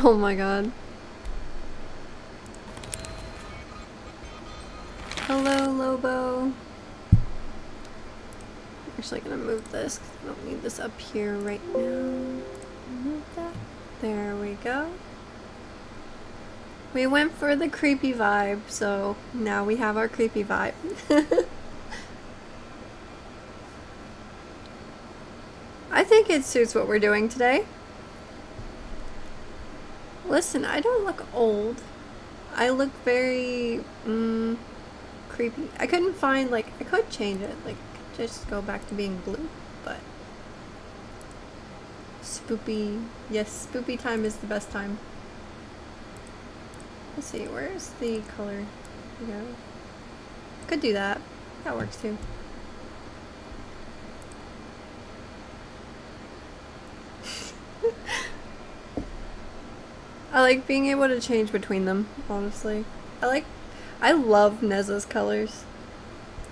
Oh my god. Hello, Lobo. Actually gonna move this because I don't need this up here right now. Move that. There we go. We went for the creepy vibe, so now we have our creepy vibe. I think it suits what we're doing today. Listen, I don't look old. I look very, creepy. I couldn't find, like, I could change it. Like, just go back to being blue, but spoopy. Yes, spoopy time is the best time. Let's see, where's the color? Yeah. Could do that. That works too. I like being able to change between them, honestly. I love Neza's colors.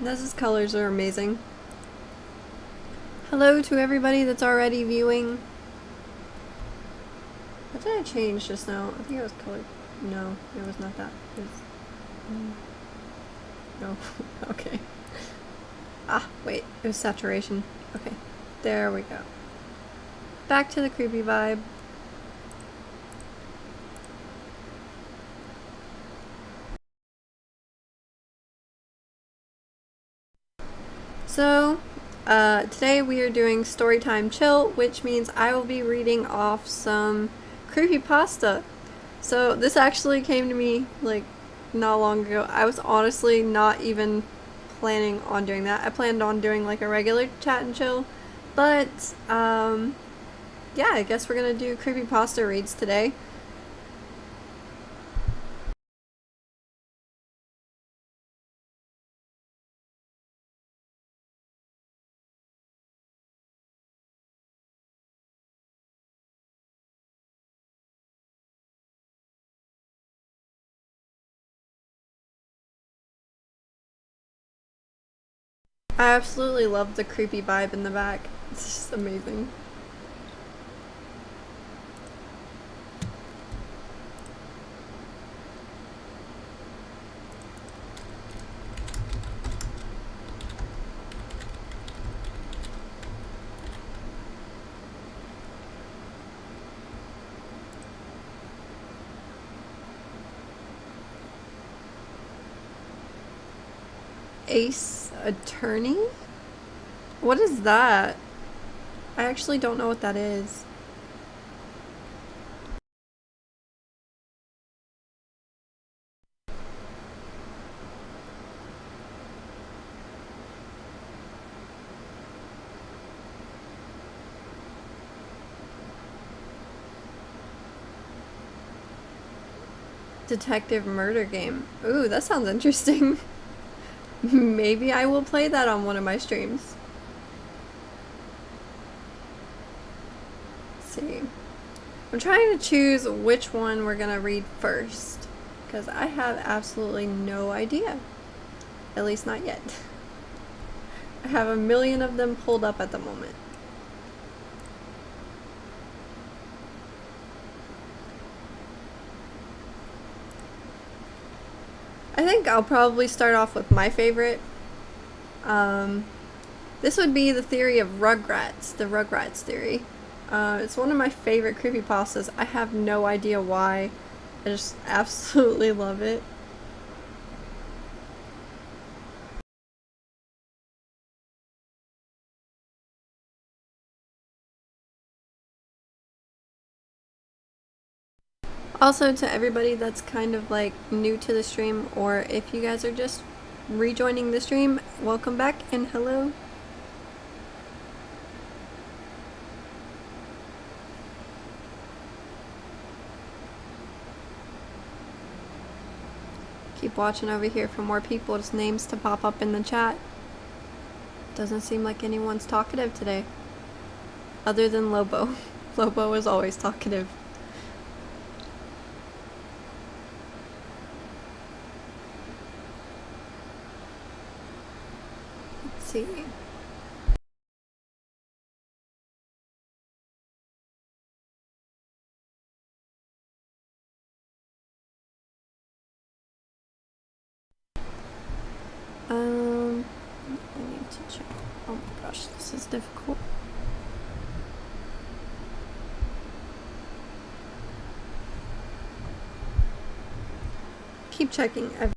Neza's colors are amazing. Hello to everybody that's already viewing. What did I change just now? I think it was color. No, it was not that. It was... No. Okay. Ah, wait. It was saturation. Okay. There we go. Back to the creepy vibe. So, today we are doing Storytime Chill, which means I will be reading off some creepypasta. So, this actually came to me, like, not long ago. I was honestly not even planning on doing that. I planned on doing, like, a regular chat and chill. But, yeah, I guess we're gonna do creepypasta reads today. I absolutely love the creepy vibe in the back. It's just amazing. Ace Attorney? What is that? I actually don't know what that is. Detective murder game. Ooh, that sounds interesting. Maybe I will play that on one of my streams. Let's see. I'm trying to choose which one we're gonna read first, because I have absolutely no idea. At least not yet. I have a million of them pulled up at the moment. I think I'll probably start off with my favorite. This would be the theory of Rugrats, the Rugrats theory. It's one of my favorite creepypastas. I have no idea why. I just absolutely love it. Also, to everybody that's kind of like new to the stream, or if you guys are just rejoining the stream, welcome back and hello. Keep watching over here for more people's names to pop up in the chat. Doesn't seem like anyone's talkative today. Other than Lobo. Lobo is always talkative. Let's see. is difficult. Keep checking. Okay,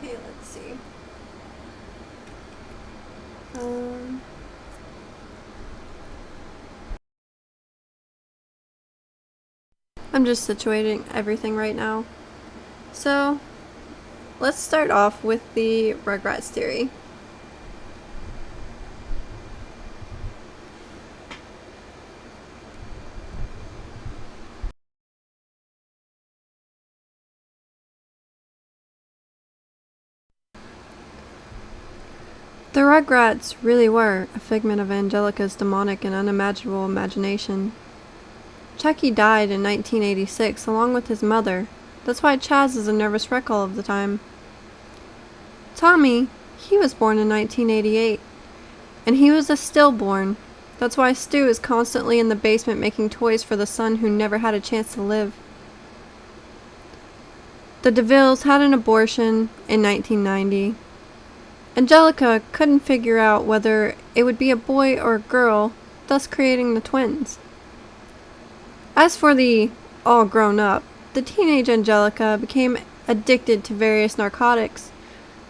let's see. I'm just situating everything right now. So, let's start off with the Rugrats theory. The Rugrats really were a figment of Angelica's demonic and unimaginable imagination. Chucky died in 1986 along with his mother. That's why Chaz is a nervous wreck all of the time. Tommy, he was born in 1988, and he was a stillborn. That's why Stu is constantly in the basement making toys for the son who never had a chance to live. The DeVilles had an abortion in 1990. Angelica couldn't figure out whether it would be a boy or a girl, thus creating the twins. As for the all grown up, the teenage Angelica became addicted to various narcotics,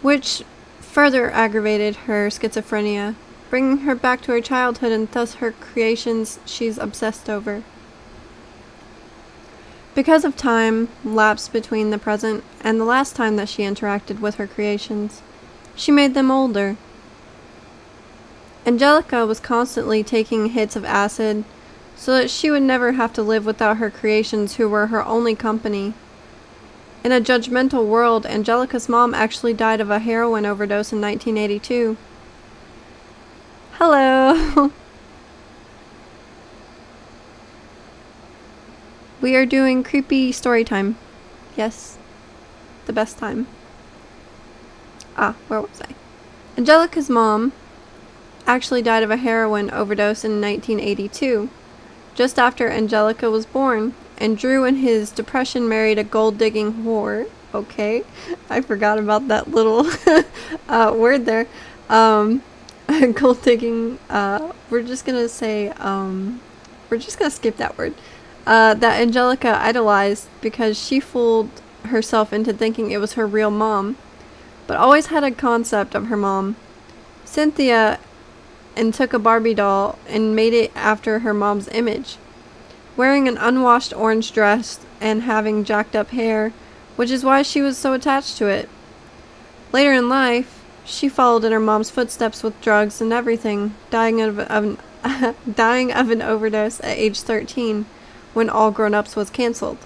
which further aggravated her schizophrenia, bringing her back to her childhood and thus her creations she's obsessed over. Because of time lapsed between the present and the last time that she interacted with her creations, she made them older. Angelica was constantly taking hits of acid so that she would never have to live without her creations who were her only company. In a judgmental world, Angelica's mom actually died of a heroin overdose in 1982. Hello! We are doing creepy story time. Yes, the best time. Where was I? Angelica's mom actually died of a heroin overdose in 1982, just after Angelica was born, and Drew in his depression married a gold-digging whore. Okay, I forgot about that little word there. Gold-digging, we're just gonna say, we're just gonna skip that word. That Angelica idolized because she fooled herself into thinking it was her real mom, but always had a concept of her mom, Cynthia, and took a Barbie doll and made it after her mom's image, wearing an unwashed orange dress and having jacked up hair, which is why she was so attached to it. Later in life, she followed in her mom's footsteps with drugs and everything, dying of an overdose at age 13 when All Grown Ups was cancelled.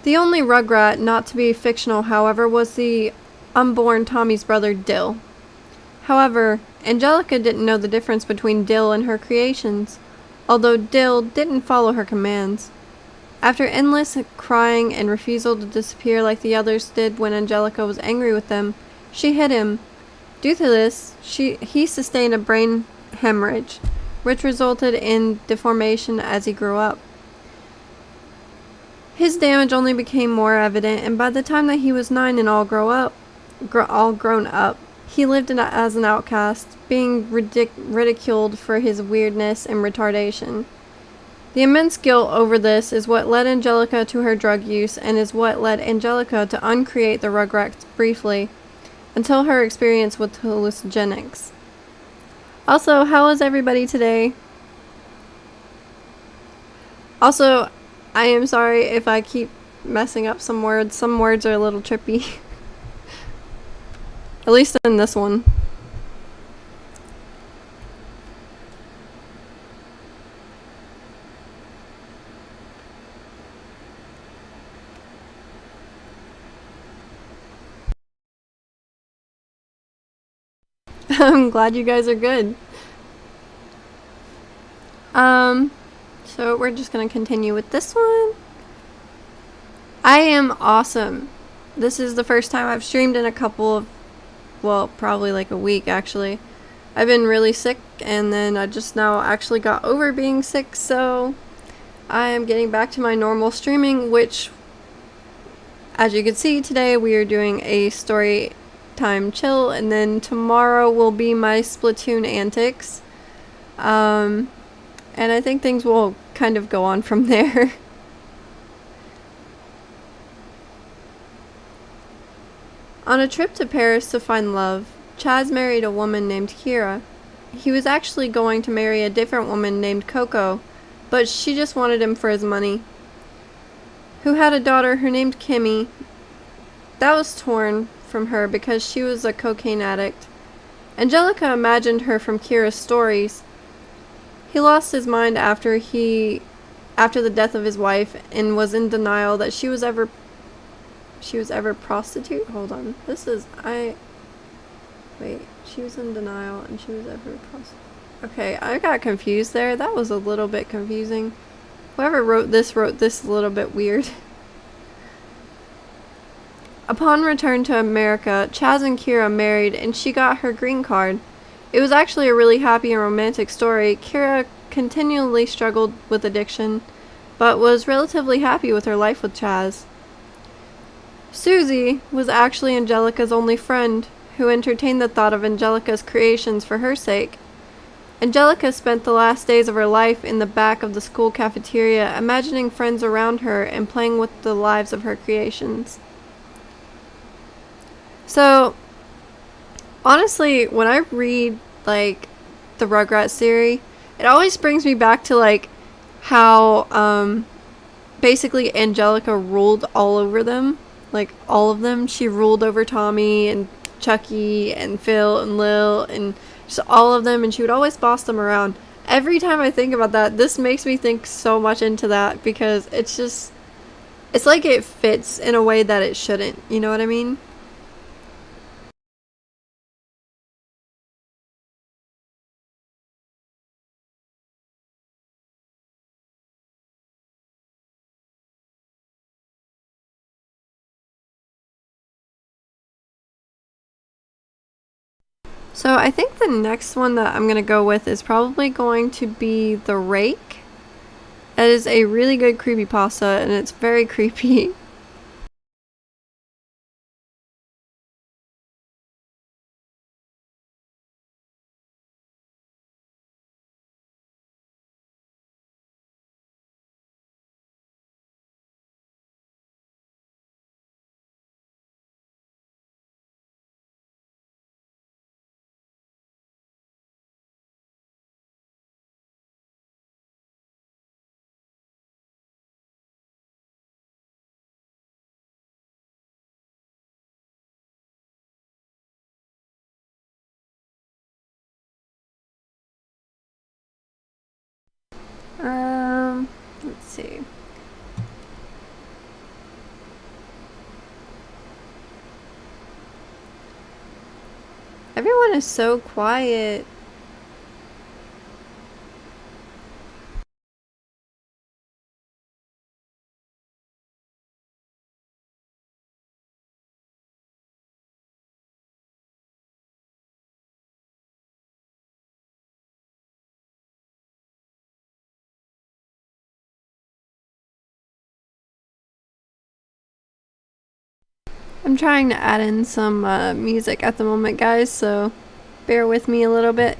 The only Rugrat not to be fictional, however, was the unborn Tommy's brother Dill. However, Angelica didn't know the difference between Dill and her creations, although Dill didn't follow her commands. After endless crying and refusal to disappear like the others did when Angelica was angry with them, she hit him. Due to this, he sustained a brain hemorrhage, which resulted in deformation as he grew up. His damage only became more evident, and by the time that he was 9 and all grown up, he lived as an outcast, being ridiculed for his weirdness and retardation. The immense guilt over this is what led Angelica to her drug use and is what led Angelica to uncreate the Rugrats briefly, until her experience with hallucinogenics. Also, how is everybody today? Also, I am sorry if I keep messing up some words. Some words are a little trippy. At least in this one. I'm glad you guys are good. So we're just gonna continue with this one. I am awesome. This is the first time I've streamed in a couple of, well, probably like a week actually. I've been really sick, and then I just now actually got over being sick, so I am getting back to my normal streaming, which, as you can see, today we are doing a story time chill, and then tomorrow will be my Splatoon antics. And I think things will kind of go on from there. On a trip to Paris to find love, Chaz married a woman named Kira. He was actually going to marry a different woman named Coco, but she just wanted him for his money. Who had a daughter who named Kimmy. That was torn from her because she was a cocaine addict. Angelica imagined her from Kira's stories. He lost his mind after the death of his wife and was in denial that she was ever prostitute. Hold on. She was in denial and she was ever prostitute. Okay, I got confused there. That was a little bit confusing. Whoever wrote this a little bit weird. Upon return to America, Chaz and Kira married and she got her green card. It was actually a really happy and romantic story. Kira continually struggled with addiction, but was relatively happy with her life with Chaz. Susie was actually Angelica's only friend, who entertained the thought of Angelica's creations for her sake. Angelica spent the last days of her life in the back of the school cafeteria, imagining friends around her and playing with the lives of her creations. So, honestly, when I read, like, the Rugrats theory, it always brings me back to, like, how, basically Angelica ruled all over them. Like, all of them. She ruled over Tommy and Chucky and Phil and Lil and just all of them, and she would always boss them around. Every time I think about that, this makes me think so much into that, because it's like it fits in a way that it shouldn't. You know what I mean? So I think the next one that I'm gonna go with is probably going to be The Rake. It is a really good creepypasta, and it's very creepy. Let's see. Everyone is so quiet. I'm trying to add in some music at the moment, guys, so bear with me a little bit.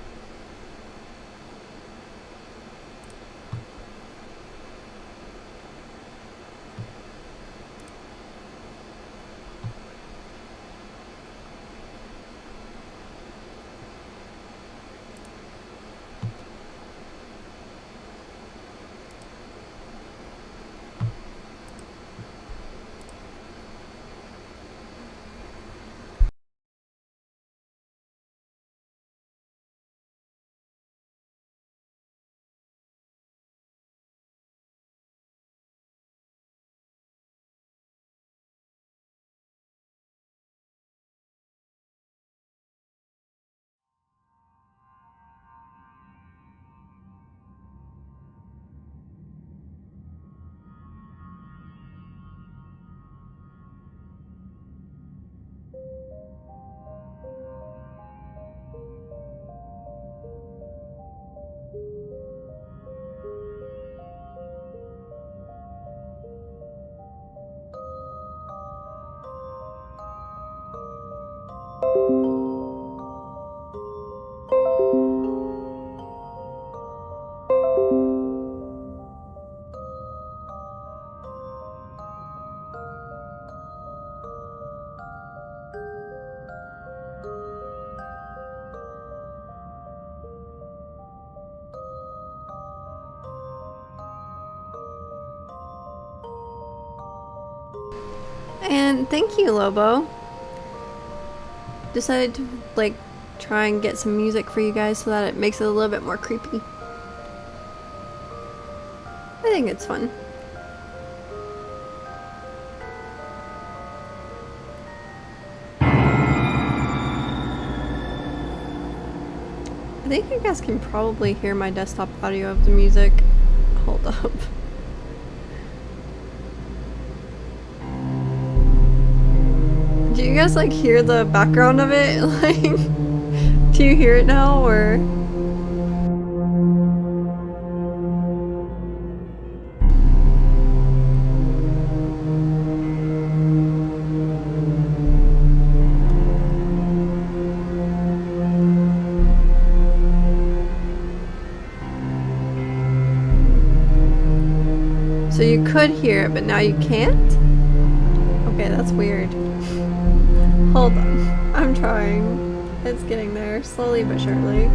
And thank you, Lobo. Decided to like try and get some music for you guys so that it makes it a little bit more creepy. I think it's fun. I think you guys can probably hear my desktop audio of the music. Hold up. Do you guys like hear the background of it? Like, do you hear it now or? So you could hear it, but now you can't? Okay, that's weird. Hold on. I'm trying. It's getting there, slowly but surely.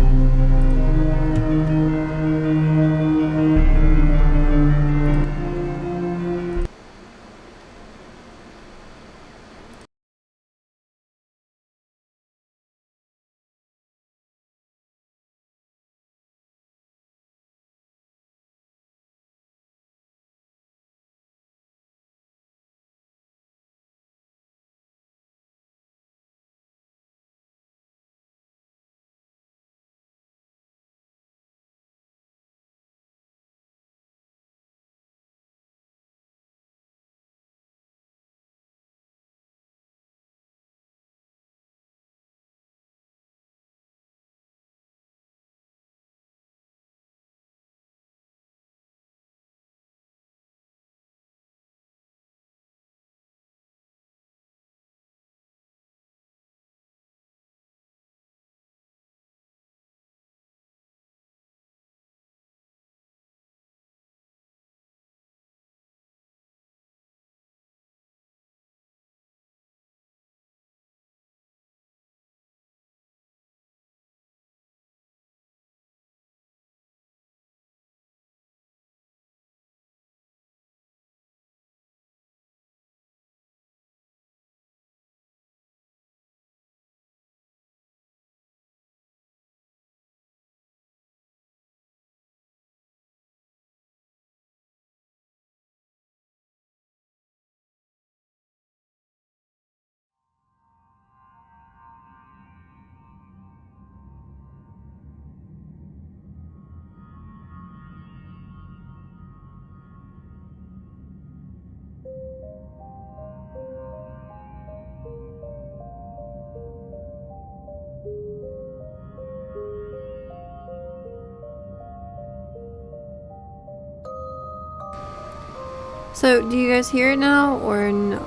So, do you guys hear it now or no?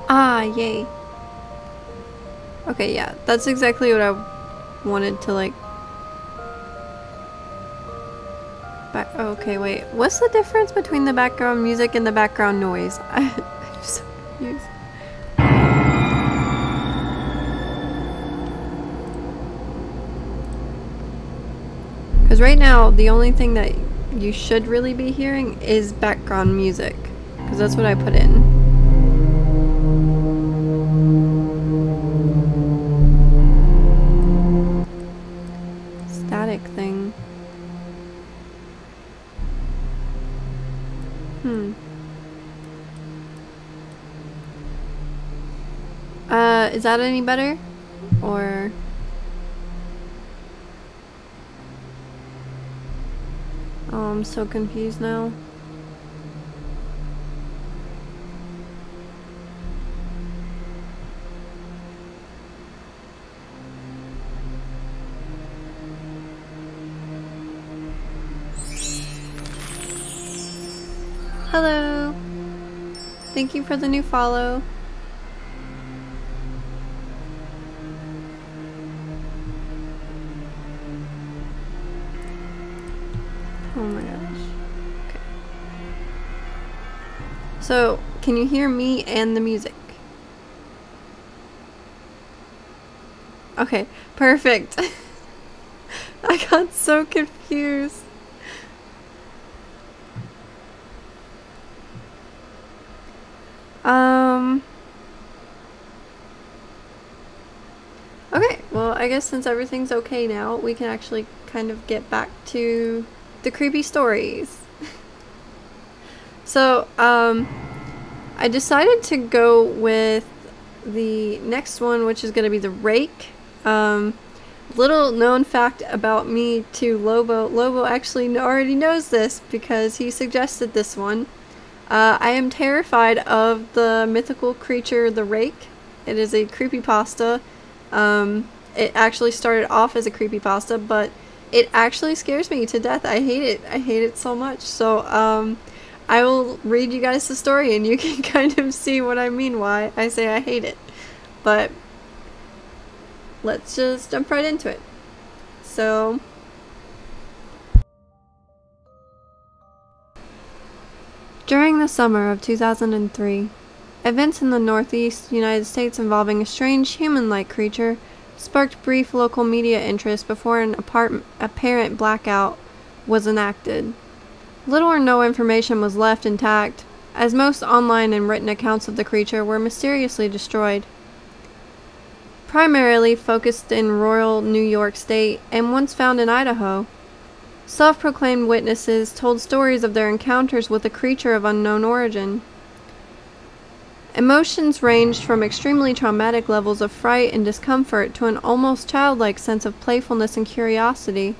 Ah, yay. Okay, yeah, that's exactly what I wanted to like. Okay, wait. What's the difference between the background music and the background noise? I'm so confused. Because right now, the only thing that you should really be hearing is background music. Because that's what I put in. Static thing. Is that any better? Or... Oh, I'm so confused now. Hello. Thank you for the new follow. So, can you hear me and the music? Okay, perfect. I got so confused. Okay, well, I guess since everything's okay now, we can actually kind of get back to the creepy stories. So, I decided to go with the next one, which is going to be the rake. Little known fact about me to Lobo. Lobo actually already knows this because he suggested this one. I am terrified of the mythical creature, the rake. It is a creepypasta. It actually started off as a creepypasta, but it actually scares me to death. I hate it. I hate it so much. So, I will read you guys the story and you can kind of see what I mean why I say I hate it. But let's just jump right into it. So, during the summer of 2003, events in the northeast United States involving a strange human-like creature sparked brief local media interest before an apparent blackout was enacted. Little or no information was left intact, as most online and written accounts of the creature were mysteriously destroyed. Primarily focused in rural New York State and once found in Idaho, self-proclaimed witnesses told stories of their encounters with a creature of unknown origin. Emotions ranged from extremely traumatic levels of fright and discomfort to an almost childlike sense of playfulness and curiosity.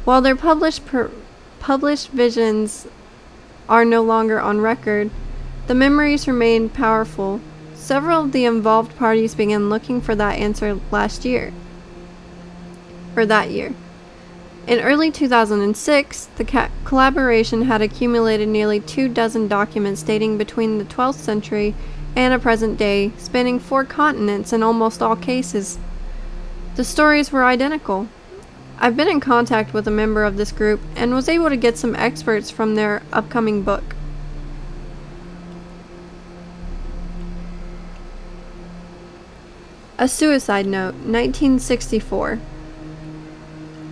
While their published visions are no longer on record, the memories remain powerful. Several of the involved parties began looking for that answer that year. In early 2006, the collaboration had accumulated nearly 24 documents dating between the 12th century and a present day, spanning 4 continents in almost all cases. The stories were identical. I've been in contact with a member of this group and was able to get some excerpts from their upcoming book. A Suicide Note, 1964.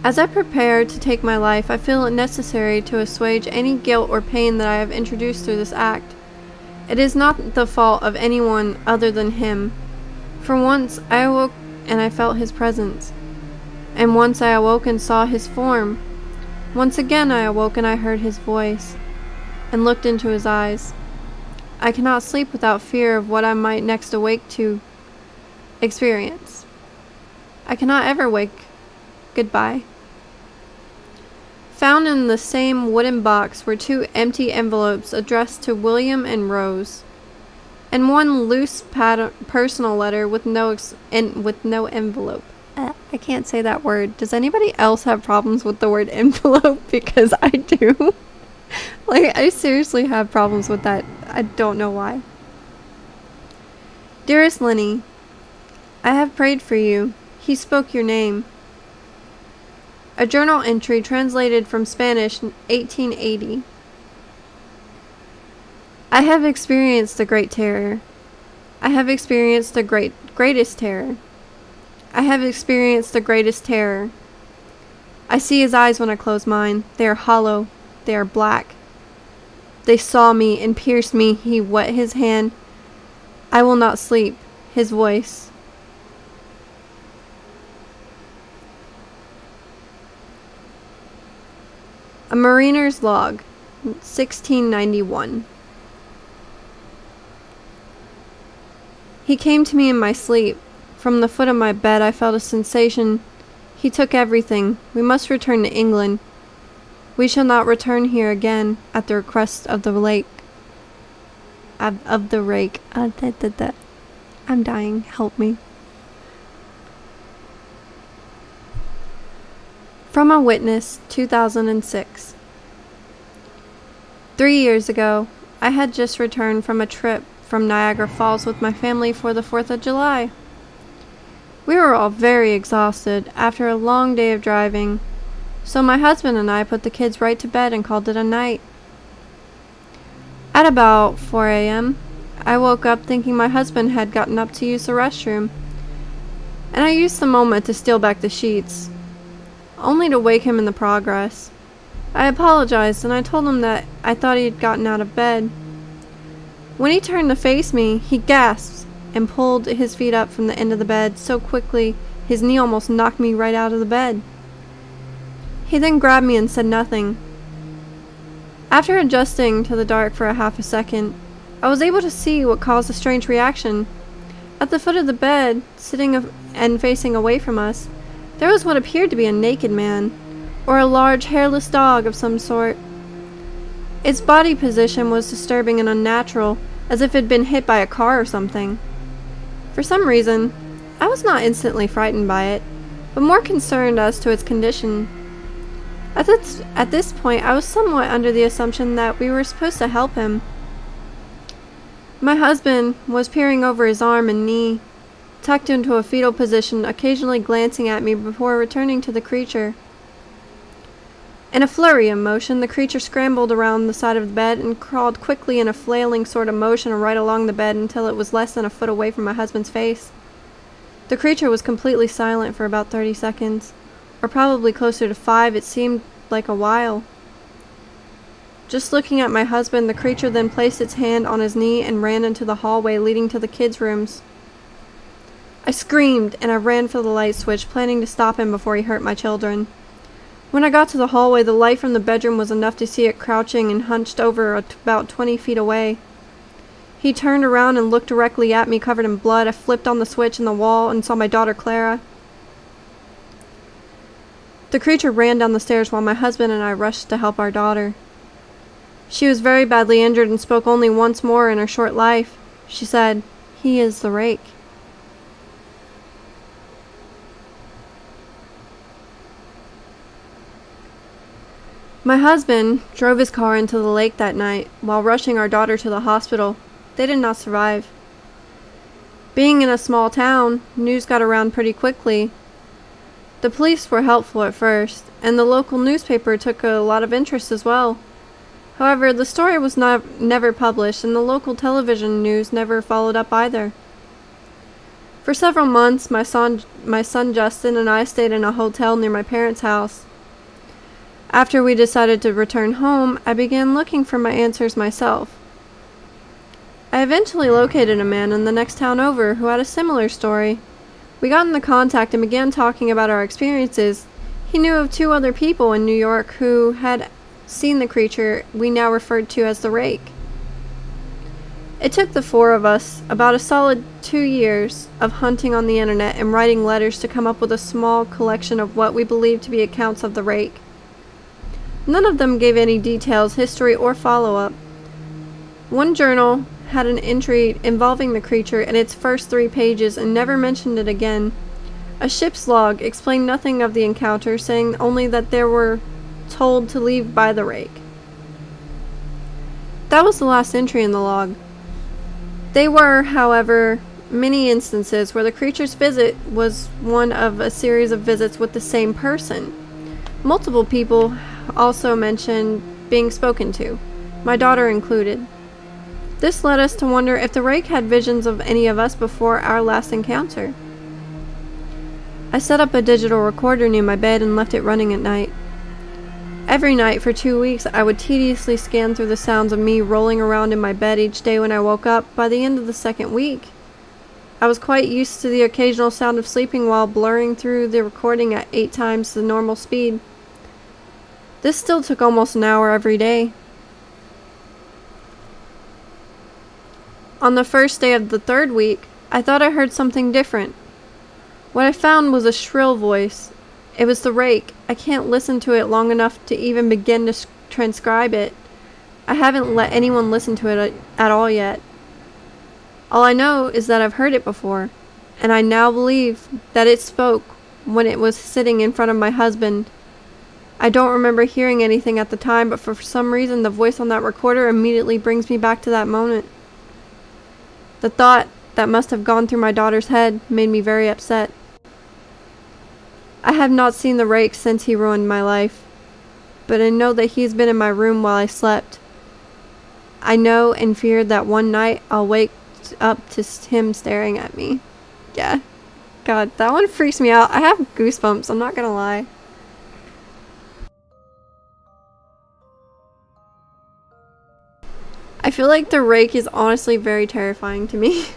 As I prepare to take my life, I feel it necessary to assuage any guilt or pain that I have introduced through this act. It is not the fault of anyone other than him. For once, I awoke and I felt his presence. And once I awoke and saw his form. Once again I awoke and I heard his voice, and looked into his eyes. I cannot sleep without fear of what I might next awake to experience. I cannot ever wake. Goodbye. Found in the same wooden box were 2 empty envelopes addressed to William and Rose, and 1 loose personal letter with no envelope. I can't say that word. Does anybody else have problems with the word envelope? Because I do. I seriously have problems with that. I don't know why. Dearest Lenny, I have prayed for you. He spoke your name. A journal entry translated from Spanish 1880. I have experienced the great terror. I have experienced the greatest terror. I have experienced the greatest terror. I see his eyes when I close mine. They are hollow. They are black. They saw me and pierced me. He wet his hand. I will not sleep. His voice. A Mariner's Log, 1691. He came to me in my sleep. From the foot of my bed I felt a sensation. He took everything. We must return to England. We shall not return here again at the request of the lake. Of the rake. I'm dying. Help me. From a Witness, 2006. 3 years ago, I had just returned from a trip from Niagara Falls with my family for the 4th of July. We were all very exhausted after a long day of driving, so my husband and I put the kids right to bed and called it a night. At about 4 a.m., I woke up thinking my husband had gotten up to use the restroom, and I used the moment to steal back the sheets, only to wake him in the progress. I apologized and I told him that I thought he had gotten out of bed. When he turned to face me, he gasped and pulled his feet up from the end of the bed so quickly his knee almost knocked me right out of the bed. He then grabbed me and said nothing. After adjusting to the dark for a half a second, I was able to see what caused the strange reaction. At the foot of the bed, sitting and facing away from us, there was what appeared to be a naked man, or a large hairless dog of some sort. Its body position was disturbing and unnatural, as if it had been hit by a car or something. For some reason, I was not instantly frightened by it, but more concerned as to its condition. At this point, I was somewhat under the assumption that we were supposed to help him. My husband was peering over his arm and knee, tucked into a fetal position, occasionally glancing at me before returning to the creature. In a flurry of motion, the creature scrambled around the side of the bed and crawled quickly in a flailing sort of motion right along the bed until it was less than a foot away from my husband's face. The creature was completely silent for about 30 seconds, or probably closer to 5. It seemed like a while. Just looking at my husband, the creature then placed its hand on his knee and ran into the hallway leading to the kids' rooms. I screamed and I ran for the light switch, planning to stop him before he hurt my children. When I got to the hallway, the light from the bedroom was enough to see it crouching and hunched over about 20 feet away. He turned around and looked directly at me, covered in blood. I flipped on the switch in the wall and saw my daughter Clara. The creature ran down the stairs while my husband and I rushed to help our daughter. She was very badly injured and spoke only once more in her short life. She said, "He is the rake." My husband drove his car into the lake that night while rushing our daughter to the hospital. They did not survive. Being in a small town, news got around pretty quickly. The police were helpful at first, and the local newspaper took a lot of interest as well. However, the story was never published, and the local television news never followed up either. For several months, my son Justin and I stayed in a hotel near my parents' house. After we decided to return home, I began looking for my answers myself. I eventually located a man in the next town over who had a similar story. We got into contact and began talking about our experiences. He knew of 2 other people in New York who had seen the creature we now referred to as the rake. It took the 4 of us about a solid 2 years of hunting on the internet and writing letters to come up with a small collection of what we believed to be accounts of the rake. None of them gave any details, history, or follow-up. One journal had an entry involving the creature in its first 3 pages and never mentioned it again. A ship's log explained nothing of the encounter, saying only that they were told to leave by the rake. That was the last entry in the log. There were, however, many instances where the creature's visit was one of a series of visits with the same person. Multiple people also mentioned being spoken to, my daughter included. This led us to wonder if the rake had visions of any of us before our last encounter. I set up a digital recorder near my bed and left it running at night. Every night for 2 weeks, I would tediously scan through the sounds of me rolling around in my bed each day when I woke up. By the end of the 2nd week, I was quite used to the occasional sound of sleeping while blurring through the recording at 8 times the normal speed. This still took almost an hour every day. On the first day of the 3rd week, I thought I heard something different. What I found was a shrill voice. It was the rake. I can't listen to it long enough to even begin to transcribe it. I haven't let anyone listen to it at all yet. All I know is that I've heard it before, and I now believe that it spoke when it was sitting in front of my husband. I don't remember hearing anything at the time, but for some reason the voice on that recorder immediately brings me back to that moment. The thought that must have gone through my daughter's head made me very upset. I have not seen the rake since he ruined my life, but I know that he's been in my room while I slept. I know and feared that one night I'll wake up to him staring at me. Yeah. God, that one freaks me out. I have goosebumps, I'm not gonna lie. I feel like the rake is honestly very terrifying to me.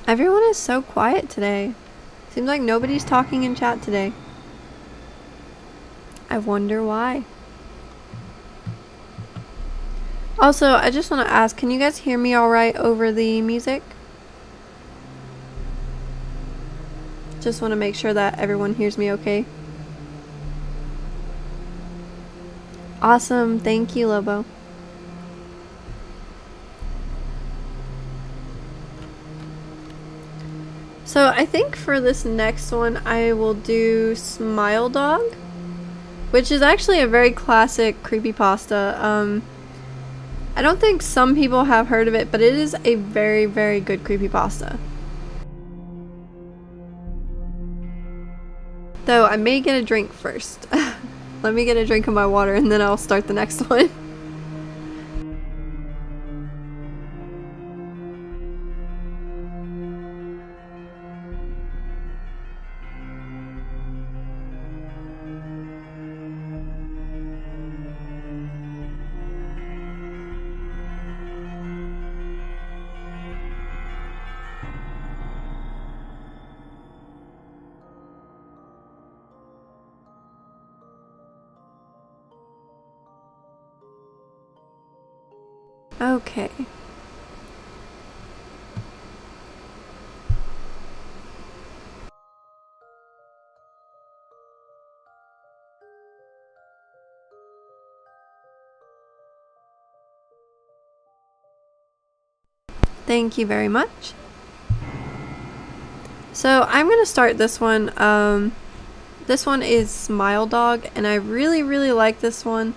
Everyone is so quiet today. Seems like nobody's talking in chat today. I wonder why. Also, I just want to ask, can you guys hear me alright over the music? Just want to make sure that everyone hears me okay. Awesome, thank you, Lobo. So I think for this next one I will do Smile Dog, which is actually a very classic creepypasta. I don't think some people have heard of it, but it is a very, very good creepypasta. Though I may get a drink first. Let me get a drink of my water and then I'll start the next one. Okay. Thank you very much. So I'm gonna start this one. This one is Smile Dog, and I really, really like this one.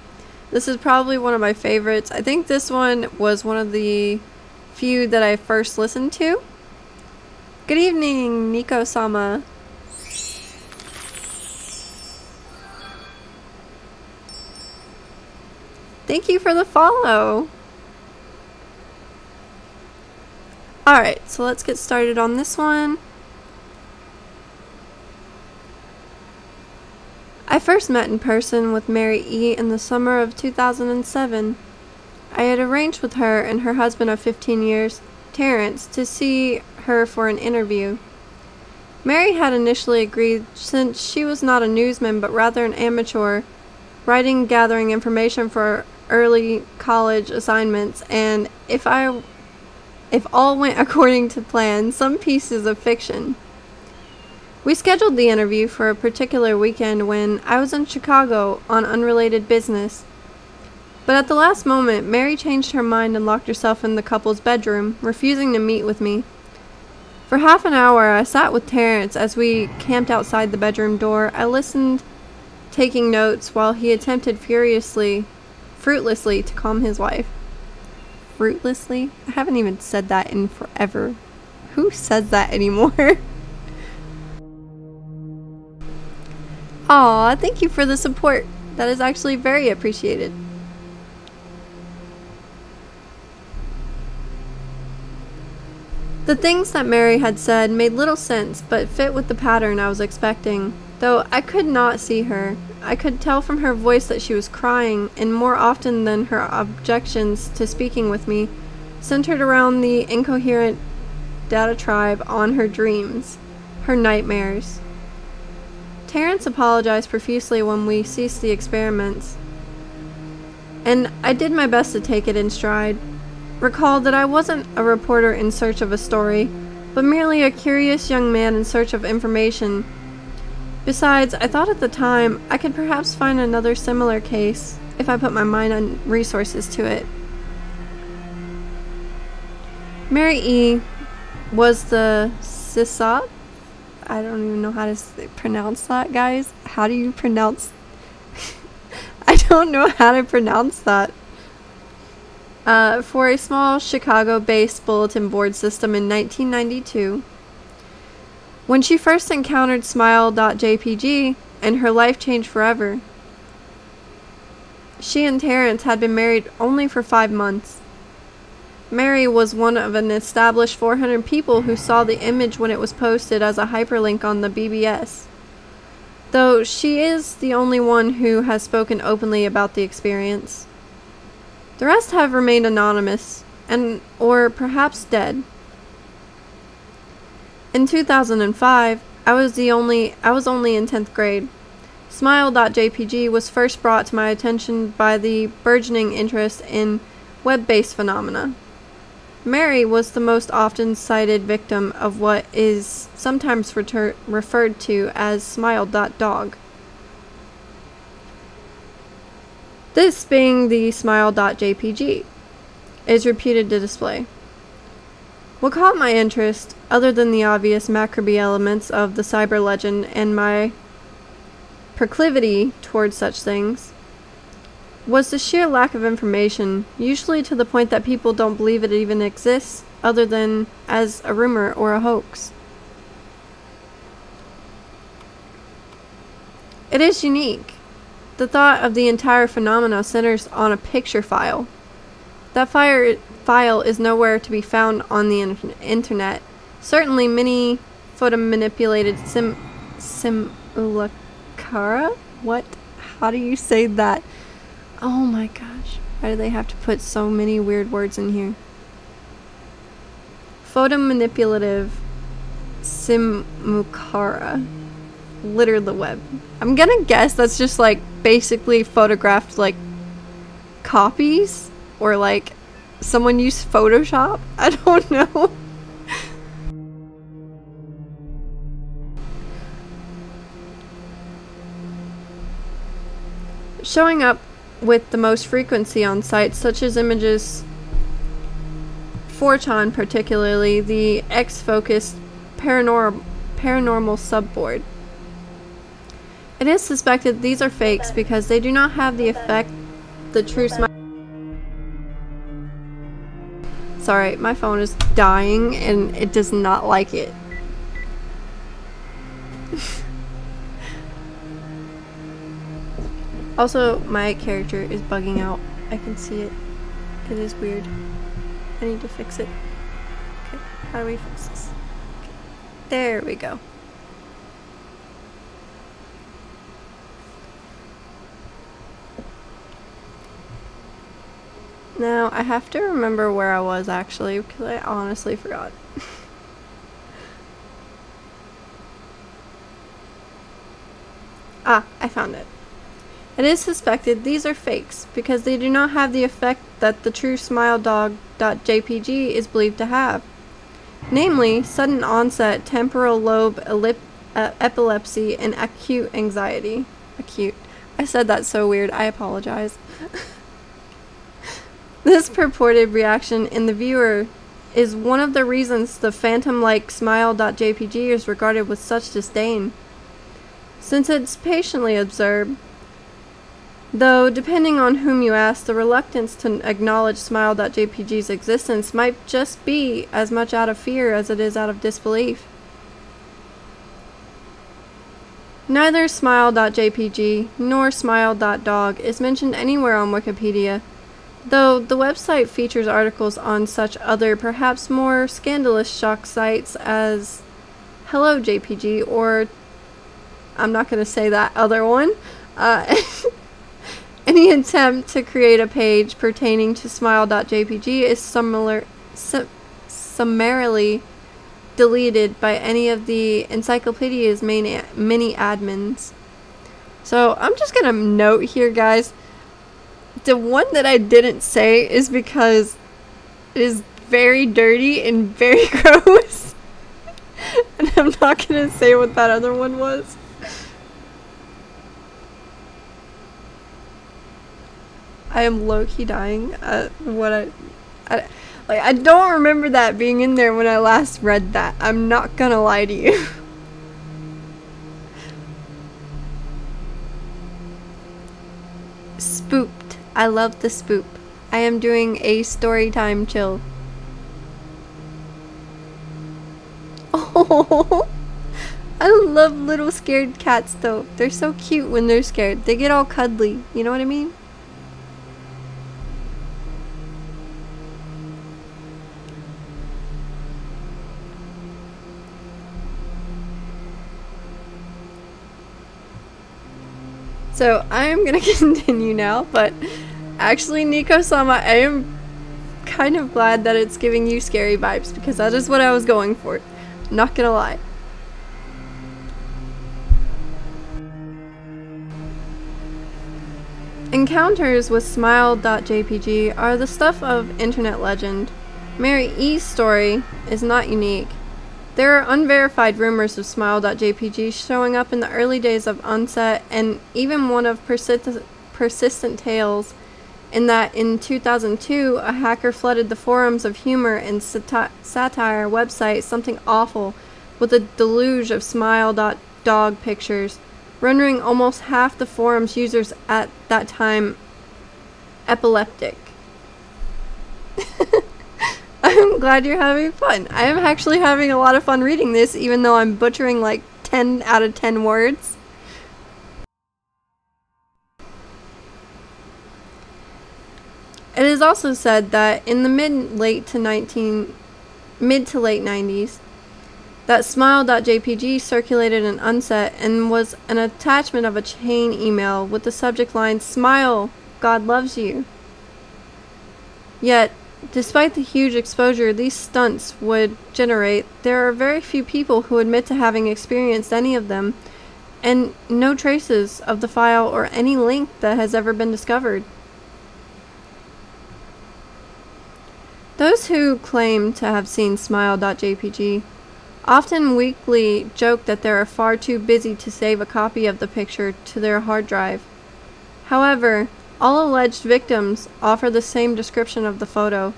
This is probably one of my favorites. I think this one was one of the few that I first listened to. Good evening, Nico-sama. Thank you for the follow. Alright, so let's get started on this one. I first met in person with Mary E. in the summer of 2007. I had arranged with her and her husband of 15 years, Terrence, to see her for an interview. Mary had initially agreed since she was not a newsman but rather an amateur, writing gathering information for early college assignments, and if all went according to plan, some pieces of fiction. We scheduled the interview for a particular weekend when I was in Chicago on unrelated business. But at the last moment, Mary changed her mind and locked herself in the couple's bedroom, refusing to meet with me. For half an hour, I sat with Terrence as we camped outside the bedroom door. I listened, taking notes, while he attempted fruitlessly to calm his wife. Fruitlessly? I haven't even said that in forever. Who says that anymore? Aw, thank you for the support. That is actually very appreciated. The things that Mary had said made little sense, but fit with the pattern I was expecting. Though I could not see her, I could tell from her voice that she was crying, and more often than her objections to speaking with me centered around the incoherent diatribe on her dreams, her nightmares. Terrence apologized profusely when we ceased the experiments, and I did my best to take it in stride. Recall that I wasn't a reporter in search of a story, but merely a curious young man in search of information. Besides, I thought at the time I could perhaps find another similar case if I put my mind and resources to it. Mary E. was the Sisop. I don't even know how to pronounce that, guys. How do you pronounce? I don't know how to pronounce that. For a small Chicago-based bulletin board system in 1992. When she first encountered Smile.jpg, and her life changed forever. She and Terrence had been married only for 5 months. Mary was one of an established 400 people who saw the image when it was posted as a hyperlink on the BBS. Though she is the only one who has spoken openly about the experience. The rest have remained anonymous, or perhaps dead. In 2005, I was only in 10th grade. Smile.jpg was first brought to my attention by the burgeoning interest in web-based phenomena. Mary was the most often cited victim of what is sometimes referred to as smile.dog. This being the smile.jpg is reputed to display. What caught my interest, other than the obvious macrobee elements of the cyber legend and my proclivity towards such things, was the sheer lack of information, usually to the point that people don't believe it even exists, other than as a rumor or a hoax. It is unique. The thought of the entire phenomena centers on a picture file. That file is nowhere to be found on the internet. Certainly many photo-manipulated simulacra? What? How do you say that? Oh my gosh. Why do they have to put so many weird words in here? Photomanipulative simulacra. Litter the web. I'm gonna guess that's just like basically photographed like copies, or like someone used Photoshop. I don't know. Showing up with the most frequency on sites such as images 4chan, particularly the X-focused paranormal subboard. It is suspected these are fakes because they do not have the effect the true smile. Sorry, my phone is dying and it does not like it. Also, my character is bugging out. I can see it. It is weird. I need to fix it. Okay, how do we fix this? Okay. There we go. Now, I have to remember where I was actually, because I honestly forgot. I found it. It is suspected these are fakes because they do not have the effect that the true smiledog.jpg is believed to have. Namely, sudden onset temporal lobe epilepsy and acute anxiety. Acute. I said that so weird. I apologize. This purported reaction in the viewer is one of the reasons the phantom-like smile.jpg is regarded with such disdain, since it's patiently observed. Though, depending on whom you ask, the reluctance to acknowledge smile.jpg's existence might just be as much out of fear as it is out of disbelief. Neither smile.jpg nor smile.dog is mentioned anywhere on Wikipedia, though the website features articles on such other, perhaps more scandalous shock sites as Hello JPG, or I'm not going to say that other one. Any attempt to create a page pertaining to smile.jpg is summarily deleted by any of the encyclopedia's many admins. So I'm just gonna note here, guys, the one that I didn't say is because it is very dirty and very gross. And I'm not gonna say what that other one was. I am low-key dying at what Like, I don't remember that being in there when I last read that. I'm not gonna lie to you. Spooked. I love the spoop. I am doing a story time chill. Oh, I love little scared cats though. They're so cute when they're scared. They get all cuddly. You know what I mean? So I am gonna continue now, but actually, Nico-sama, I am kind of glad that it's giving you scary vibes because that is what I was going for. Not gonna lie. Encounters with Smile.jpg are the stuff of internet legend. Mary E's story is not unique. There are unverified rumors of Smile.jpg showing up in the early days of Onset, and even one of persistent tales in that in 2002 a hacker flooded the forums of humor and satire website Something Awful with a deluge of smile.dog pictures, rendering almost half the forum's users at that time epileptic. I'm glad you're having fun. I am actually having a lot of fun reading this, even though I'm butchering like 10 out of 10 words. It is also said that in the mid to late 90s, that Smile.jpg circulated an Unset and was an attachment of a chain email with the subject line, "Smile, God loves you." Yet, despite the huge exposure these stunts would generate, there are very few people who admit to having experienced any of them, and no traces of the file or any link that has ever been discovered. Those who claim to have seen Smile.jpg often weakly joke that they are far too busy to save a copy of the picture to their hard drive. However, all alleged victims offer the same description of the photo: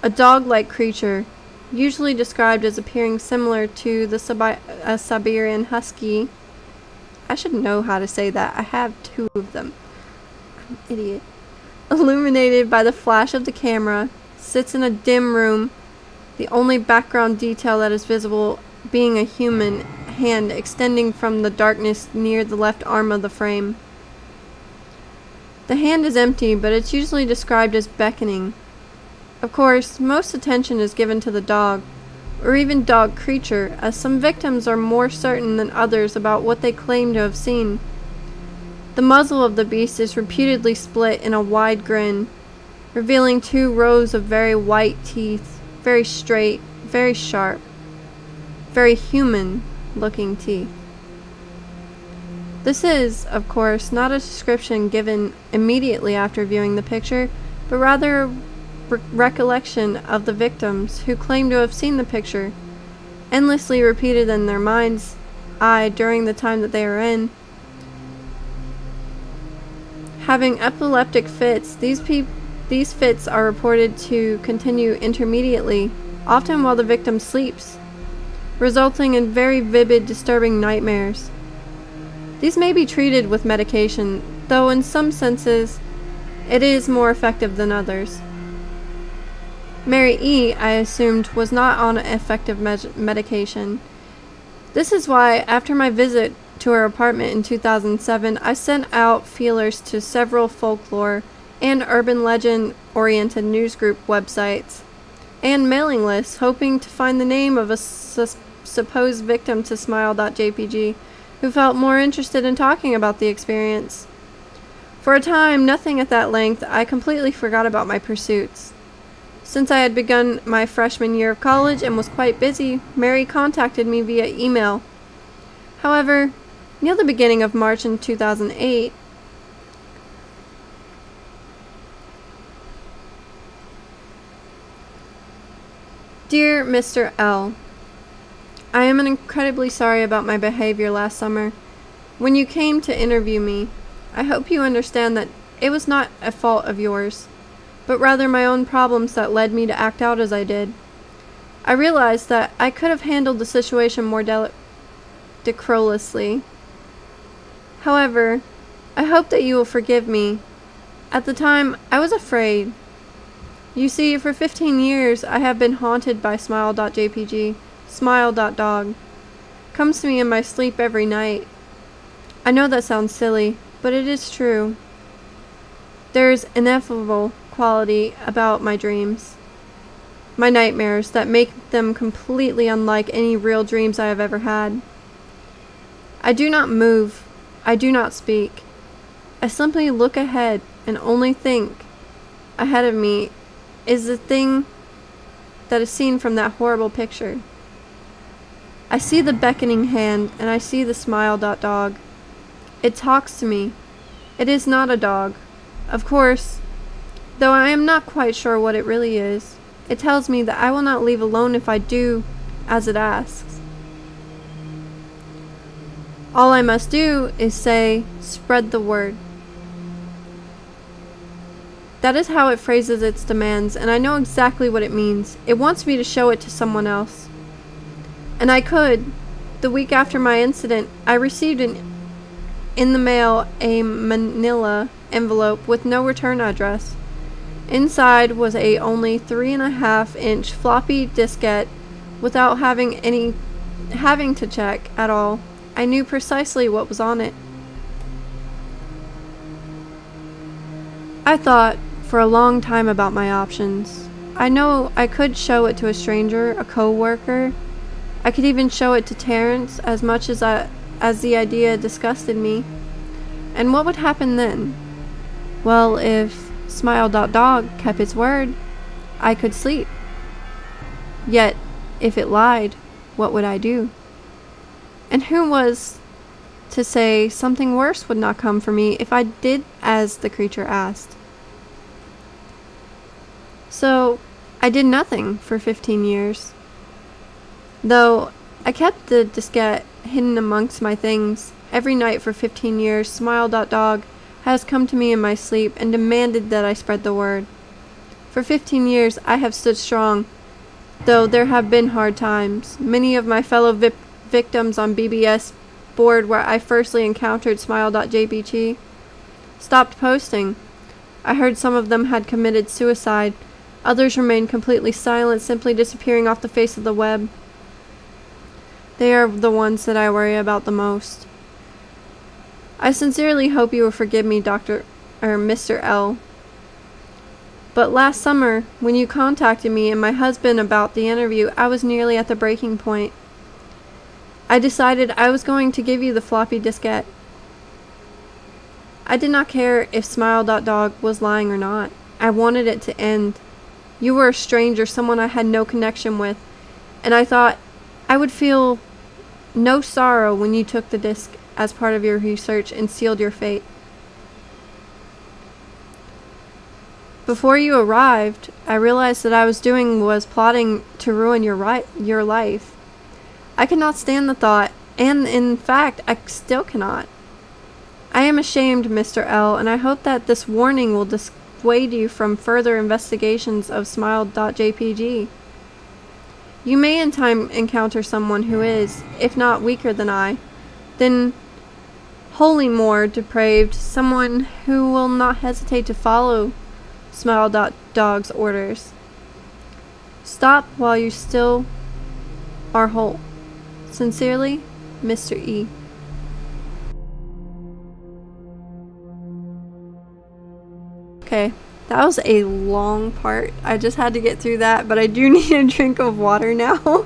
a dog-like creature, usually described as appearing similar to a Siberian Husky. I should know how to say that. I have 2 of them. I'm an idiot. Illuminated by the flash of the camera, sits in a dim room, the only background detail that is visible being a human hand extending from the darkness near the left arm of the frame. The hand is empty, but it's usually described as beckoning. Of course, most attention is given to the dog, or even dog creature, as some victims are more certain than others about what they claim to have seen. The muzzle of the beast is reputedly split in a wide grin, revealing 2 rows of very white teeth, very straight, very sharp, very human-looking teeth. This is, of course, not a description given immediately after viewing the picture, but rather a recollection of the victims who claim to have seen the picture, endlessly repeated in their mind's eye during the time that they are in. Having epileptic fits, these fits are reported to continue intermittently, often while the victim sleeps, resulting in very vivid, disturbing nightmares. These may be treated with medication, though in some senses it is more effective than others. Mary E., I assumed, was not on effective medication. This is why, after my visit to her apartment in 2007, I sent out feelers to several folklore and urban legend-oriented newsgroup websites and mailing lists, hoping to find the name of a supposed victim to Smile.jpg who felt more interested in talking about the experience. For a time, nothing at that length, I completely forgot about my pursuits. Since I had begun my freshman year of college and was quite busy, Mary contacted me via email. However, near the beginning of March in 2008, Dear Mr. L., I am incredibly sorry about my behavior last summer. When you came to interview me, I hope you understand that it was not a fault of yours. but rather my own problems that led me to act out as I did. I realized that I could have handled the situation more decorously. However, I hope that you will forgive me. At the time, I was afraid. You see, for 15 years, I have been haunted by Smile.jpg, Smile.dog. Comes to me in my sleep every night. I know that sounds silly, but it is true. There's ineffable quality about my dreams. My nightmares that make them completely unlike any real dreams I have ever had. I do not move. I do not speak. I simply look ahead and only think ahead of me is the thing that is seen from that horrible picture. I see the beckoning hand and I see the Smile.dog. It talks to me. It is not a dog. Of course, though I am not quite sure what it really is. It tells me that I will not leave alone if I do as it asks. All I must do is say, spread the word. That is how it phrases its demands, and I know exactly what it means. It wants me to show it to someone else. And I could. The week after my incident, I received in the mail a manila envelope with no return address. Inside was a only 3.5-inch floppy diskette without having to check at all. I knew precisely what was on it. I thought for a long time about my options. I know I could show it to a stranger, a co-worker. I could even show it to Terrence as much as the idea disgusted me. And what would happen then? Well, if Smile.dog kept its word, I could sleep. Yet, if it lied, what would I do? And who was to say something worse would not come for me if I did as the creature asked? So, I did nothing for 15 years. Though I kept the diskette hidden amongst my things, every night for 15 years, Smile.dog has come to me in my sleep and demanded that I spread the word. For 15 years I have stood strong, though there have been hard times. Many of my fellow victims on BBS board where I firstly encountered Smile.jpg stopped posting. I heard some of them had committed suicide. Others remained completely silent, simply disappearing off the face of the web. They are the ones that I worry about the most. I sincerely hope you will forgive me, Mr. L. But last summer, when you contacted me and my husband about the interview, I was nearly at the breaking point. I decided I was going to give you the floppy diskette. I did not care if Smile.dog was lying or not. I wanted it to end. You were a stranger, someone I had no connection with, and I thought I would feel no sorrow when you took the disc as part of your research and sealed your fate. Before you arrived, I realized that I was plotting to ruin your life. I could not stand the thought, and in fact, I still cannot. I am ashamed, Mr. L, and I hope that this warning will dissuade you from further investigations of Smile.jpg. You may in time encounter someone who is, if not weaker than I, then wholly more depraved, someone who will not hesitate to follow Smile.dog's orders. Stop while you still are whole. Sincerely, Mr. E. Okay, that was a long part. I just had to get through that, but I do need a drink of water now.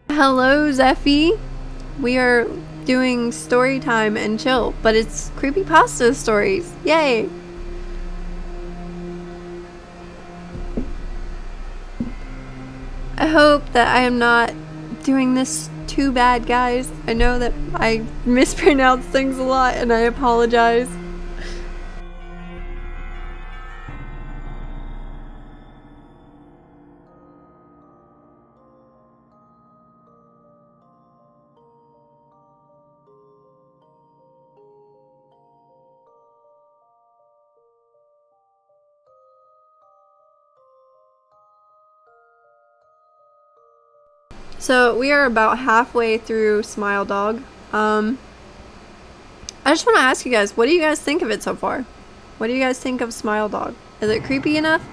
Hello, Zeffy. We are doing story time and chill, but it's creepypasta stories. Yay! I hope that I am not doing this too bad, guys. I know that I mispronounce things a lot and I apologize. So we are about halfway through Smile Dog. I just want to ask you guys, what do you guys think of it so far? What do you guys think of Smile Dog? Is it creepy enough?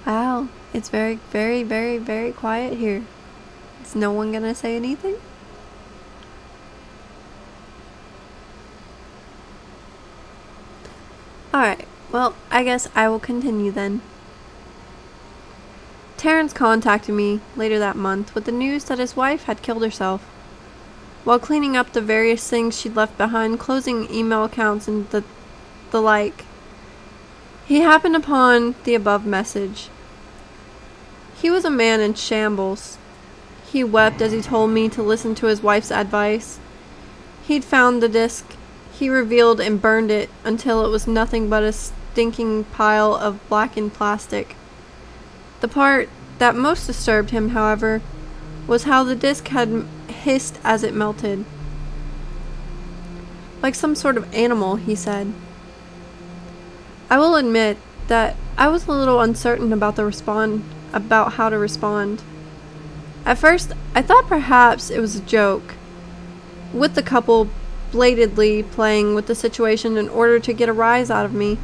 Wow, it's very, very, very, very quiet here. Is no one gonna say anything? Alright, well, I guess I will continue then. Terrence contacted me later that month with the news that his wife had killed herself. While cleaning up the various things she'd left behind, closing email accounts and the like, he happened upon the above message. He was a man in shambles. He wept as he told me to listen to his wife's advice. He'd found the disc. He revealed and burned it until it was nothing but a stinking pile of blackened plastic. The part that most disturbed him, however, was how the disc had hissed as it melted. Like some sort of animal, he said. I will admit that I was a little uncertain about how to respond. At first, I thought perhaps it was a joke, with the couple blatantly playing with the situation in order to get a rise out of me.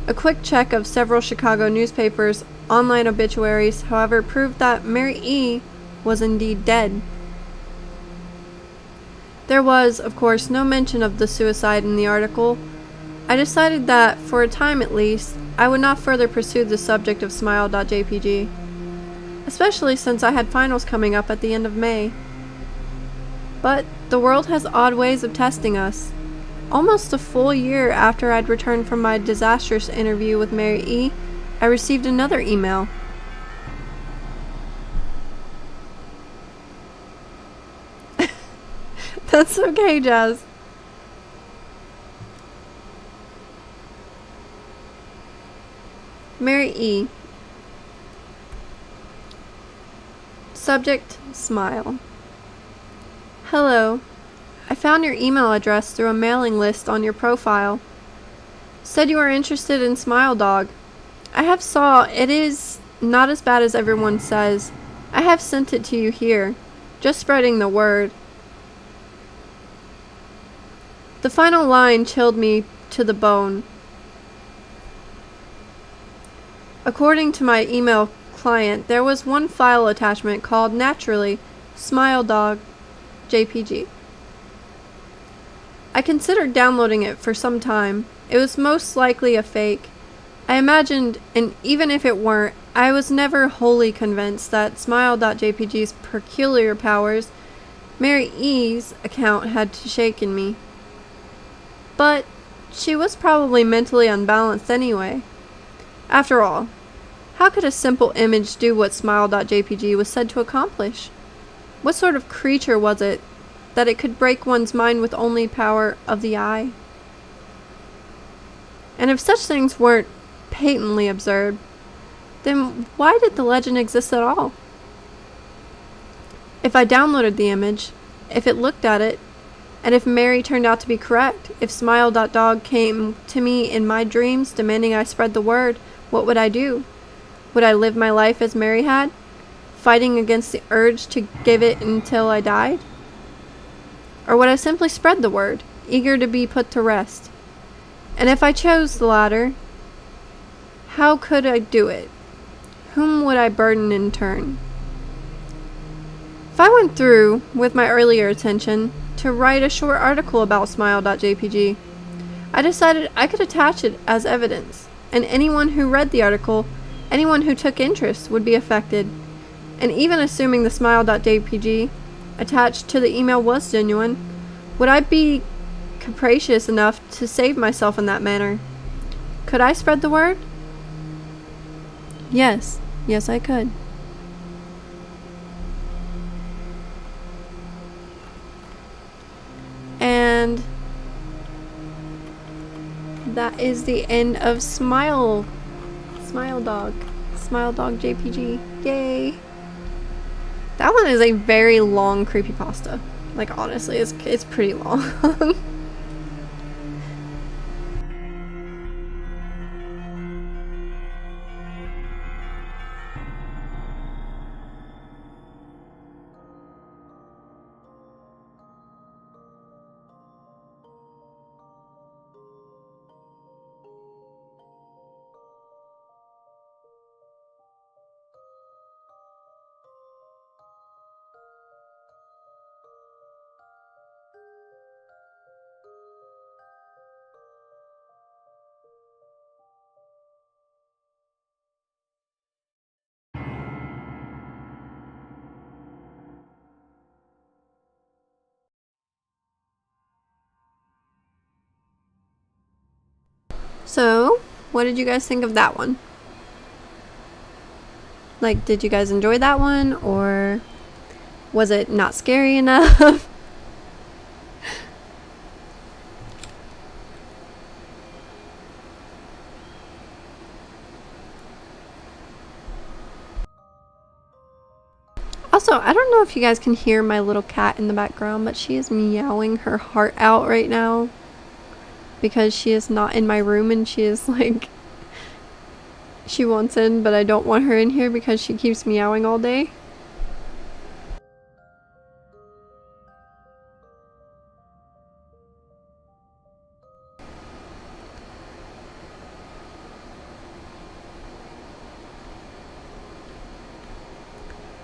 A quick check of several Chicago newspapers' online obituaries, however, proved that Mary E. was indeed dead. There was, of course, no mention of the suicide in the article. I decided that, for a time at least, I would not further pursue the subject of Smile.jpg, especially since I had finals coming up at the end of May. But the world has odd ways of testing us. Almost a full year after I'd returned from my disastrous interview with Mary E., I received another email. That's okay, Jazz. Mary E. Subject: Smile. Hello. I found your email address through a mailing list on your profile. Said you are interested in Smile Dog. I have saw it is not as bad as everyone says. I have sent it to you here. Just spreading the word. The final line chilled me to the bone. According to my email client, there was one file attachment called, naturally, Smile Dog JPG. I considered downloading it for some time. It was most likely a fake. I imagined, and even if it weren't, I was never wholly convinced that Smile.jpg's peculiar powers, Mary E.'s account had shaken me. But she was probably mentally unbalanced anyway. After all, how could a simple image do what Smile.jpg was said to accomplish? What sort of creature was it that it could break one's mind with only power of the eye? And if such things weren't patently absurd, then why did the legend exist at all? If I downloaded the image, if it looked at it, and if Mary turned out to be correct, if Smile.dog came to me in my dreams demanding I spread the word, what would I do? Would I live my life as Mary had, fighting against the urge to give it until I died? Or would I simply spread the word, eager to be put to rest? And if I chose the latter, how could I do it? Whom would I burden in turn? If I went through with my earlier intention to write a short article about Smile.jpg, I decided I could attach it as evidence, and anyone who read the article, anyone who took interest, would be affected. And even assuming the Smile.jpg attached to the email was genuine, Would I be capricious enough to save myself in that manner? Could I spread the word? Yes. Yes, I could. And that is the end of Smile Dog JPG. Yay. That one is a very long creepypasta. Like, honestly, it's pretty long. So, what did you guys think of that one? Like, did you guys enjoy that one, or was it not scary enough? Also, I don't know if you guys can hear my little cat in the background, but she is meowing her heart out right now because she is not in my room, and she is like, she wants in, but I don't want her in here because she keeps meowing all day.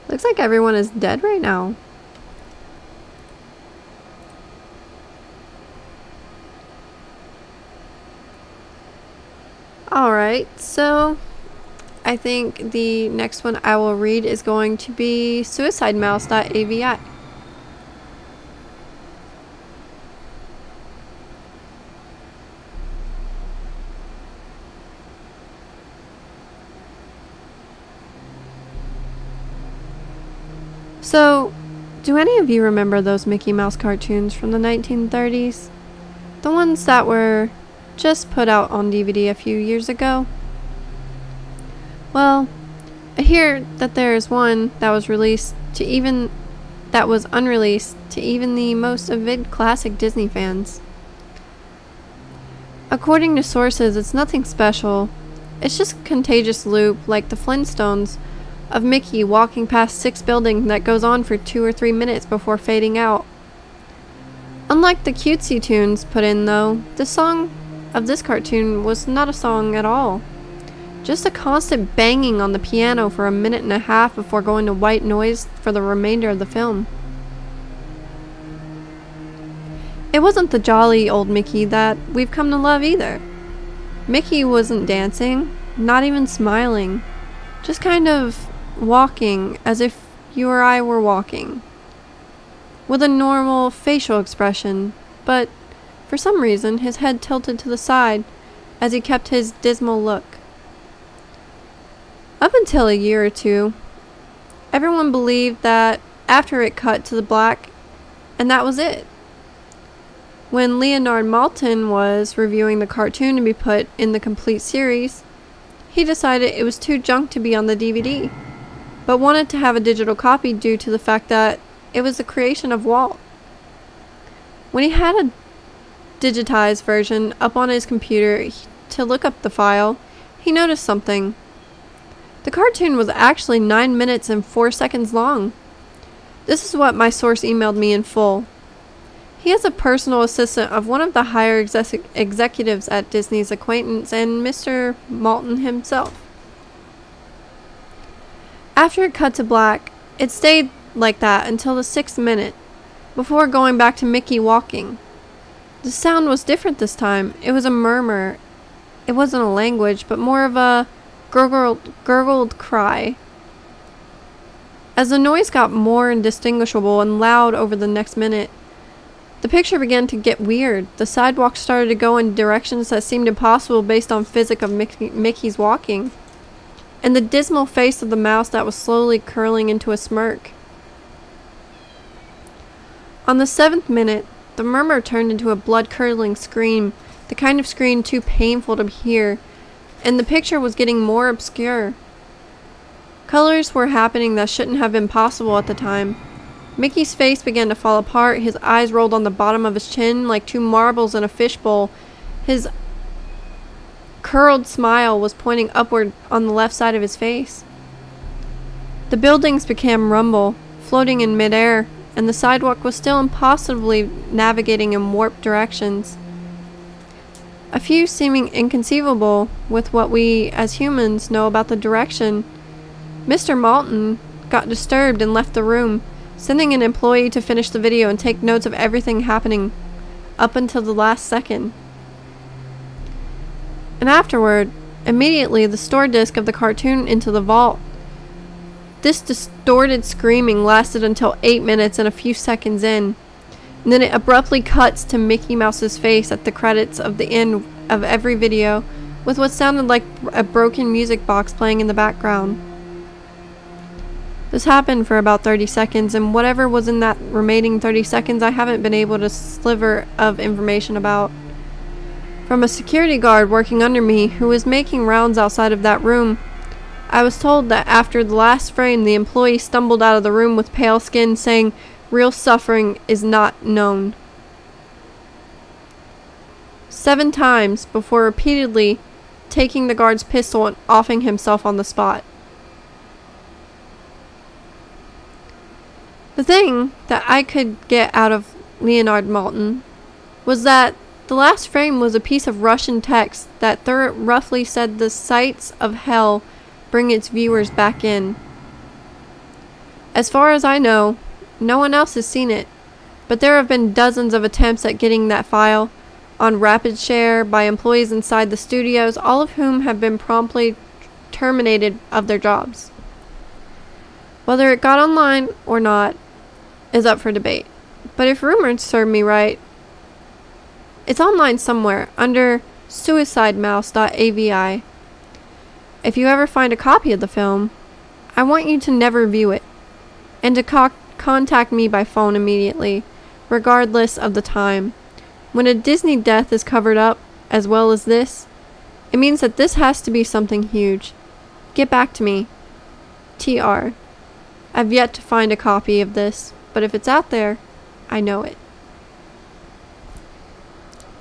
Looks like everyone is dead right now. Alright, so I think the next one I will read is going to be suicidemouse.avi. So, do any of you remember those Mickey Mouse cartoons from the 1930s? The ones that were just put out on DVD a few years ago? Well, I hear that there is one that was unreleased to even the most avid classic Disney fans. According to sources, it's nothing special. It's just a contagious loop like the Flintstones of Mickey walking past 6 buildings that goes on for 2 or 3 minutes before fading out. Unlike the cutesy tunes put in though, the song of this cartoon was not a song at all. Just a constant banging on the piano for 1.5 minutes before going to white noise for the remainder of the film. It wasn't the jolly old Mickey that we've come to love either. Mickey wasn't dancing, not even smiling, just kind of walking as if you or I were walking, with a normal facial expression, but for some reason his head tilted to the side as he kept his dismal look. Up until a year or two, everyone believed that after it cut to the black, and that was it. When Leonard Maltin was reviewing the cartoon to be put in the complete series, he decided it was too junk to be on the DVD, but wanted to have a digital copy due to the fact that it was the creation of Walt. When he had a digitized version up on his computer to look up the file, he noticed something. The cartoon was actually 9 minutes and 4 seconds long. This is what my source emailed me in full. He is a personal assistant of one of the higher executives at Disney's acquaintance and Mr. Maltin himself. After it cut to black, it stayed like that until the 6th minute, before going back to Mickey walking. The sound was different this time. It was a murmur. It wasn't a language, but more of a gurgled cry. As the noise got more indistinguishable and loud over the next minute, The picture began to get weird. The sidewalk started to go in directions that seemed impossible based on physics of Mickey's walking, and the dismal face of the mouse that was slowly curling into a smirk. On the 7th minute, the murmur turned into a blood-curdling scream, the kind of scream too painful to hear, and the picture was getting more obscure. Colors were happening that shouldn't have been possible at the time. Mickey's face began to fall apart, his eyes rolled on the bottom of his chin like two marbles in a fishbowl. His curled smile was pointing upward on the left side of his face. The buildings began rumble, floating in midair, and the sidewalk was still impossibly navigating in warped directions. A few seeming inconceivable with what we as humans know about the direction. Mr. Malton got disturbed and left the room, sending an employee to finish the video and take notes of everything happening up until the last second. And afterward, immediately the store disc of the cartoon into the vault. This distorted screaming lasted until 8 minutes and a few seconds in, and then it abruptly cuts to Mickey Mouse's face at the credits of the end of every video, with what sounded like a broken music box playing in the background. This happened for about 30 seconds, and whatever was in that remaining 30 seconds I haven't been able to sliver of information about. From a security guard working under me who was making rounds outside of that room, I was told that after the last frame the employee stumbled out of the room with pale skin saying, "Real suffering is not known," 7 times before repeatedly taking the guard's pistol and offing himself on the spot. The thing that I could get out of Leonard Maltin was that the last frame was a piece of Russian text that roughly said the sights of hell bring its viewers back in. As far as I know, no one else has seen it, but there have been dozens of attempts at getting that file on rapid share by employees inside the studios, all of whom have been promptly terminated of their jobs. Whether it got online or not is up for debate, but if rumors serve me right, it's online somewhere under suicidemouse.avi. If you ever find a copy of the film, I want you to never view it, and to contact me by phone immediately, regardless of the time. When a Disney death is covered up, as well as this, it means that this has to be something huge. Get back to me. TR. I've yet to find a copy of this, but if it's out there, I know it.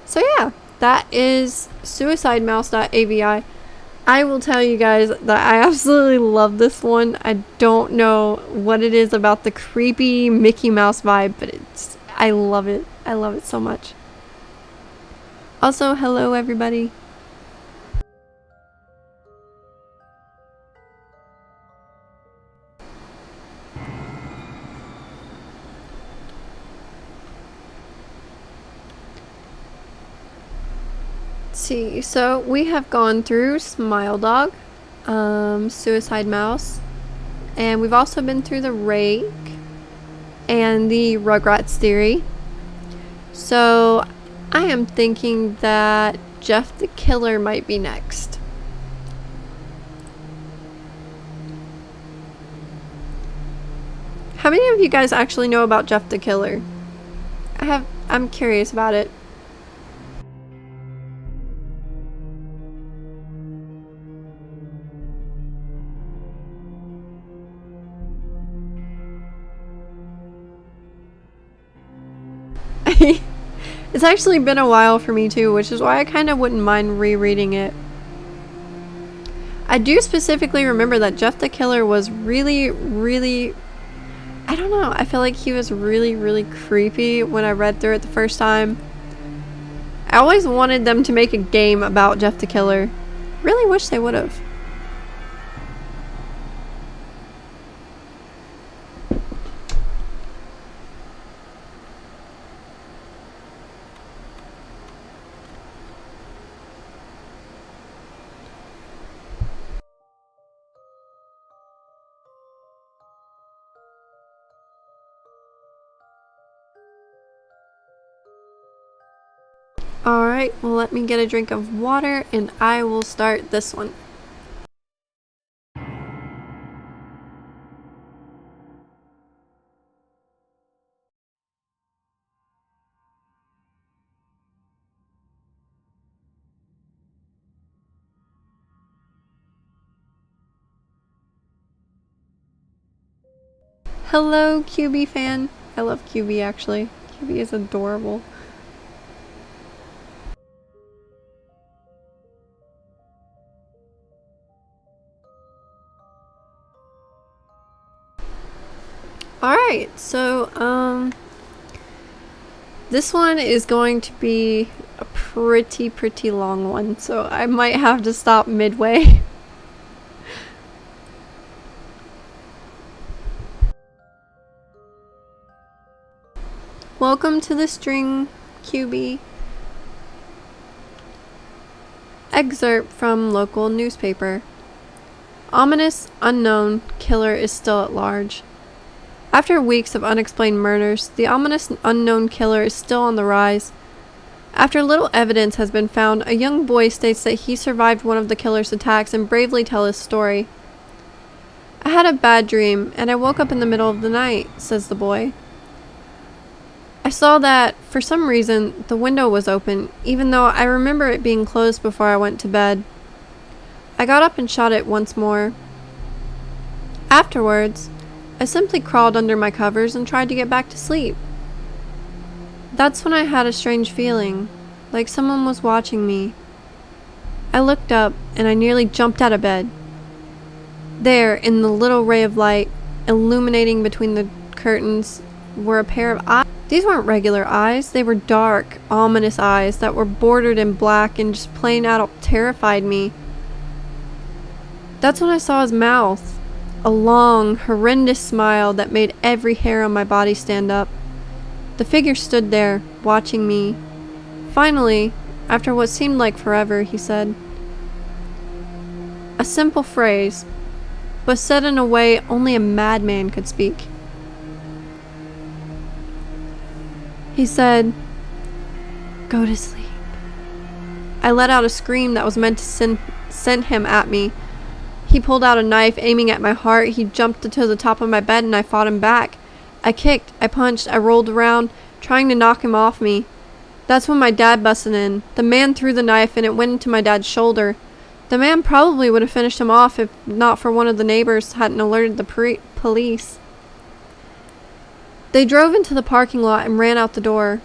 So yeah, that is suicidemouse.avi. I will tell you guys that I absolutely love this one. I don't know what it is about the creepy Mickey Mouse vibe, but I love it. I love it so much. Also, hello everybody. See, so we have gone through Smile Dog, Suicide Mouse, and we've also been through the Rake and the Rugrats theory. So I am thinking that Jeff the Killer might be next. How many of you guys actually know about Jeff the Killer? I'm curious about it. It's actually been a while for me too, which is why I kind of wouldn't mind rereading it. I do specifically remember that Jeff the Killer was really, I don't know, I feel like he was really creepy when I read through it the first time. I always wanted them to make a game about Jeff the Killer. Really wish they would have. Alright, well, let me get a drink of water and I will start this one. Hello, QB fan. I love QB actually. QB is adorable. Alright, so, this one is going to be a pretty long one, so I might have to stop midway. Welcome to the string, QB. Excerpt from local newspaper. Ominous, unknown killer is still at large. After weeks of unexplained murders, the ominous unknown killer is still on the rise. After little evidence has been found, a young boy states that he survived one of the killer's attacks and bravely tells his story. I had a bad dream, and I woke up in the middle of the night, says the boy. I saw that, for some reason, the window was open, even though I remember it being closed before I went to bed. I got up and shut it once more. Afterwards, I simply crawled under my covers and tried to get back to sleep. That's when I had a strange feeling, like someone was watching me. I looked up and I nearly jumped out of bed. There, in the little ray of light, illuminating between the curtains, were a pair of eyes. These weren't regular eyes, they were dark, ominous eyes that were bordered in black and just plain out terrified me. That's when I saw his mouth. A long, horrendous smile that made every hair on my body stand up. The figure stood there, watching me. Finally, after what seemed like forever, he said, a simple phrase, but said in a way only a madman could speak. He said, "Go to sleep." I let out a scream that was meant to send him at me. He pulled out a knife, aiming at my heart. He jumped to the top of my bed and I fought him back. I kicked, I punched, I rolled around, trying to knock him off me. That's when my dad busted in. The man threw the knife and it went into my dad's shoulder. The man probably would have finished him off if not for one of the neighbors hadn't alerted the police. They drove into the parking lot and ran out the door.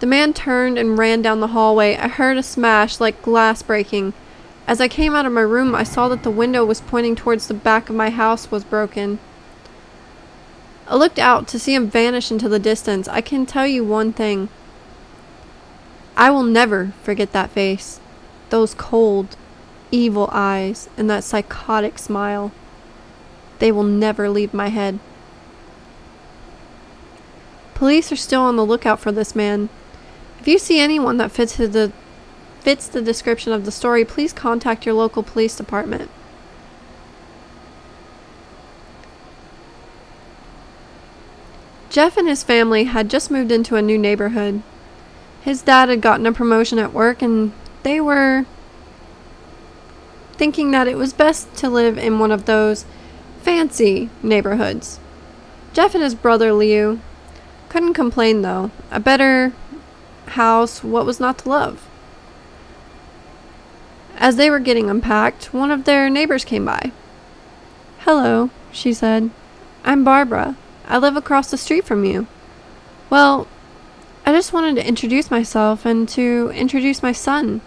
The man turned and ran down the hallway. I heard a smash like glass breaking. As I came out of my room, I saw that the window was pointing towards the back of my house was broken. I looked out to see him vanish into the distance. I can tell you one thing. I will never forget that face. Those cold, evil eyes and that psychotic smile. They will never leave my head. Police are still on the lookout for this man. If you see anyone that fits the description of the story, please contact your local police department. Jeff and his family had just moved into a new neighborhood. His dad had gotten a promotion at work and they were thinking that it was best to live in one of those fancy neighborhoods. Jeff and his brother Leo couldn't complain though. A better house, what was not to love? As they were getting unpacked, one of their neighbors came by. "Hello," she said. "I'm Barbara. I live across the street from you." "Well, I just wanted to introduce myself and to introduce my son."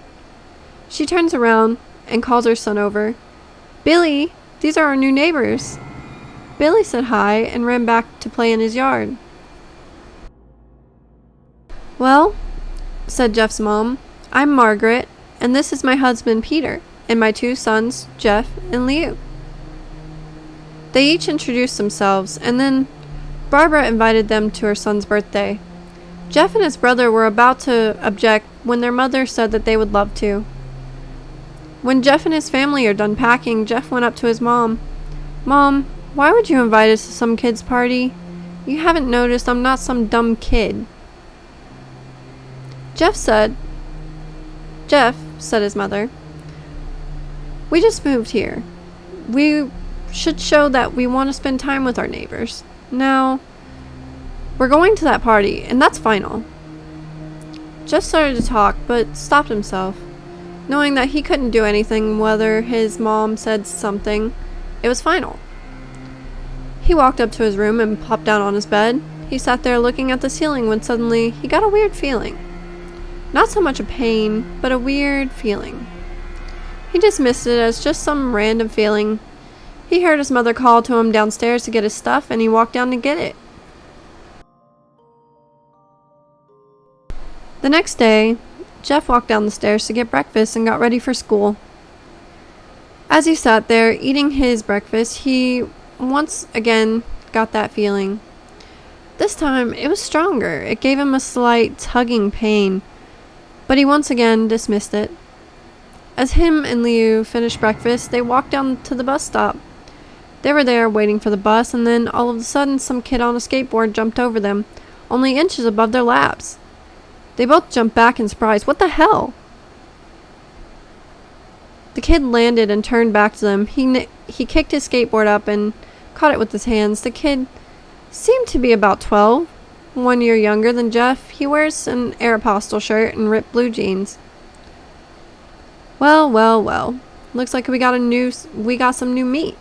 She turns around and calls her son over. "Billy, these are our new neighbors." Billy said hi and ran back to play in his yard. "Well," said Jeff's mom, "I'm Margaret, and this is my husband Peter, and my two sons, Jeff and Leo." They each introduced themselves, and then Barbara invited them to her son's birthday. Jeff and his brother were about to object when their mother said that they would love to. When Jeff and his family are done packing, Jeff went up to his mom. "Mom, why would you invite us to some kid's party? You haven't noticed I'm not some dumb kid." Jeff said, "Jeff," said his mother, "we just moved here. We should show that we want to spend time with our neighbors. Now, we're going to that party, and that's final." Jeff started to talk, but stopped himself, knowing that he couldn't do anything whether his mom said something. It was final. He walked up to his room and plopped down on his bed. He sat there looking at the ceiling when suddenly he got a weird feeling. Not so much a pain, but a weird feeling. He dismissed it as just some random feeling. He heard his mother call to him downstairs to get his stuff, and he walked down to get it. The next day, Jeff walked down the stairs to get breakfast and got ready for school. As he sat there eating his breakfast, he once again got that feeling. This time, it was stronger. It gave him a slight tugging pain, but he once again dismissed it. As him and Liu finished breakfast, they walked down to the bus stop. They were there waiting for the bus, and then all of a sudden some kid on a skateboard jumped over them, only inches above their laps. They both jumped back in surprise. What the hell? The kid landed and turned back to them. He kicked his skateboard up and caught it with his hands. The kid seemed to be about 12, 1 year younger than Jeff. He wears an Aeropostale shirt and ripped blue jeans. Well, well, well. Looks like we got some new meat.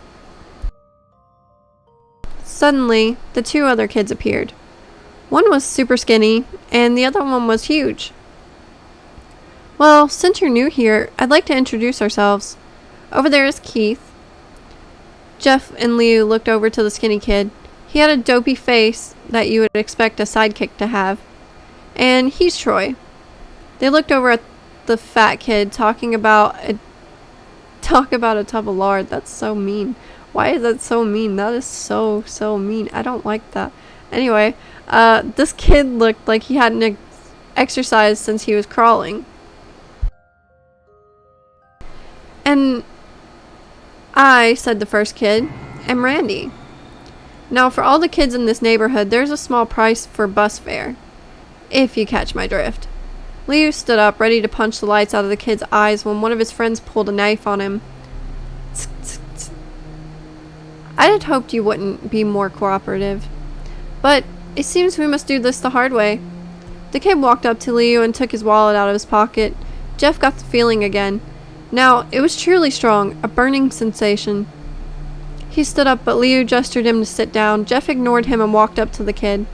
Suddenly, the two other kids appeared. One was super skinny, and the other one was huge. "Well, since you're new here, I'd like to introduce ourselves. Over there is Keith." Jeff and Liu looked over to the skinny kid. He had a dopey face that you would expect a sidekick to have. "And he's Troy." They looked over at the fat kid talk about a tub of lard. That's so mean. Why is that so mean? That is so mean. I don't like that. Anyway, this kid looked like he hadn't exercised since he was crawling. "And I," said the first kid, "am Randy. Now, for all the kids in this neighborhood, there's a small price for bus fare, if you catch my drift." Liu stood up, ready to punch the lights out of the kid's eyes when one of his friends pulled a knife on him. "Tsk, tsk, tsk. I had hoped you wouldn't be more cooperative, but it seems we must do this the hard way." The kid walked up to Liu and took his wallet out of his pocket. Jeff got the feeling again. Now, it was truly strong, a burning sensation. He stood up, but Liu gestured him to sit down. Jeff ignored him and walked up to the kid.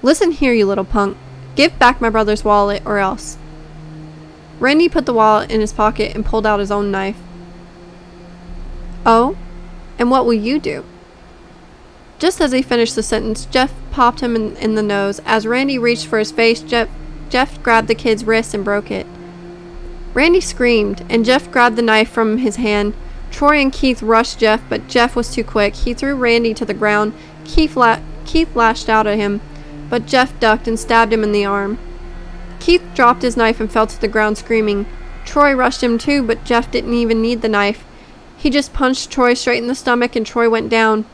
"Listen here, you little punk. Give back my brother's wallet, or else." Randy put the wallet in his pocket and pulled out his own knife. "Oh? And what will you do?" Just as he finished the sentence, Jeff popped him in the nose. As Randy reached for his face, Jeff grabbed the kid's wrist and broke it. Randy screamed, and Jeff grabbed the knife from his hand. Troy and Keith rushed Jeff, but Jeff was too quick. He threw Randy to the ground. Keith lashed out at him, but Jeff ducked and stabbed him in the arm. Keith dropped his knife and fell to the ground screaming. Troy rushed him too, but Jeff didn't even need the knife. He just punched Troy straight in the stomach, and Troy went down.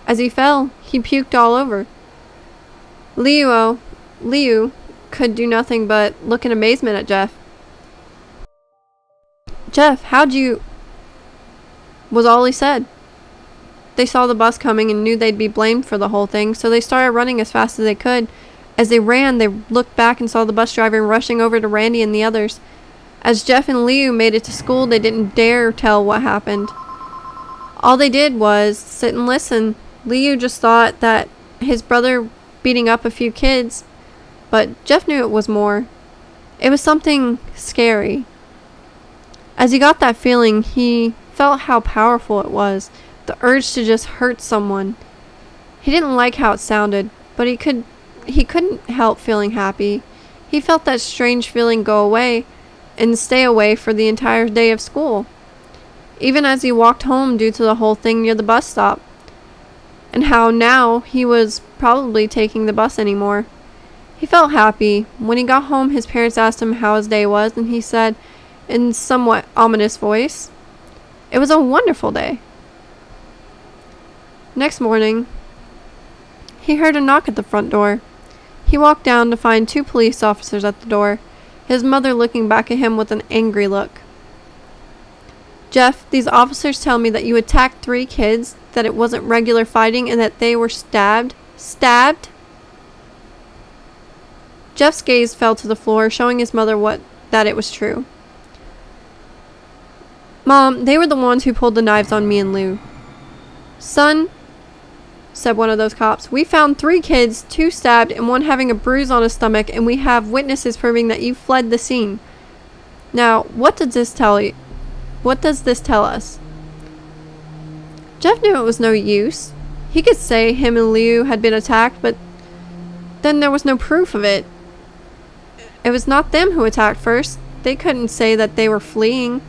As he fell, he puked all over. Liu could do nothing but look in amazement at Jeff. "Jeff, how'd you..." was all he said. They saw the bus coming and knew they'd be blamed for the whole thing, so they started running as fast as they could. As they ran, they looked back and saw the bus driver rushing over to Randy and the others. As Jeff and Liu made it to school, they didn't dare tell what happened. All they did was sit and listen. Liu just thought that his brother beating up a few kids, but Jeff knew it was more. It was something scary. As he got that feeling, he felt how powerful it was, the urge to just hurt someone. He didn't like how it sounded, but he couldn't help feeling happy. He felt that strange feeling go away and stay away for the entire day of school, even as he walked home due to the whole thing near the bus stop, and how now he was probably taking the bus anymore. He felt happy. When he got home, his parents asked him how his day was, and he said in somewhat ominous voice, "It was a wonderful day." Next morning, he heard a knock at the front door. He walked down to find 2 police officers at the door. his mother looking back at him with an angry look. Jeff, these officers tell me that you attacked 3 kids, that it wasn't regular fighting, and that they were stabbed. Stabbed? Jeff's gaze fell to the floor, showing his mother that it was true. Mom, they were the ones who pulled the knives on me and Lou. Son, said one of those cops, we found 3 kids, 2 stabbed, and 1 having a bruise on his stomach, and we have witnesses proving that you fled the scene. Now, what does this tell you? What does this tell us? Jeff knew it was no use. He could say him and Liu had been attacked, but then there was no proof of it. It was not them who attacked first. They couldn't say that they were fleeing,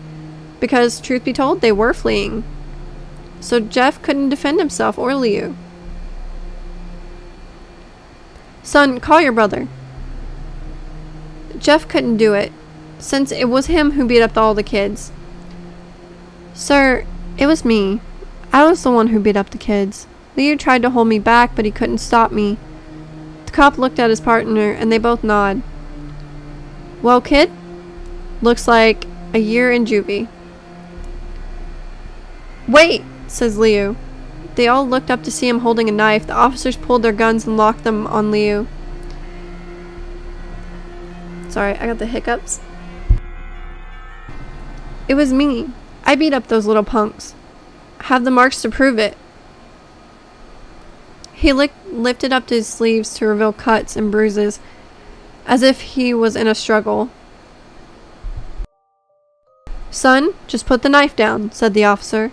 because, truth be told, they were fleeing. So Jeff couldn't defend himself or Liu. Son, call your brother. Jeff couldn't do it, since it was him who beat up all the kids. Sir, it was me. I was the one who beat up the kids. Liu tried to hold me back, but he couldn't stop me. The cop looked at his partner, and they both nod. Well, kid, looks like a year in juvie. Wait, says Liu. They all looked up to see him holding a knife. The officers pulled their guns and locked them on Liu. Sorry, I got the hiccups. It was me. I beat up those little punks. Have the marks to prove it. He lifted up his sleeves to reveal cuts and bruises, as if he was in a struggle. Son, just put the knife down, said the officer.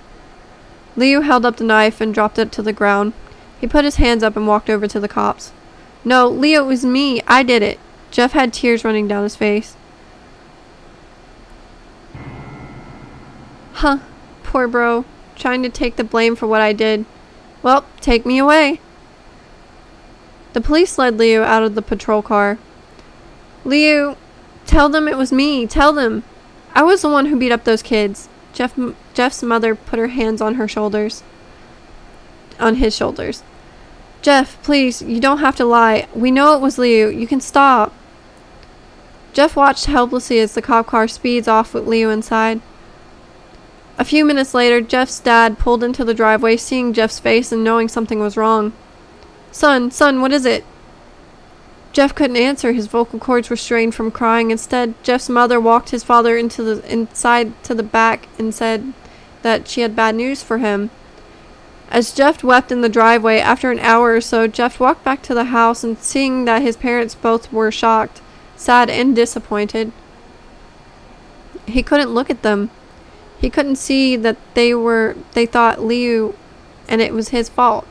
Liu held up the knife and dropped it to the ground. He put his hands up and walked over to the cops. No, Leo, it was me. I did it. Jeff had tears running down his face. Huh, poor bro, trying to take the blame for what I did. Well, take me away. The police led Leo out of the patrol car. Leo, tell them it was me. Tell them. I was the one who beat up those kids. Jeff's mother put her hands on his shoulders. Jeff, please, you don't have to lie. We know it was Leo. You can stop. Jeff watched helplessly as the cop car speeds off with Leo inside. A few minutes later, Jeff's dad pulled into the driveway, seeing Jeff's face and knowing something was wrong. Son, what is it? Jeff couldn't answer. His vocal cords were strained from crying. Instead, Jeff's mother walked his father inside to the back and said that she had bad news for him. As Jeff wept in the driveway, after an hour or so, Jeff walked back to the house and seeing that his parents both were shocked, sad, and disappointed. He couldn't look at them. He couldn't see that they thought Liu, and it was his fault.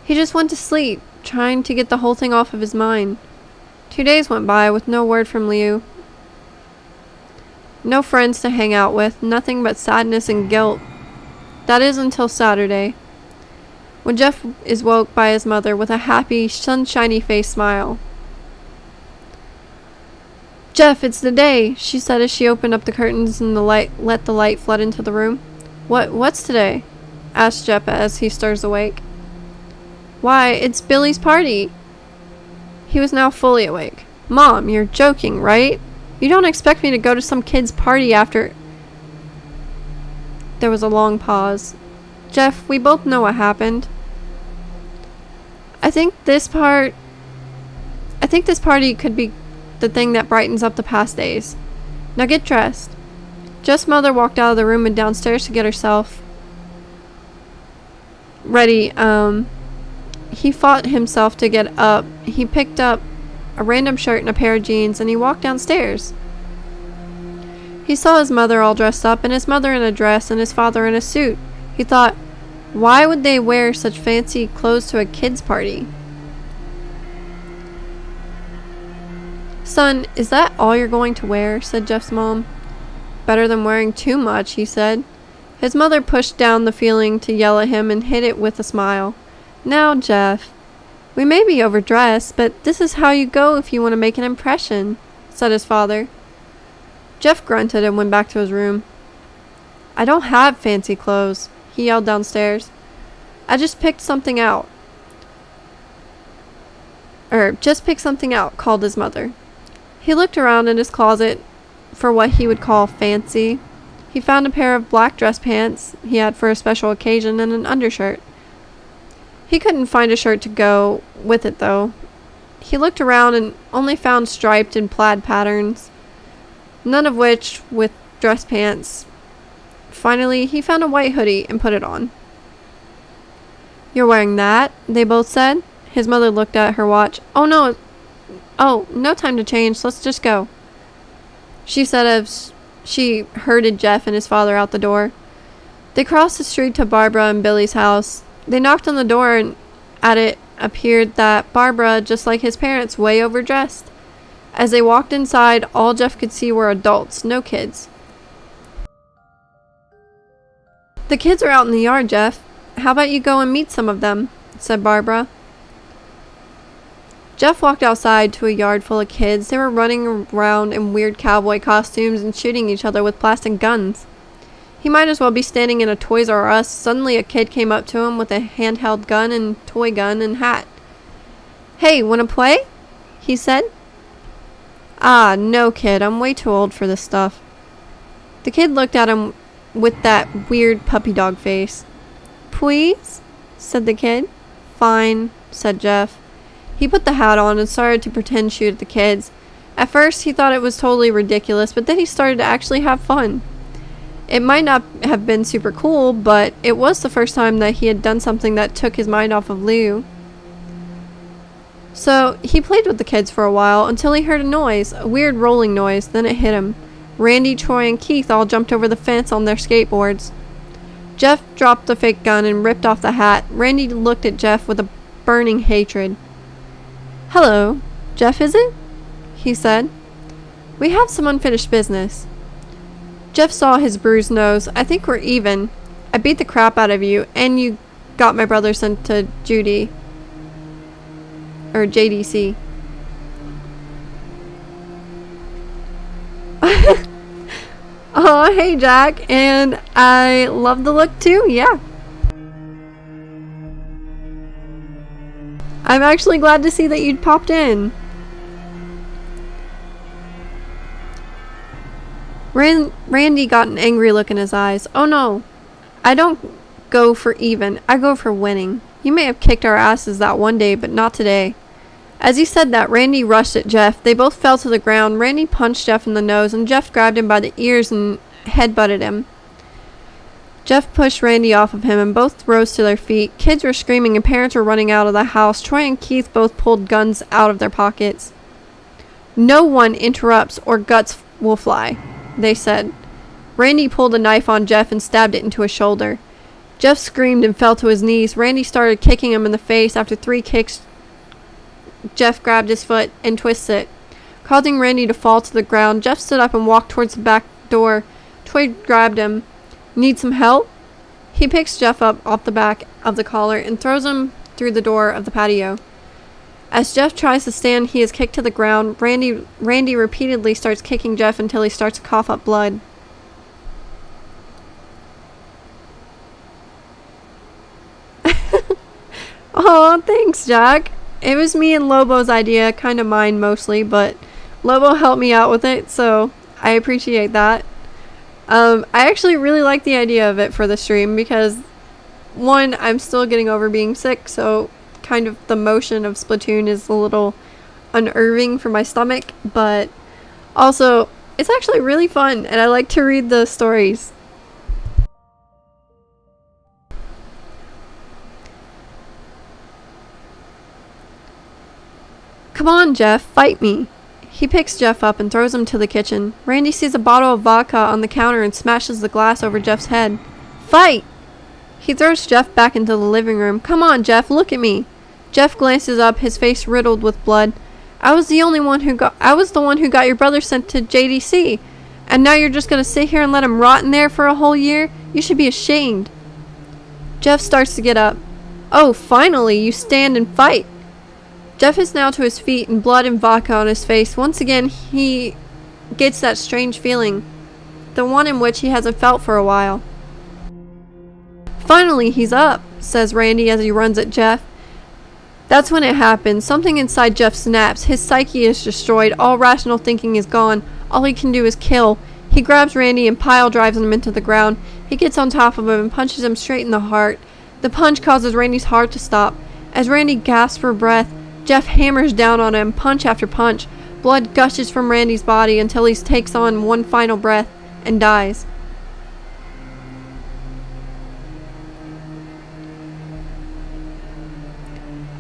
He just went to sleep, trying to get the whole thing off of his mind. 2 days went by with no word from Liu. No friends to hang out with, nothing but sadness and guilt. That is until Saturday, when Jeff is woke by his mother with a happy, sunshiny face smile. Jeff, it's the day, she said as she opened up the curtains and let the light flood into the room. What's today? Asked Jeff as he stirs awake. Why, it's Billy's party. He was now fully awake. Mom, you're joking, right? You don't expect me to go to some kid's party after... There was a long pause. Jeff, we both know what happened. I think this party could be the thing that brightens up the past days. Now get dressed. Jeff's mother walked out of the room and downstairs to get herself ready. He fought himself to get up. He picked up a random shirt and a pair of jeans, and he walked downstairs. He saw his mother all dressed up, and his mother in a dress, and his father in a suit. He thought, why would they wear such fancy clothes to a kid's party? Son, is that all you're going to wear? Said Jeff's mom. Better than wearing too much, he said. His mother pushed down the feeling to yell at him and hid it with a smile. Now, Jeff, we may be overdressed, but this is how you go if you want to make an impression, said his father. Jeff grunted and went back to his room. I don't have fancy clothes, he yelled downstairs. I just picked something out. Just pick something out, called his mother. He looked around in his closet for what he would call fancy. He found a pair of black dress pants he had for a special occasion and an undershirt. He couldn't find a shirt to go with it, though. He looked around and only found striped and plaid patterns, none of which with dress pants. Finally, he found a white hoodie and put it on. "You're wearing that?" they both said. His mother looked at her watch. No time to change. Let's just go," she said as she herded Jeff and his father out the door. They crossed the street to Barbara and Billy's house. They knocked on the door, and at it appeared that Barbara, just like his parents, way overdressed. As they walked inside, all Jeff could see were adults, no kids. "The kids are out in the yard, Jeff. How about you go and meet some of them?" said Barbara. Jeff walked outside to a yard full of kids. They were running around in weird cowboy costumes and shooting each other with plastic guns. He might as well be standing in a Toys R Us. Suddenly a kid came up to him with a handheld gun and toy gun and hat. "Hey, wanna play?" he said. "Ah, no, kid. I'm way too old for this stuff." The kid looked at him with that weird puppy dog face. "Please?" said the kid. "Fine," said Jeff. He put the hat on and started to pretend shoot at the kids. At first, he thought it was totally ridiculous, but then he started to actually have fun. It might not have been super cool, but it was the first time that he had done something that took his mind off of Lou. So, he played with the kids for a while until he heard a noise, a weird rolling noise, then it hit him. Randy, Troy, and Keith all jumped over the fence on their skateboards. Jeff dropped the fake gun and ripped off the hat. Randy looked at Jeff with a burning hatred. "Hello, Jeff, is it?" he said. "We have some unfinished business." Jeff saw his bruised nose. "I think we're even. I beat the crap out of you, and you got my brother sent to Judy. Or JDC. Oh, hey, Jack. And I love the look, too. Yeah. I'm actually glad to see that you'd popped in. Randy got an angry look in his eyes. "Oh no, I don't go for even, I go for winning. You may have kicked our asses that one day, but not today." As he said that, Randy rushed at Jeff. They both fell to the ground. Randy punched Jeff in the nose, and Jeff grabbed him by the ears and headbutted him. Jeff pushed Randy off of him, and both rose to their feet. Kids were screaming, and parents were running out of the house. Troy and Keith both pulled guns out of their pockets. "No one interrupts, or guts will fly," they said. Randy pulled a knife on Jeff and stabbed it into his shoulder. Jeff screamed and fell to his knees. Randy started kicking him in the face. After 3 kicks, Jeff grabbed his foot and twisted it, causing Randy to fall to the ground. Jeff stood up and walked towards the back door. Troy grabbed him. "Need some help?" He picks Jeff up off the back of the collar and throws him through the door of the patio. As Jeff tries to stand, he is kicked to the ground. Randy repeatedly starts kicking Jeff until he starts to cough up blood. "Oh, thanks, Jack. It was me and Lobo's idea, kind of mine mostly, but Lobo helped me out with it, so I appreciate that." I actually really like the idea of it for the stream because, one, I'm still getting over being sick, so kind of the motion of Splatoon is a little unnerving for my stomach, but also it's actually really fun and I like to read the stories. "Come on, Jeff, fight me." He picks Jeff up and throws him to the kitchen. Randy sees a bottle of vodka on the counter and smashes the glass over Jeff's head. "Fight!" He throws Jeff back into the living room. "Come on, Jeff, look at me." Jeff glances up, his face riddled with blood. I was the one who got your brother sent to JDC. And now you're just gonna sit here and let him rot in there for a whole year? You should be ashamed." Jeff starts to get up. "Oh, finally, you stand and fight." Jeff is now to his feet and blood and vodka on his face. Once again, he gets that strange feeling, the one in which he hasn't felt for a while. "Finally, he's up," says Randy as he runs at Jeff. That's when it happens. Something inside Jeff snaps. His psyche is destroyed. All rational thinking is gone. All he can do is kill. He grabs Randy and pile drives him into the ground. He gets on top of him and punches him straight in the heart. The punch causes Randy's heart to stop. As Randy gasps for breath, Jeff hammers down on him, punch after punch. Blood gushes from Randy's body until he takes on one final breath and dies.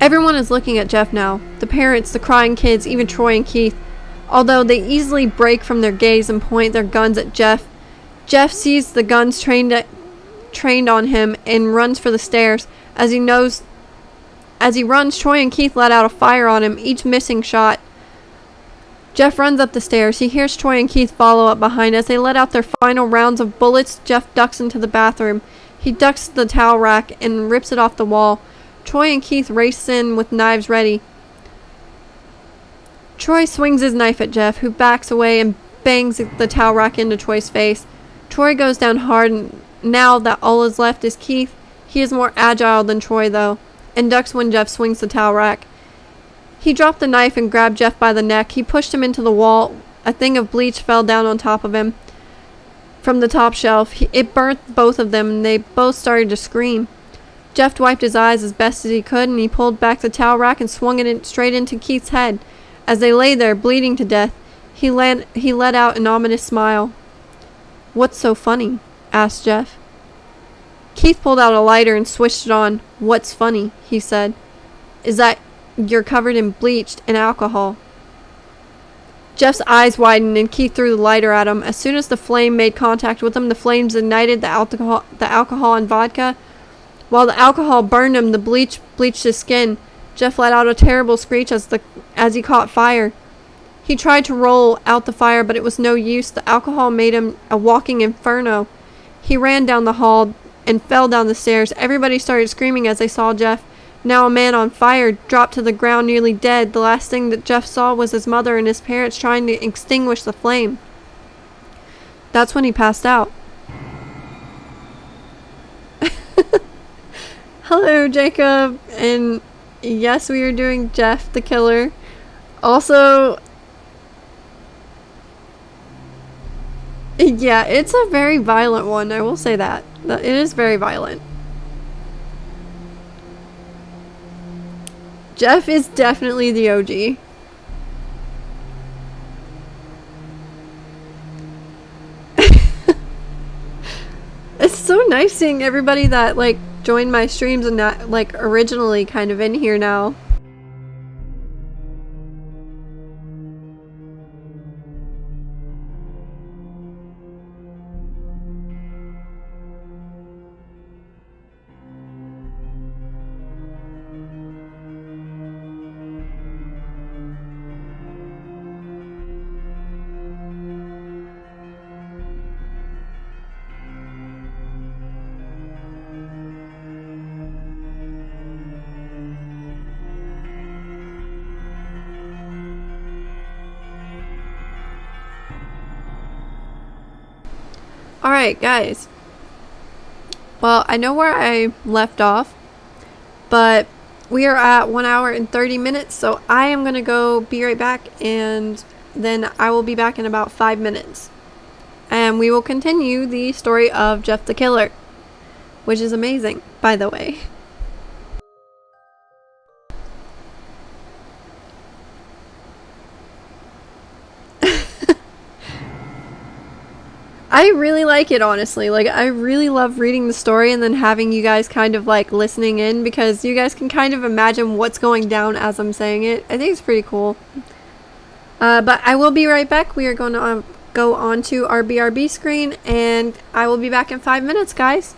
Everyone is looking at Jeff now. The parents, the crying kids, even Troy and Keith. Although they easily break from their gaze and point their guns at Jeff, Jeff sees the guns trained on him and runs for the stairs. As he runs, Troy and Keith let out a fire on him, each missing shot. Jeff runs up the stairs. He hears Troy and Keith follow up behind. As they let out their final rounds of bullets, Jeff ducks into the bathroom. He ducks to the towel rack and rips it off the wall. Troy and Keith race in with knives ready. Troy swings his knife at Jeff, who backs away and bangs the towel rack into Troy's face. Troy goes down hard, and now that all is left is Keith. He is more agile than Troy, though, and ducks when Jeff swings the towel rack. He dropped the knife and grabbed Jeff by the neck. He pushed him into the wall. A thing of bleach fell down on top of him from the top shelf. It burnt both of them, and they both started to scream. Jeff wiped his eyes as best as he could, and he pulled back the towel rack and swung it straight into Keith's head. As they lay there, bleeding to death, he let out an ominous smile. "What's so funny?" asked Jeff. Keith pulled out a lighter and switched it on. "What's funny?" he said. "Is that you're covered in bleach and alcohol." Jeff's eyes widened and Keith threw the lighter at him. As soon as the flame made contact with him, the flames ignited the alcohol and vodka. While the alcohol burned him, the bleach bleached his skin. Jeff let out a terrible screech as he caught fire. He tried to roll out the fire, but it was no use. The alcohol made him a walking inferno. He ran down the hall and fell down the stairs. Everybody started screaming as they saw Jeff, now a man on fire, drop to the ground nearly dead. The last thing that Jeff saw was his mother and his parents trying to extinguish the flame. That's when he passed out. Hello, Jacob, and yes, we are doing Jeff the Killer. Also, yeah, it's a very violent one, I will say that. It is very violent. Jeff is definitely the OG. It's so nice seeing everybody that, like, joined my streams and not, like, originally kind of in here now. Alright, guys. Well, I know where I left off, but we are at 1 hour and 30 minutes, so I am going to go be right back, and then I will be back in about 5 minutes. And we will continue the story of Jeff the Killer, which is amazing, by the way. I really like it, honestly. Like, I really love reading the story and then having you guys kind of, like, listening in, because you guys can kind of imagine what's going down as I'm saying it. I think it's pretty cool. But I will be right back. We are going to go on to our BRB screen, and I will be back in 5 minutes, guys.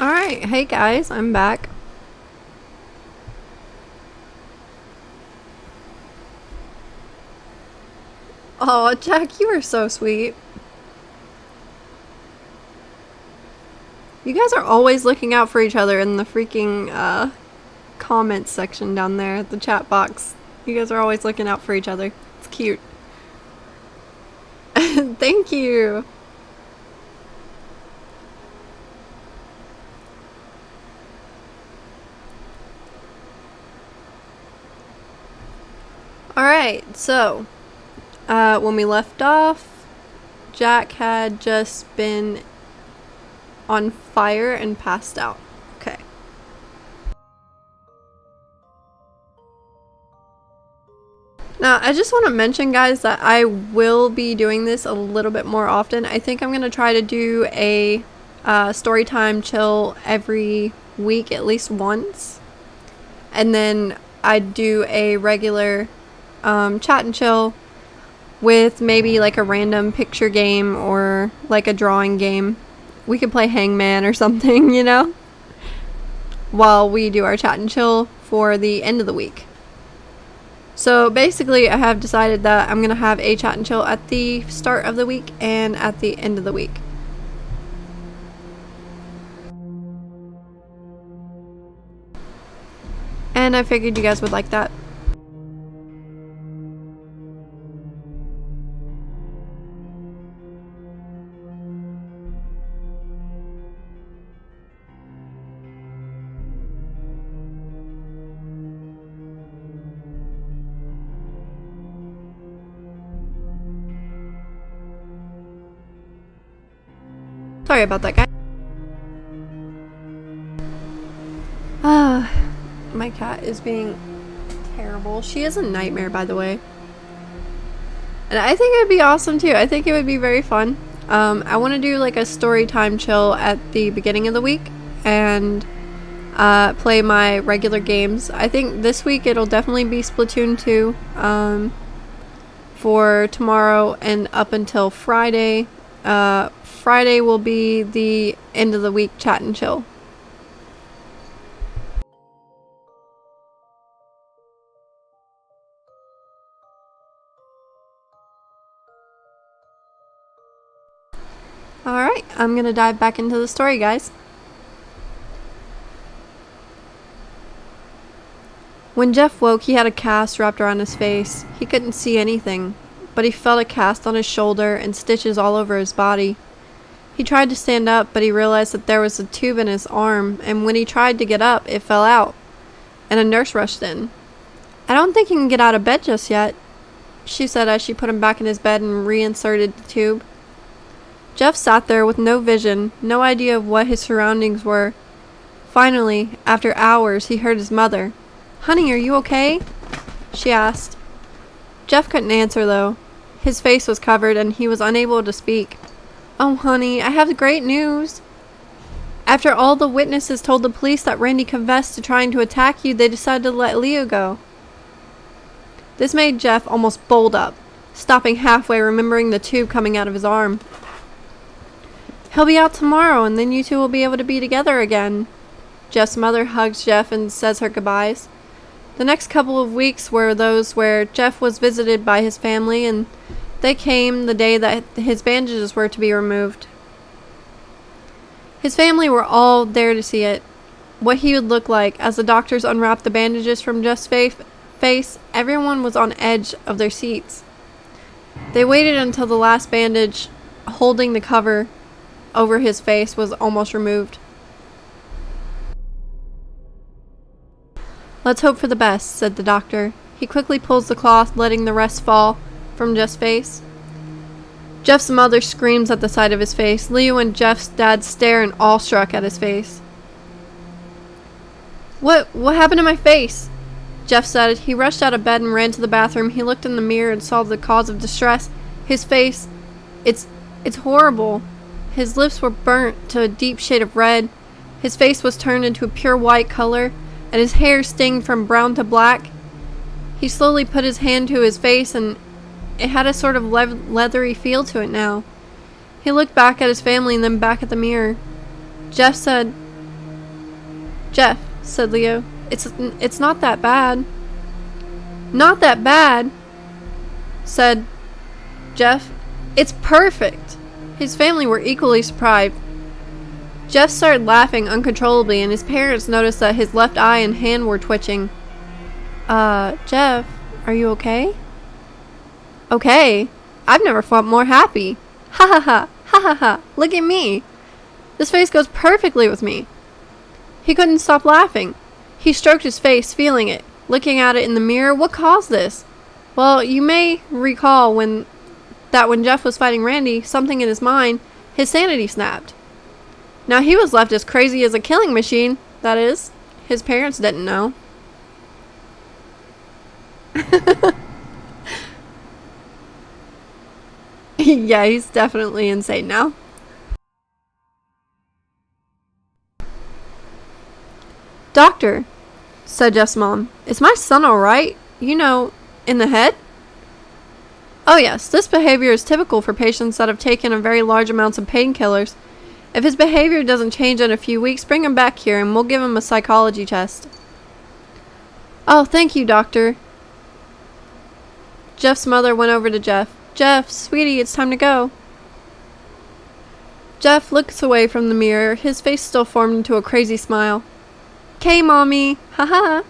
Alright, hey guys, I'm back. Oh, Jack, you are so sweet. You guys are always looking out for each other in the freaking comments section down there, the chat box. You guys are always looking out for each other. It's cute. Thank you. Alright, so when we left off, Jack had just been on fire and passed out. Okay. Now, I just want to mention, guys, that I will be doing this a little bit more often. I think I'm going to try to do a story time chill every week at least once. And then I'd do a regular chat and chill with maybe like a random picture game or like a drawing game. We could play Hangman or something, you know, while we do our chat and chill for the end of the week. So basically I have decided that I'm going to have a chat and chill at the start of the week and at the end of the week. And I figured you guys would like that. Sorry about that, guys. My cat is being terrible. She is a nightmare, by the way. And I think it would be awesome too. I think it would be very fun. I want to do like a story time chill at the beginning of the week and play my regular games. I think this week it'll definitely be Splatoon 2 for tomorrow and up until Friday. Friday will be the end of the week chat and chill. Alright, I'm gonna dive back into the story, guys. When Jeff woke, he had a cast wrapped around his face. He couldn't see anything, but he felt a cast on his shoulder and stitches all over his body. He tried to stand up, but he realized that there was a tube in his arm, and when he tried to get up, it fell out, and a nurse rushed in. "I don't think you can get out of bed just yet," she said as she put him back in his bed and reinserted the tube. Jeff sat there with no vision, no idea of what his surroundings were. Finally, after hours, he heard his mother. "Honey, are you okay?" she asked. Jeff couldn't answer, though. His face was covered, and he was unable to speak. "Oh, honey, I have great news. After all the witnesses told the police that Randy confessed to trying to attack you, they decided to let Leo go." This made Jeff almost bolt up, stopping halfway, remembering the tube coming out of his arm. "He'll be out tomorrow, and then you two will be able to be together again." Jeff's mother hugs Jeff and says her goodbyes. The next couple of weeks were those where Jeff was visited by his family, and they came the day that his bandages were to be removed. His family were all there to see it, what he would look like. As the doctors unwrapped the bandages from Jeff's face, everyone was on edge of their seats. They waited until the last bandage, holding the cover over his face, was almost removed. "Let's hope for the best," said the doctor. He quickly pulls the cloth, letting the rest fall from Jeff's face. Jeff's mother screams at the sight of his face. Leo and Jeff's dad stare in awestruck at his face. What happened to my face?" Jeff said. He rushed out of bed and ran to the bathroom. He looked in the mirror and saw the cause of distress. His face, it's horrible. His lips were burnt to a deep shade of red. His face was turned into a pure white color, and his hair stained from brown to black. He slowly put his hand to his face, and it had a sort of leathery feel to it now. He looked back at his family and then back at the mirror. Jeff said, Jeff, said Leo, it's not that bad. Not that bad, said Jeff. It's perfect. His family were equally surprised. Jeff started laughing uncontrollably, and his parents noticed that his left eye and hand were twitching. Jeff, are you okay? Okay? I've never felt more happy. Ha ha ha, ha ha ha, look at me. This face goes perfectly with me. He couldn't stop laughing. He stroked his face, feeling it, looking at it in the mirror. What caused this? Well, you may recall when Jeff was fighting Randy, something in his mind, his sanity snapped. Now he was left as crazy as a killing machine, that is. His parents didn't know. Yeah, he's definitely insane now. Doctor, said Jeff's mom, is my son alright? You know, in the head? Oh yes, this behavior is typical for patients that have taken a very large amounts of painkillers. If his behavior doesn't change in a few weeks, bring him back here and we'll give him a psychology test. Oh, thank you, doctor. Jeff's mother went over to Jeff. Jeff, sweetie, it's time to go. Jeff looks away from the mirror, his face still formed into a crazy smile. "'Kay, mommy, haha."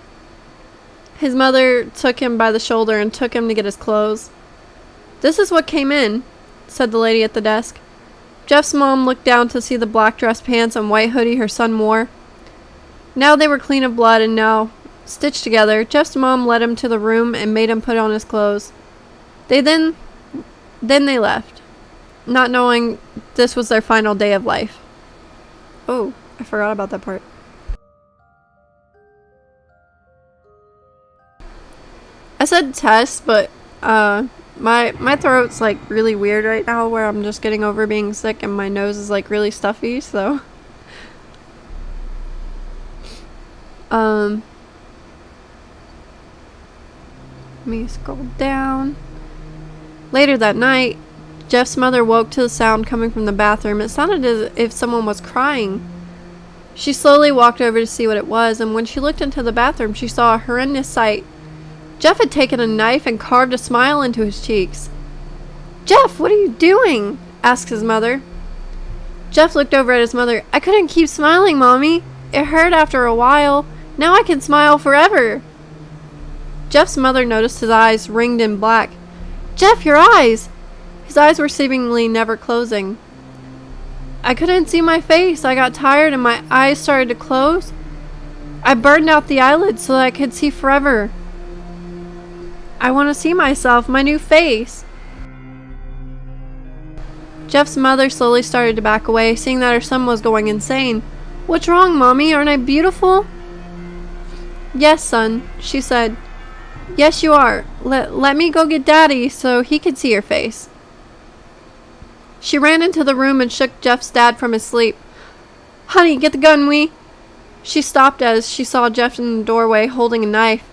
His mother took him by the shoulder and took him to get his clothes. This is what came in, said the lady at the desk. Jeff's mom looked down to see the black dress pants and white hoodie her son wore. Now they were clean of blood and now stitched together. Jeff's mom led him to the room and made him put on his clothes. Then they left, not knowing this was their final day of life. Oh, I forgot about that part. I said test, but my throat's like really weird right now where I'm just getting over being sick and my nose is like really stuffy, so let me scroll down. Later that night, Jeff's mother woke to the sound coming from the bathroom. It sounded as if someone was crying. She slowly walked over to see what it was, and when she looked into the bathroom, she saw a horrendous sight. Jeff had taken a knife and carved a smile into his cheeks. "Jeff, what are you doing?" asked his mother. Jeff looked over at his mother. "I couldn't keep smiling, Mommy. It hurt after a while. Now I can smile forever." Jeff's mother noticed his eyes ringed in black. "Jeff, your eyes!" His eyes were seemingly never closing. "I couldn't see my face. I got tired and my eyes started to close. I burned out the eyelids so that I could see forever. I want to see myself, my new face." Jeff's mother slowly started to back away, seeing that her son was going insane. "What's wrong, Mommy? Aren't I beautiful?" "Yes, son," she said. "Yes, you are. Let me go get Daddy so he can see your face." She ran into the room and shook Jeff's dad from his sleep. "Honey, get the gun, She stopped as she saw Jeff in the doorway holding a knife.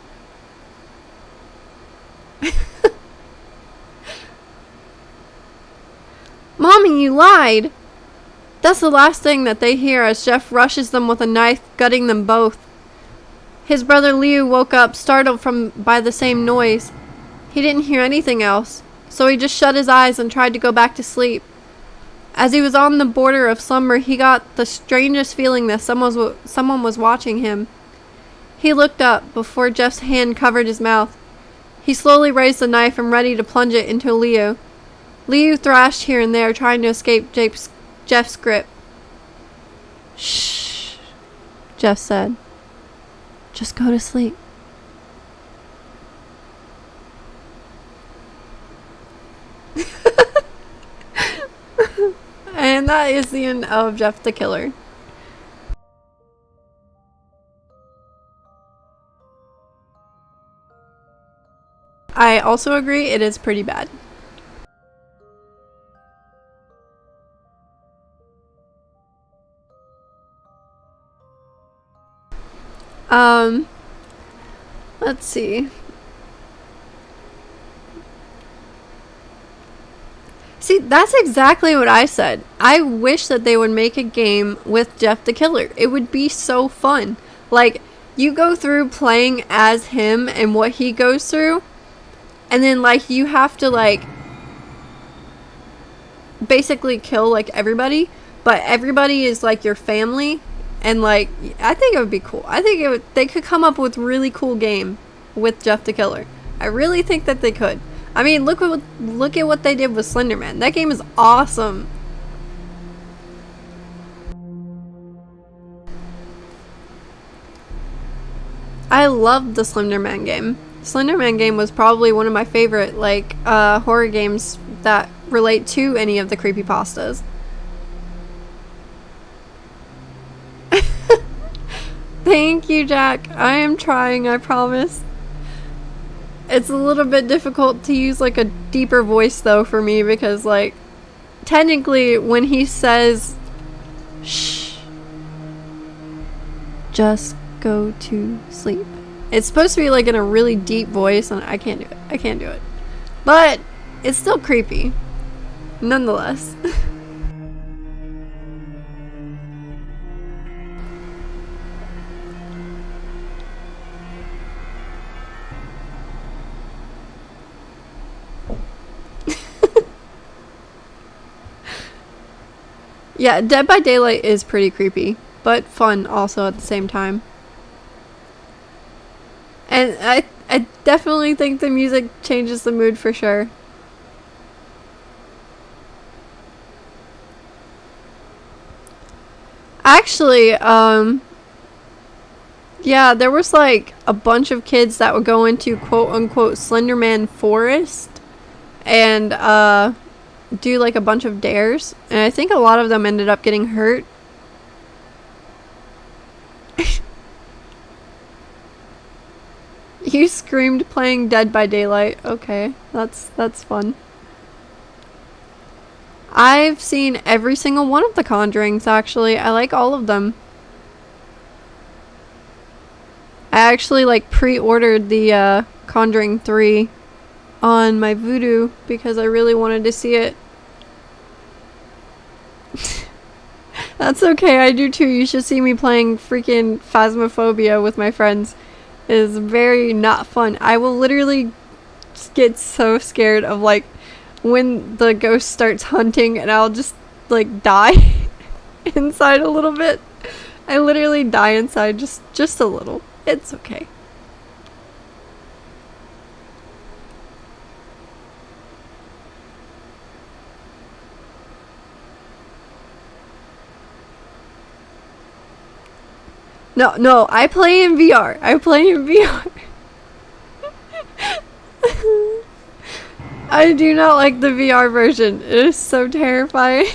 "Mommy, you lied!" That's the last thing that they hear as Jeff rushes them with a knife, gutting them both. His brother Liu woke up, startled by the same noise. He didn't hear anything else, so he just shut his eyes and tried to go back to sleep. As he was on the border of slumber, he got the strangest feeling that someone was watching him. He looked up before Jeff's hand covered his mouth. He slowly raised the knife and ready to plunge it into Liu. Liu thrashed here and there, trying to escape Jeff's grip. "Shh," Jeff said. "Just go to sleep." And that is the end of Jeff the Killer. I also agree it is pretty bad. Let's see. See, that's exactly what I said. I wish that they would make a game with Jeff the Killer. It would be so fun. Like, you go through playing as him and what he goes through, and then, like, you have to, like, basically kill, like, everybody, but everybody is, like, your family, and, like, I think it would be cool. I think they could come up with really cool game with Jeff the Killer. I really think that they could. I mean, look at what they did with Slender Man. That game is awesome. I loved the Slender Man game. Slender Man game was probably one of my favorite, like, horror games that relate to any of the creepypastas. Thank you, Jack. I am trying, I promise. It's a little bit difficult to use, like, a deeper voice, though, for me, because, like, technically, when he says, shh, just go to sleep, it's supposed to be, like, in a really deep voice, and I can't do it. I can't do it. But it's still creepy, nonetheless. Yeah, Dead by Daylight is pretty creepy, but fun also at the same time. And I definitely think the music changes the mood for sure. Actually, yeah, there was like a bunch of kids that would go into quote unquote Slenderman Forest and do like a bunch of dares, and I think a lot of them ended up getting hurt. You screamed playing Dead by Daylight. Okay, that's fun. I've seen every single one of the Conjurings, actually. I like all of them. I actually like pre-ordered the Conjuring 3 on my Vudu because I really wanted to see it. That's okay, I do too. You should see me playing freaking Phasmophobia with my friends. It is very not fun. I will literally get so scared of like when the ghost starts hunting, and I'll just like die inside a little bit. I literally die inside just a little. It's okay. No, I play in VR. I play in VR. I do not like the VR version. It is so terrifying.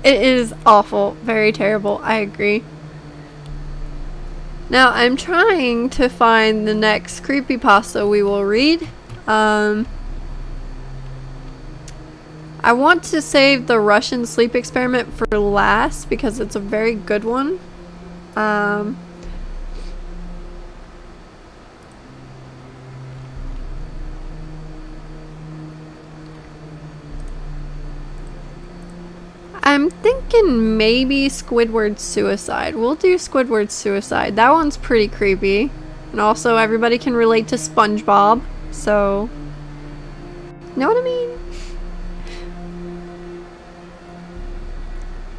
It is awful. Very terrible. I agree. Now, I'm trying to find the next creepypasta we will read. I want to save the Russian sleep experiment for last because it's a very good one. I'm thinking maybe Squidward's Suicide. We'll do Squidward's Suicide. That one's pretty creepy. And also everybody can relate to SpongeBob, so... Know what I mean?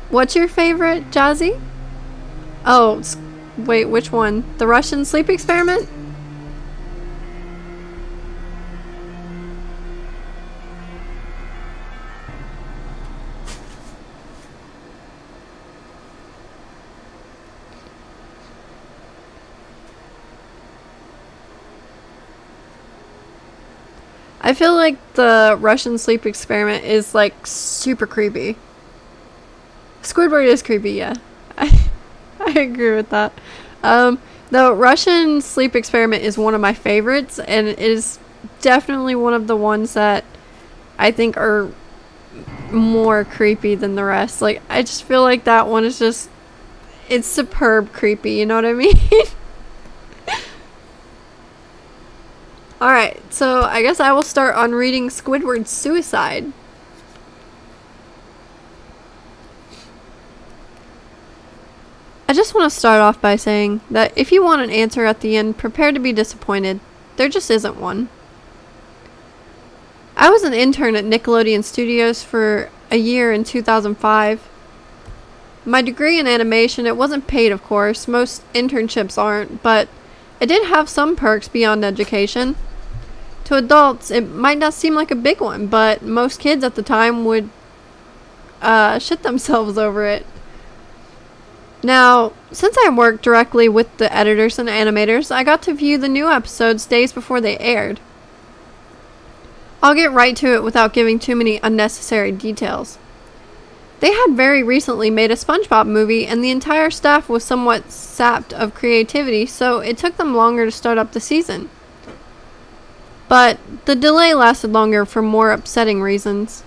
What's your favorite, Jazzy? Oh, wait, which one? The Russian sleep experiment? I feel like the Russian sleep experiment is like super creepy. Squidward is creepy, yeah. I agree with that. The Russian sleep experiment is one of my favorites, and it is definitely one of the ones that I think are more creepy than the rest. Like, I just feel like that one is just, it's superb creepy, you know what I mean? Alright, so I guess I will start on reading Squidward's suicide. I just want to start off by saying that if you want an answer at the end, prepare to be disappointed. There just isn't one. I was an intern at Nickelodeon Studios for a year in 2005. My degree in animation, it wasn't paid, of course. Most internships aren't, but it did have some perks beyond education. To adults, it might not seem like a big one, but most kids at the time would shit themselves over it. Now, since I worked directly with the editors and animators, I got to view the new episodes days before they aired. I'll get right to it without giving too many unnecessary details. They had very recently made a SpongeBob movie, and the entire staff was somewhat sapped of creativity, so it took them longer to start up the season. But the delay lasted longer for more upsetting reasons.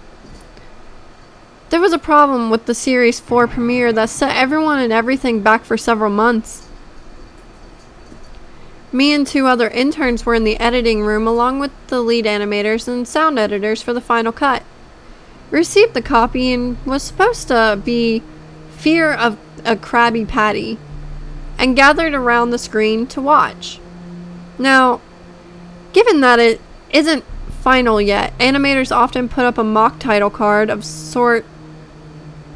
There was a problem with the Series 4 premiere that set everyone and everything back for several months. Me and 2 other interns were in the editing room along with the lead animators and sound editors for the final cut. We received the copy and was supposed to be Fear of a Krabby Patty and gathered around the screen to watch. Now, given that it isn't final yet, animators often put up a mock title card of sort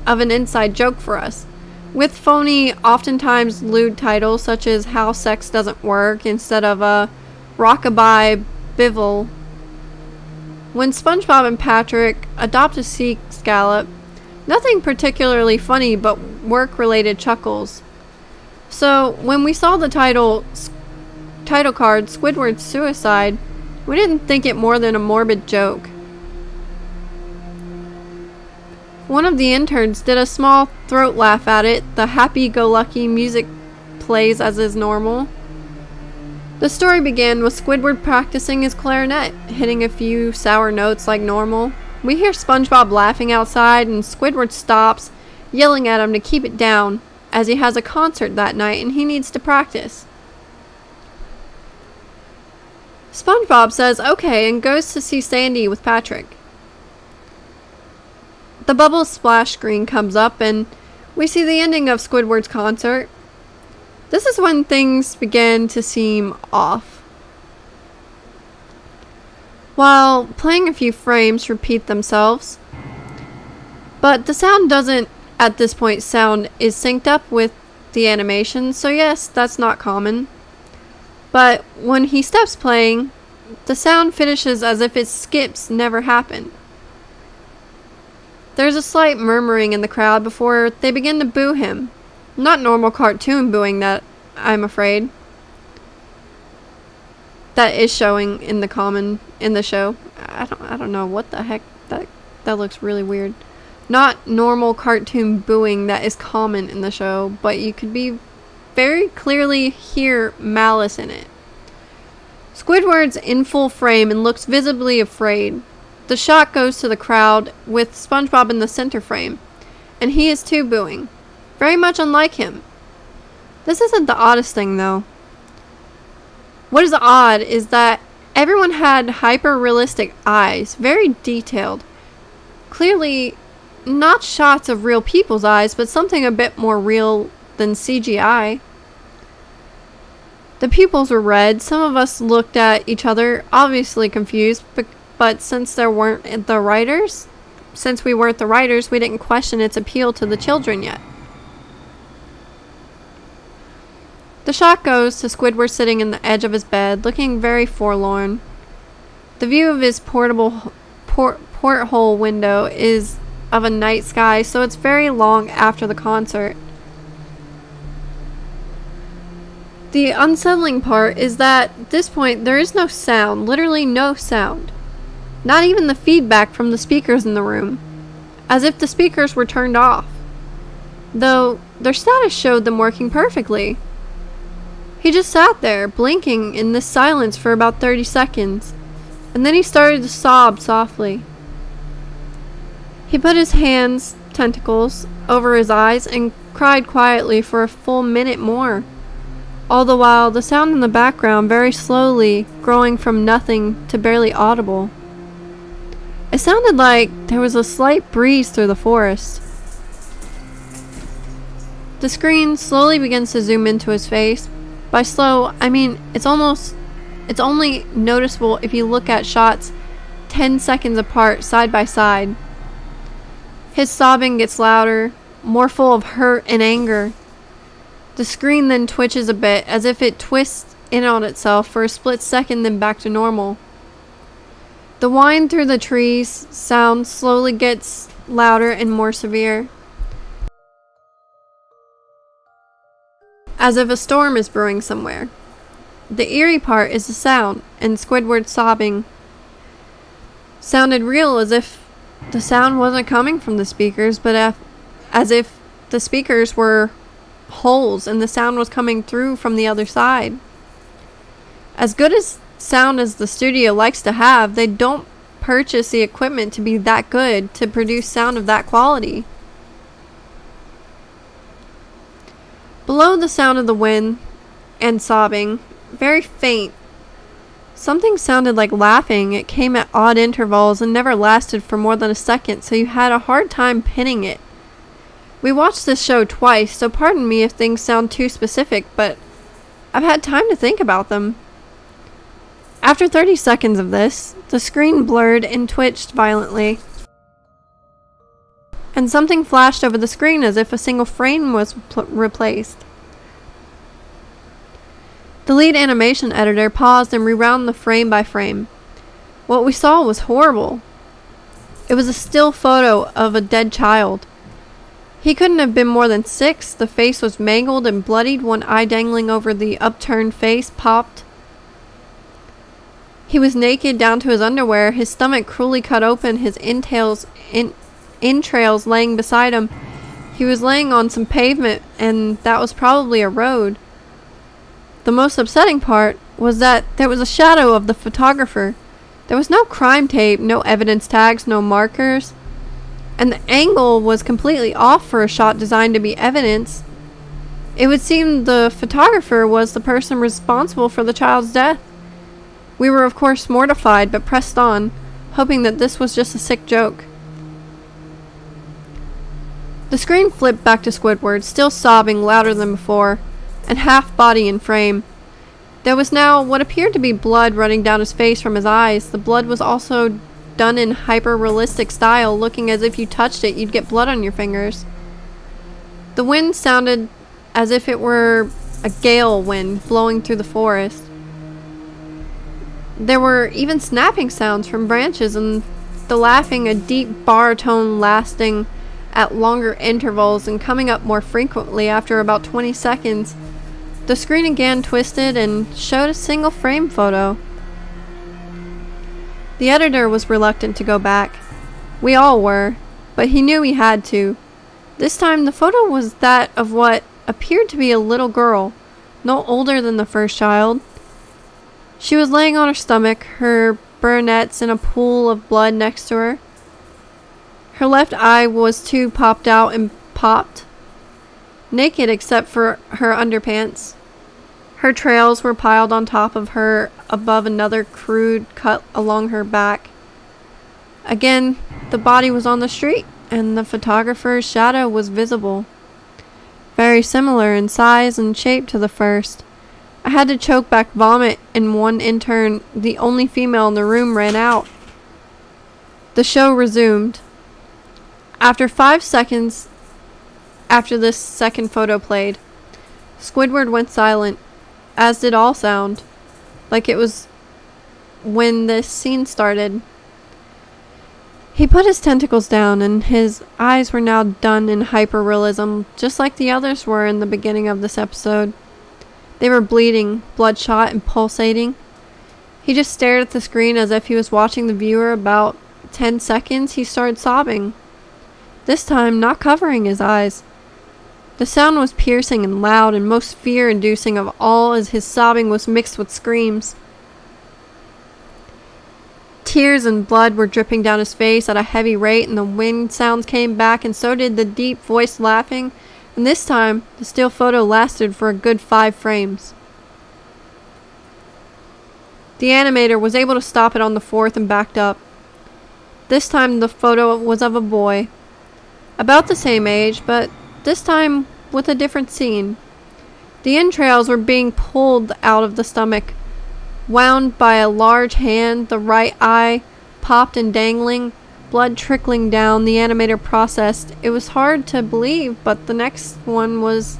of an inside joke for us, with phony, oftentimes lewd titles such as How Sex Doesn't Work instead of a Rockabye Biville. When SpongeBob and Patrick adopt a sea scallop, nothing particularly funny but work-related chuckles. So when we saw the title card, Squidward's Suicide, we didn't think it more than a morbid joke. One of the interns did a small throat laugh at it. The happy-go-lucky music plays as is normal. The story began with Squidward practicing his clarinet, hitting a few sour notes like normal. We hear SpongeBob laughing outside, and Squidward stops, yelling at him to keep it down, as he has a concert that night and he needs to practice. SpongeBob says okay and goes to see Sandy with Patrick. The bubble splash screen comes up and we see the ending of Squidward's concert. This is when things begin to seem off. While playing a few frames repeat themselves, but the sound doesn't at this point sound is synced up with the animation, so yes, that's not common. But when he stops playing, the sound finishes as if its skips never happened. There's a slight murmuring in the crowd before they begin to boo him. Not normal cartoon booing that, I'm afraid. That is showing in the show. I don't know what the heck that looks really weird. Not normal cartoon booing that is common in the show, but you could be very clearly hear malice in it. Squidward's in full frame and looks visibly afraid. The shot goes to the crowd with SpongeBob in the center frame, and he is too booing. Very much unlike him. This isn't the oddest thing though. What is odd is that everyone had hyper-realistic eyes, very detailed. Clearly not shots of real people's eyes, but something a bit more real than CGI. The pupils were red. Some of us looked at each other, obviously confused, but since we weren't the writers, we didn't question its appeal to the children yet. The shot goes to Squidward sitting in the edge of his bed, looking very forlorn. The view of his portable porthole window is of a night sky, so it's very long after the concert. The unsettling part is that at this point there is no sound, literally no sound. Not even the feedback from the speakers in the room, as if the speakers were turned off, though their status showed them working perfectly. He just sat there, blinking in this silence for about 30 seconds, and then he started to sob softly. He put his hands, tentacles, over his eyes and cried quietly for a full minute more. All the while, the sound in the background very slowly growing from nothing to barely audible. It sounded like there was a slight breeze through the forest. The screen slowly begins to zoom into his face. By slow, I mean it's only noticeable if you look at shots 10 seconds apart side by side. His sobbing gets louder, more full of hurt and anger. The screen then twitches a bit, as if it twists in on itself for a split second, then back to normal. The whine through the trees sound slowly gets louder and more severe, as if a storm is brewing somewhere. The eerie part is the sound, and Squidward's sobbing sounded real, as if the sound wasn't coming from the speakers, but as if the speakers were holes and the sound was coming through from the other side. As good as sound as the studio likes to have, they don't purchase the equipment to be that good to produce sound of that quality. Below the sound of the wind and sobbing, very faint, something sounded like laughing. It came at odd intervals and never lasted for more than a second, so you had a hard time pinning it. We watched this show twice, so pardon me if things sound too specific, but I've had time to think about them. After 30 seconds of this, the screen blurred and twitched violently, and something flashed over the screen as if a single frame was replaced. The lead animation editor paused and rewound the frame by frame. What we saw was horrible. It was a still photo of a dead child. He couldn't have been more than 6. The face was mangled and bloodied, one eye dangling over the upturned face popped. He was naked down to his underwear, his stomach cruelly cut open, his entrails laying beside him. He was laying on some pavement, and that was probably a road. The most upsetting part was that there was a shadow of the photographer. There was no crime tape, no evidence tags, no markers, and the angle was completely off for a shot designed to be evidence. It would seem the photographer was the person responsible for the child's death. We were of course mortified, but pressed on, hoping that this was just a sick joke. The screen flipped back to Squidward, still sobbing louder than before, and half body and frame. There was now what appeared to be blood running down his face from his eyes. The blood was also done in hyper-realistic style, looking as if you touched it, you'd get blood on your fingers. The wind sounded as if it were a gale wind blowing through the forest. There were even snapping sounds from branches, and the laughing a deep baritone lasting at longer intervals and coming up more frequently after about 20 seconds. The screen again twisted and showed a single frame photo. The editor was reluctant to go back. We all were, but he knew he had to. This time the photo was that of what appeared to be a little girl, no older than the first child. She was laying on her stomach, her brunettes in a pool of blood next to her. Her left eye was too popped out and popped, naked except for her underpants. Her trails were piled on top of her above another crude cut along her back. Again, the body was on the street, and the photographer's shadow was visible. Very similar in size and shape to the first. I had to choke back vomit, and one intern, the only female in the room, ran out. The show resumed. After 5 seconds after this second photo played, Squidward went silent, as did all sound, like it was when this scene started. He put his tentacles down, and his eyes were now done in hyperrealism, just like the others were in the beginning of this episode. They were bleeding, bloodshot, and pulsating. He just stared at the screen as if he was watching the viewer. About 10 seconds, he started sobbing, this time not covering his eyes. The sound was piercing and loud, and most fear-inducing of all as his sobbing was mixed with screams. Tears and blood were dripping down his face at a heavy rate, and the wind sounds came back, and so did the deep-voiced laughing, and this time the still photo lasted for a good 5 frames. The animator was able to stop it on the 4th and backed up. This time the photo was of a boy, about the same age, but this time with a different scene. The entrails were being pulled out of the stomach, wound by a large hand, the right eye popped and dangling, blood trickling down. The animator processed. It was hard to believe, but the next one was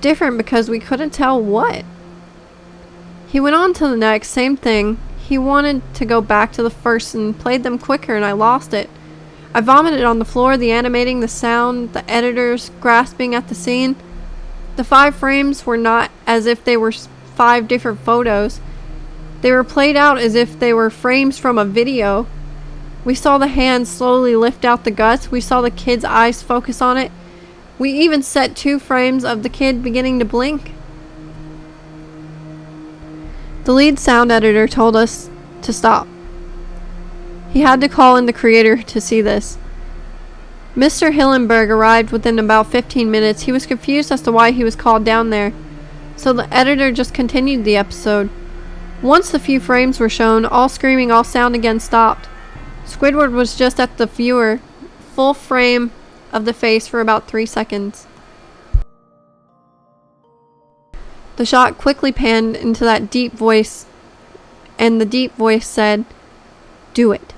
different because we couldn't tell what. He went on to the next, same thing. He wanted to go back to the first and played them quicker, and I lost it. I vomited on the floor, the animating, the sound, the editors grasping at the scene. The 5 frames were not as if they were 5 different photos. They were played out as if they were frames from a video. We saw the hand slowly lift out the guts. We saw the kid's eyes focus on it. We even set 2 frames of the kid beginning to blink. The lead sound editor told us to stop. He had to call in the creator to see this. Mr. Hillenberg arrived within about 15 minutes. He was confused as to why he was called down there, so the editor just continued the episode. Once the few frames were shown, all screaming, all sound again stopped. Squidward was just at the viewer, full frame of the face for about 3 seconds. The shot quickly panned into that deep voice, and the deep voice said, "Do it."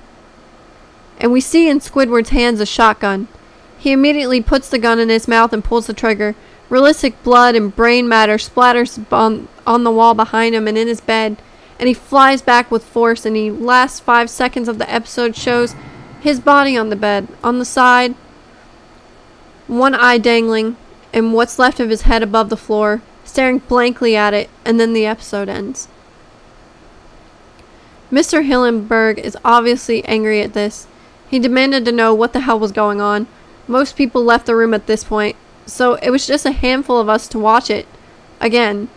And we see in Squidward's hands a shotgun. He immediately puts the gun in his mouth and pulls the trigger. Realistic blood and brain matter splatters on the wall behind him and in his bed, and he flies back with force, and the last 5 seconds of the episode shows his body on the bed, on the side, one eye dangling, and what's left of his head above the floor, staring blankly at it, and then the episode ends. Mr. Hillenberg is obviously angry at this. He demanded to know what the hell was going on. Most people left the room at this point, so it was just a handful of us to watch it again.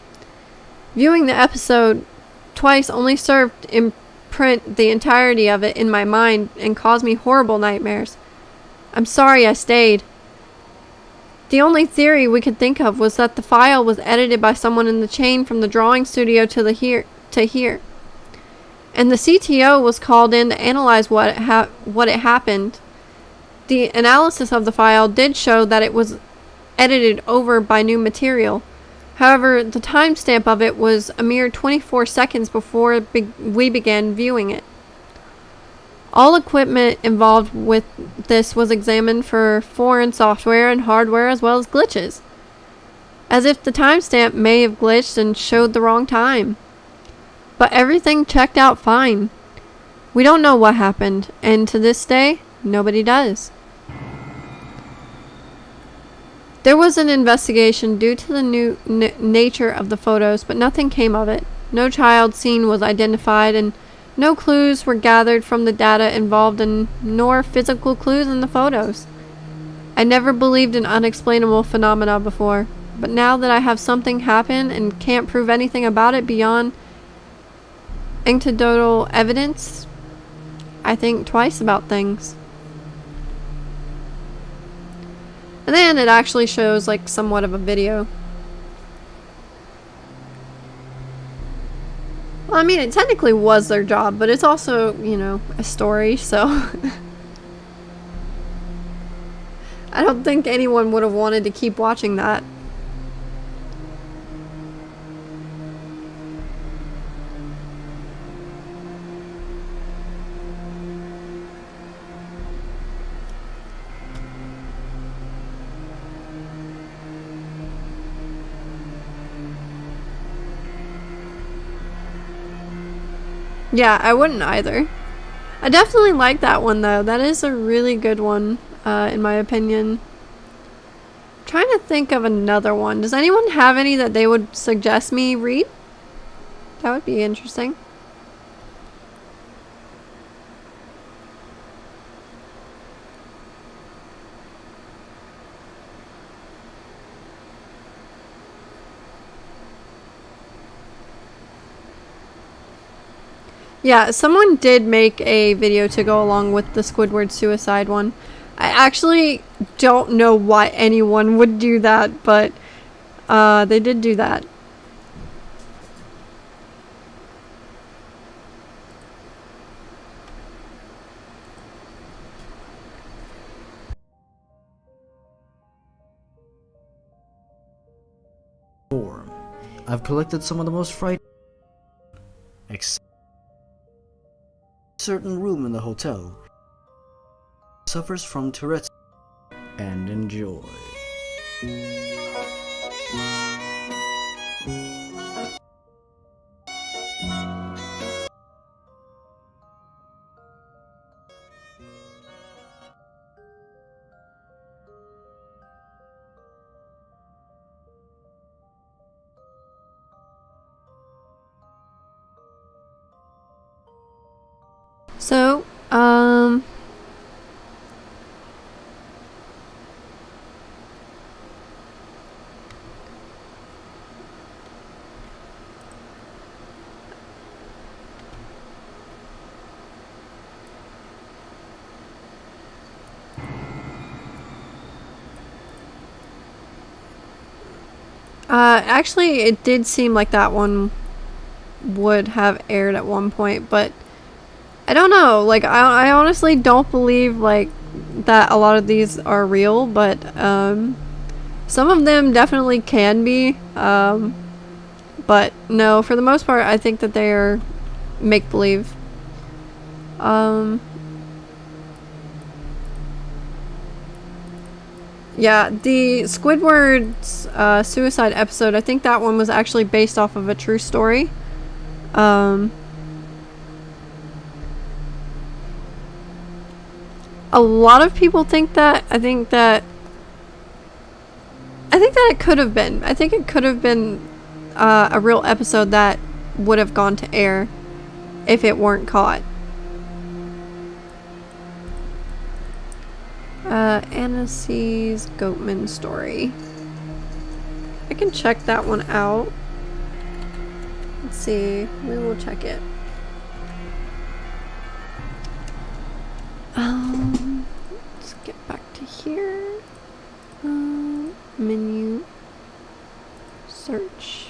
Viewing the episode twice only served to imprint the entirety of it in my mind and caused me horrible nightmares. I'm sorry I stayed. The only theory we could think of was that the file was edited by someone in the chain from the drawing studio to here. And the CTO was called in to analyze what happened. The analysis of the file did show that it was edited over by new material. However, the timestamp of it was a mere 24 seconds before we began viewing it. All equipment involved with this was examined for foreign software and hardware as well as glitches, as if the timestamp may have glitched and showed the wrong time. But everything checked out fine. We don't know what happened, and to this day, nobody does. There was an investigation due to the new nature of the photos, but nothing came of it. No child scene was identified, and no clues were gathered from the data involved, nor physical clues in the photos. I never believed in unexplainable phenomena before, but now that I have something happen and can't prove anything about it beyond anecdotal evidence, I think twice about things. And then it actually shows like somewhat of a video. Well, I mean, it technically was their job, but it's also, you know, a story, so I don't think anyone would have wanted to keep watching that. Yeah, I wouldn't either. I definitely like that one though. That is a really good one, in my opinion. I'm trying to think of another one. Does anyone have any that they would suggest me read? That would be interesting. Yeah, someone did make a video to go along with the Squidward suicide one. I actually don't know why anyone would do that, but they did do that. I've collected some of the most frightening, except a certain room in the hotel suffers from Tourette's and enjoy. So, actually, it did seem like that one would have aired at one point, but I don't know. Like, I honestly don't believe, like, that a lot of these are real, but, some of them definitely can be, but no, for the most part, I think that they are make-believe. Yeah, the Squidward's suicide episode, I think that one was actually based off of a true story. A lot of people think that. I think that it could have been. I think it could have been a real episode that would have gone to air if it weren't caught. Anna C's Goatman story. I can check that one out. Let's see. We will check it. Let's get back to here. Menu. Search.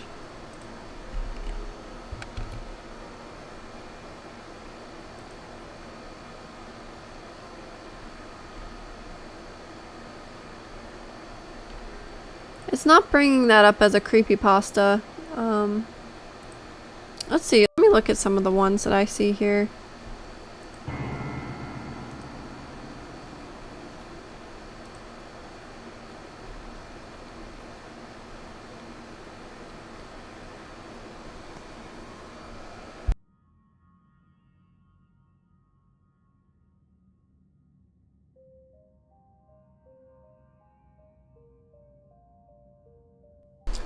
It's not bringing that up as a creepypasta. Let's see. Let me look at some of the ones that I see here.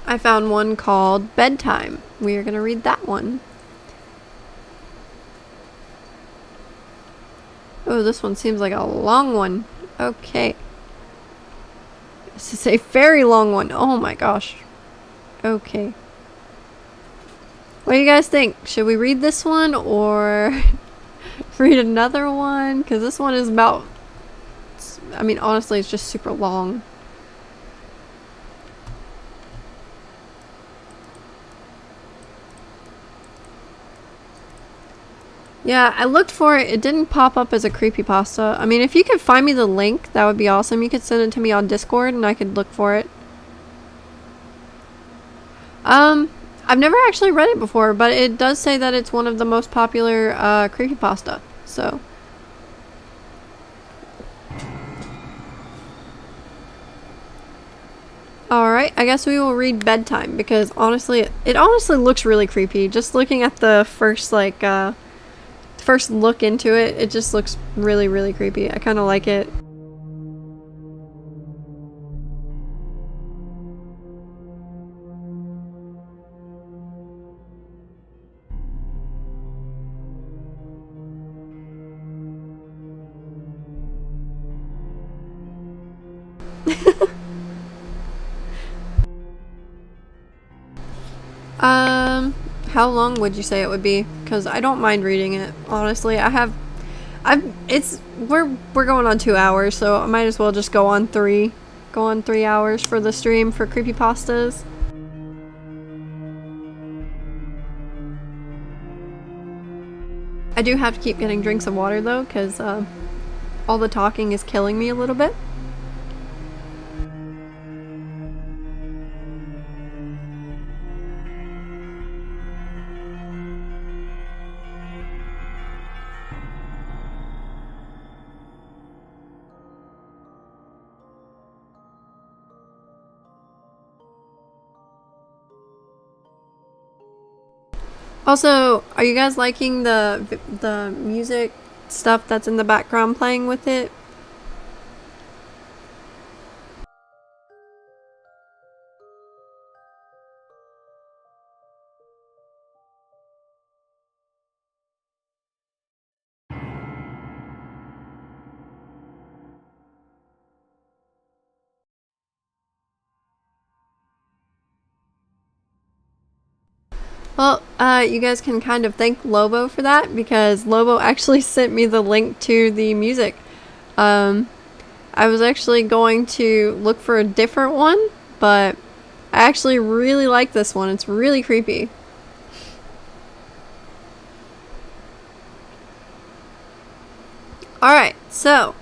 I found one called Bedtime. We are going to read that one. Oh, this one seems like a long one. Okay. This is a very long one. Oh my gosh. Okay. What do you guys think? Should we read this one or read another one? Because this one is about... I mean, honestly, it's just super long. Yeah, I looked for it. It didn't pop up as a creepypasta. I mean, if you could find me the link, that would be awesome. You could send it to me on Discord and I could look for it. I've never actually read it before, but it does say that it's one of the most popular creepypasta. So. Alright, I guess we will read Bedtime because honestly, it honestly looks really creepy. Just looking at the first, like, first look into it, it just looks really, really creepy. I kind of like it. How long would you say it would be? Because I don't mind reading it, honestly. I We're going on 2 hours, so I might as well just go on 3. Go on 3 hours for the stream for creepypastas. I do have to keep getting drinks of water though, because all the talking is killing me a little bit. Also, are you guys liking the music stuff that's in the background playing with it? Well, you guys can kind of thank Lobo for that, because Lobo actually sent me the link to the music. I was actually going to look for a different one, but I actually really like this one. It's really creepy. Alright, so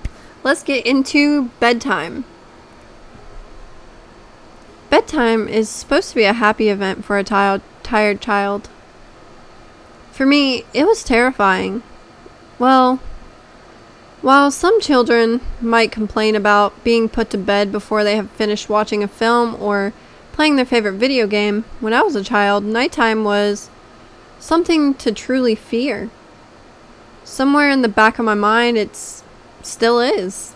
let's get into bedtime. Bedtime is supposed to be a happy event for a tired child. For me, it was terrifying. Well, while some children might complain about being put to bed before they have finished watching a film or playing their favorite video game, when I was a child, nighttime was something to truly fear. Somewhere in the back of my mind, it still is.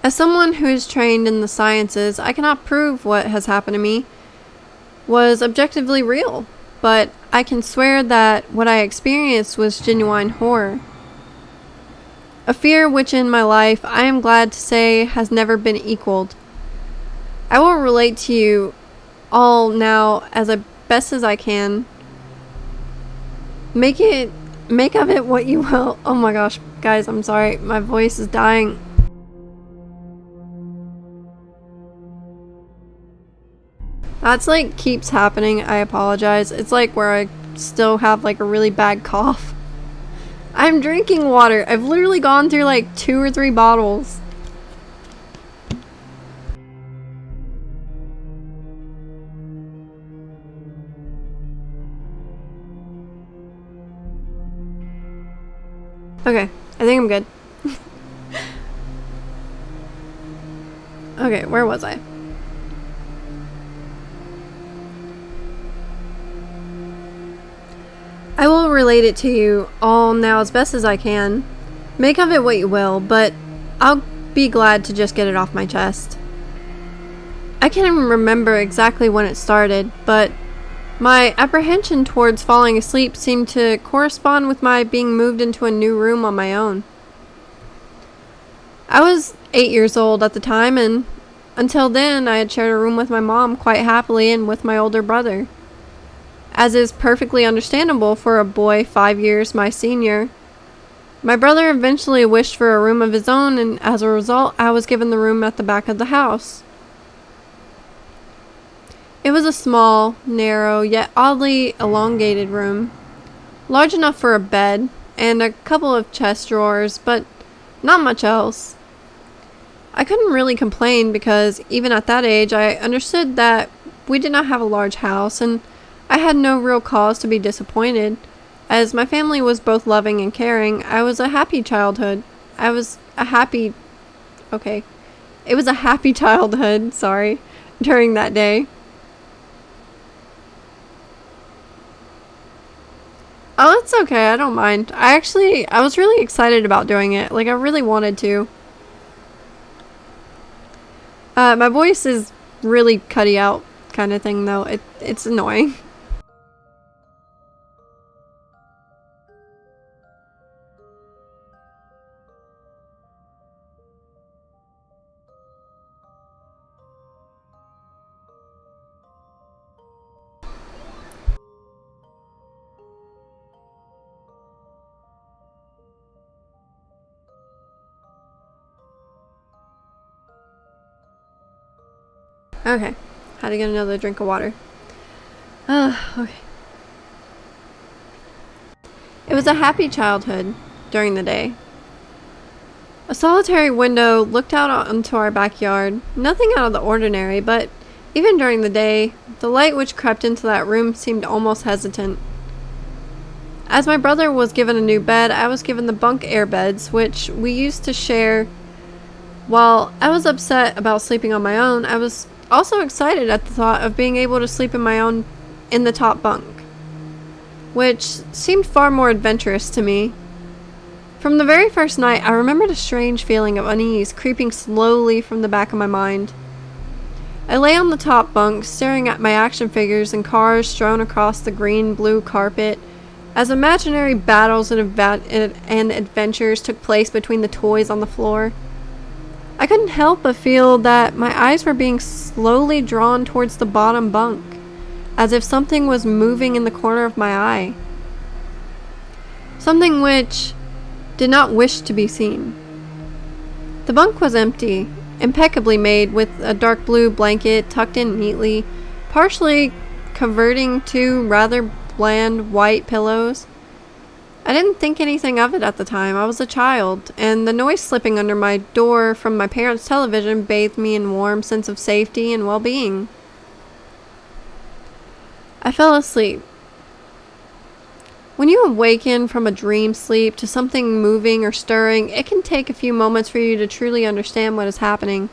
As someone who is trained in the sciences, I cannot prove what has happened to me was objectively real, but I can swear that what I experienced was genuine horror. A fear which in my life I am glad to say has never been equaled. I will relate to you all now as best as I can. Make of it what you will. Oh my gosh, guys, I'm sorry. My voice is dying. That's like keeps happening. I apologize. It's like where I still have like a really bad cough. I'm drinking water. I've literally gone through like 2 or 3 bottles. Okay, I think I'm good. Okay, where was I? I will relate it to you all now as best as I can. Make of it what you will, but I'll be glad to just get it off my chest. I can't even remember exactly when it started, but my apprehension towards falling asleep seemed to correspond with my being moved into a new room on my own. I was 8 years old at the time, and until then I had shared a room with my mom quite happily and with my older brother. As is perfectly understandable for a boy 5 years my senior. My brother eventually wished for a room of his own, and as a result, I was given the room at the back of the house. It was a small, narrow, yet oddly elongated room. Large enough for a bed, and a couple of chest drawers, but not much else. I couldn't really complain because even at that age, I understood that we did not have a large house, and I had no real cause to be disappointed. As my family was both loving and caring, I was a happy childhood. It was a happy childhood, sorry, during that day. Oh, it's okay, I don't mind. I was really excited about doing it. Like, I really wanted to. My voice is really cutty out kind of thing, though. It's annoying. Okay. Had to get another drink of water. Okay. It was a happy childhood during the day. A solitary window looked out onto our backyard. Nothing out of the ordinary, but even during the day, the light which crept into that room seemed almost hesitant. As my brother was given a new bed, I was given the bunk air beds, which we used to share. While I was upset about sleeping on my own, I was also excited at the thought of being able to sleep in the top bunk, which seemed far more adventurous to me. From the very first night, I remembered a strange feeling of unease creeping slowly from the back of my mind. I lay on the top bunk, staring at my action figures and cars strewn across the green-blue carpet, as imaginary battles and adventures took place between the toys on the floor. I couldn't help but feel that my eyes were being slowly drawn towards the bottom bunk, as if something was moving in the corner of my eye. Something which did not wish to be seen. The bunk was empty, impeccably made, with a dark blue blanket tucked in neatly, partially converting to rather bland white pillows. I didn't think anything of it at the time. I was a child, and the noise slipping under my door from my parents' television bathed me in a warm sense of safety and well-being. I fell asleep. When you awaken from a dream sleep to something moving or stirring, it can take a few moments for you to truly understand what is happening.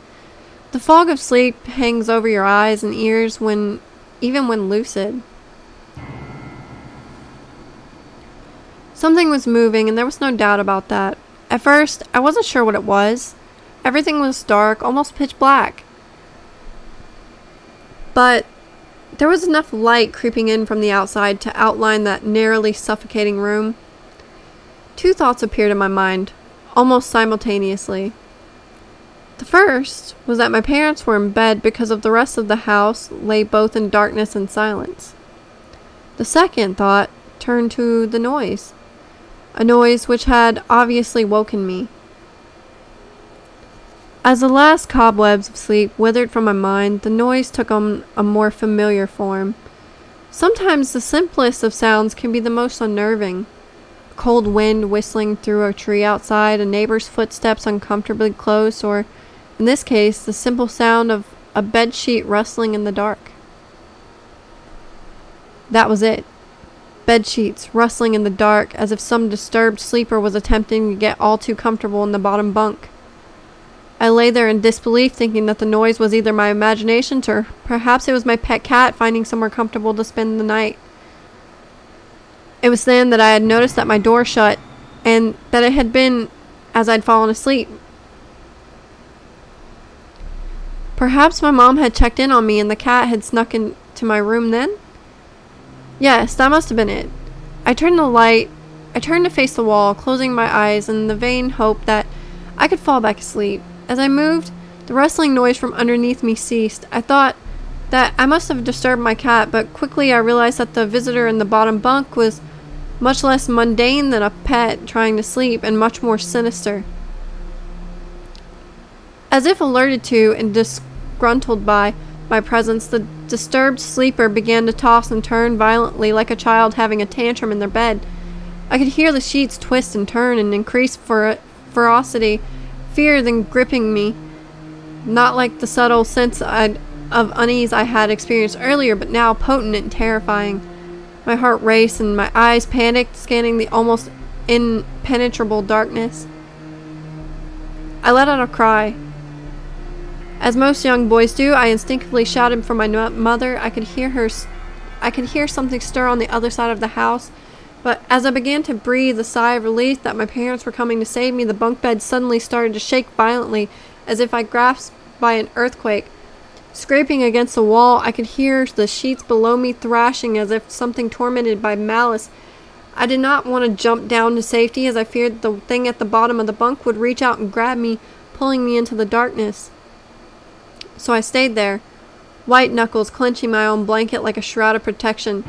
The fog of sleep hangs over your eyes and ears even when lucid. Something was moving, and there was no doubt about that. At first, I wasn't sure what it was. Everything was dark, almost pitch black. But there was enough light creeping in from the outside to outline that narrowly suffocating room. Two thoughts appeared in my mind, almost simultaneously. The first was that my parents were in bed because of the rest of the house lay both in darkness and silence. The second thought turned to the noise. A noise which had obviously woken me. As the last cobwebs of sleep withered from my mind, the noise took on a more familiar form. Sometimes the simplest of sounds can be the most unnerving. A cold wind whistling through a tree outside, a neighbor's footsteps uncomfortably close, or, in this case, the simple sound of a bedsheet rustling in the dark. That was it. Bedsheets rustling in the dark, as if some disturbed sleeper was attempting to get all too comfortable in the bottom bunk. I lay there in disbelief, thinking that the noise was either my imagination or perhaps it was my pet cat finding somewhere comfortable to spend the night. It was then that I had noticed that my door shut, and that it had been as I'd fallen asleep. Perhaps my mom had checked in on me and the cat had snuck into my room then? Yes, that must have been it. I turned to face the wall, closing my eyes in the vain hope that I could fall back asleep. As I moved, the rustling noise from underneath me ceased. I thought that I must have disturbed my cat, but quickly I realized that the visitor in the bottom bunk was much less mundane than a pet trying to sleep, and much more sinister. As if alerted to and disgruntled by my presence, the disturbed sleeper began to toss and turn violently like a child having a tantrum in their bed. I could hear the sheets twist and turn and increase ferocity, fear then gripping me. Not like the subtle sense of unease I had experienced earlier, but now potent and terrifying. My heart raced and my eyes panicked, scanning the almost impenetrable darkness. I let out a cry. As most young boys do, I instinctively shouted for my mother. I could hear something stir on the other side of the house, but as I began to breathe a sigh of relief that my parents were coming to save me, the bunk bed suddenly started to shake violently, as if I grasped by an earthquake. Scraping against the wall, I could hear the sheets below me thrashing as if something tormented by malice. I did not want to jump down to safety, as I feared the thing at the bottom of the bunk would reach out and grab me, pulling me into the darkness. So I stayed there, white knuckles clenching my own blanket like a shroud of protection.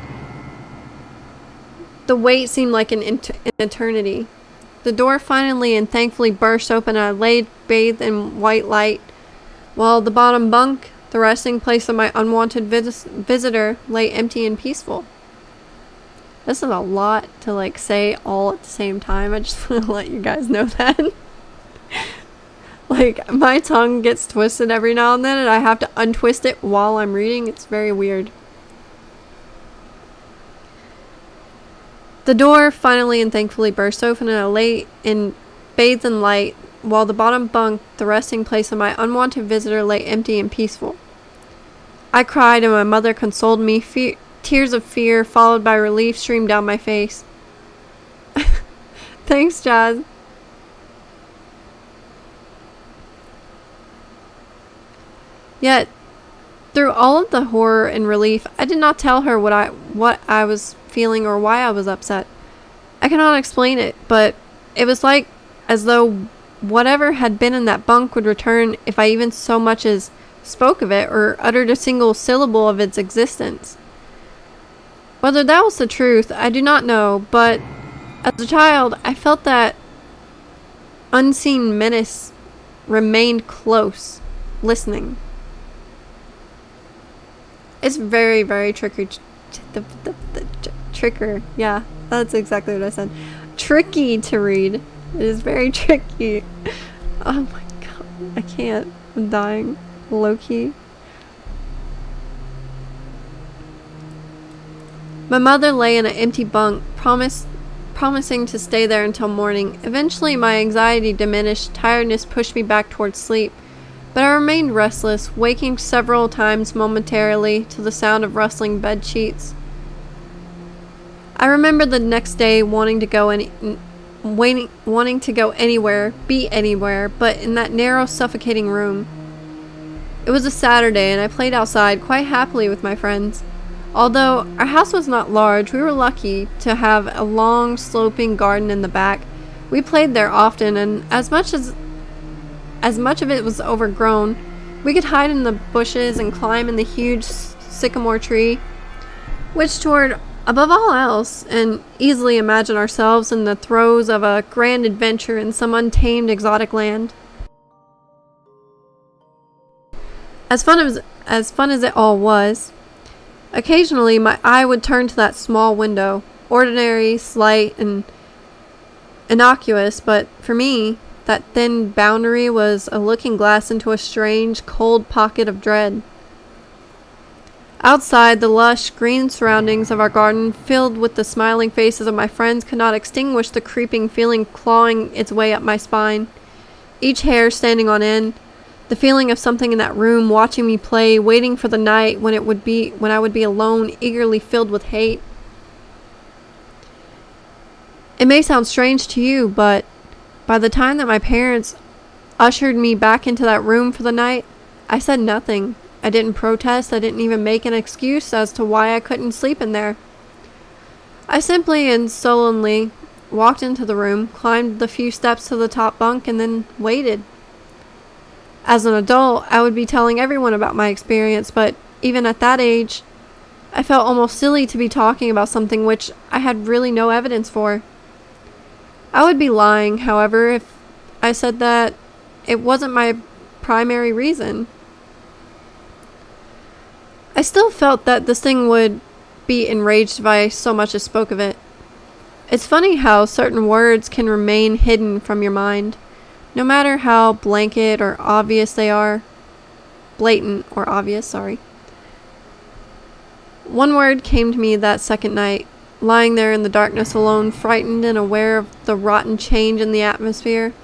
The wait seemed like an eternity. The door finally and thankfully burst open, and I lay bathed in white light, while the bottom bunk, the resting place of my unwanted visitor lay empty and peaceful. This is a lot to like say all at the same time. I just want to let you guys know that. Like, my tongue gets twisted every now and then, and I have to untwist it while I'm reading. It's very weird. The door finally and thankfully burst open, and I lay bathed in light, while the bottom bunk, the resting place of my unwanted visitor, lay empty and peaceful. I cried, and my mother consoled me. Tears of fear, followed by relief, streamed down my face. Thanks, Jazz. Yet, through all of the horror and relief, I did not tell her what I was feeling or why I was upset. I cannot explain it, but it was like as though whatever had been in that bunk would return if I even so much as spoke of it or uttered a single syllable of its existence. Whether that was the truth, I do not know, but as a child, I felt that unseen menace remained close, listening. It's very, very tricky. Tricker. Yeah, that's exactly what I said. Tricky to read. It is very tricky. Oh my god. I can't. I'm dying. Low key. My mother lay in an empty bunk, promising to stay there until morning. Eventually, my anxiety diminished. Tiredness pushed me back towards sleep. But I remained restless, waking several times momentarily to the sound of rustling bed sheets. I remember the next day wanting to go anywhere, be anywhere, but in that narrow, suffocating room. It was a Saturday, and I played outside quite happily with my friends. Although our house was not large, we were lucky to have a long, sloping garden in the back. We played there often, and as much of it was overgrown, we could hide in the bushes and climb in the huge sycamore tree, which toured above all else, and easily imagine ourselves in the throes of a grand adventure in some untamed exotic land. As fun as it all was, occasionally my eye would turn to that small window, ordinary, slight, and innocuous, but for me, that thin boundary was a looking glass into a strange, cold pocket of dread. Outside, the lush, green surroundings of our garden, filled with the smiling faces of my friends, could not extinguish the creeping feeling clawing its way up my spine. Each hair standing on end, the feeling of something in that room watching me play, waiting for the night when I would be alone, eagerly filled with hate. It may sound strange to you, but by the time that my parents ushered me back into that room for the night, I said nothing. I didn't protest. I didn't even make an excuse as to why I couldn't sleep in there. I simply and sullenly walked into the room, climbed the few steps to the top bunk, and then waited. As an adult, I would be telling everyone about my experience, but even at that age, I felt almost silly to be talking about something which I had really no evidence for. I would be lying, however, if I said that it wasn't my primary reason. I still felt that this thing would be enraged if I so much as spoke of it. It's funny how certain words can remain hidden from your mind, no matter how blanket or obvious they are. Blatant or obvious, sorry. One word came to me that second night, lying there in the darkness alone, frightened and aware of the rotten change in the atmosphere.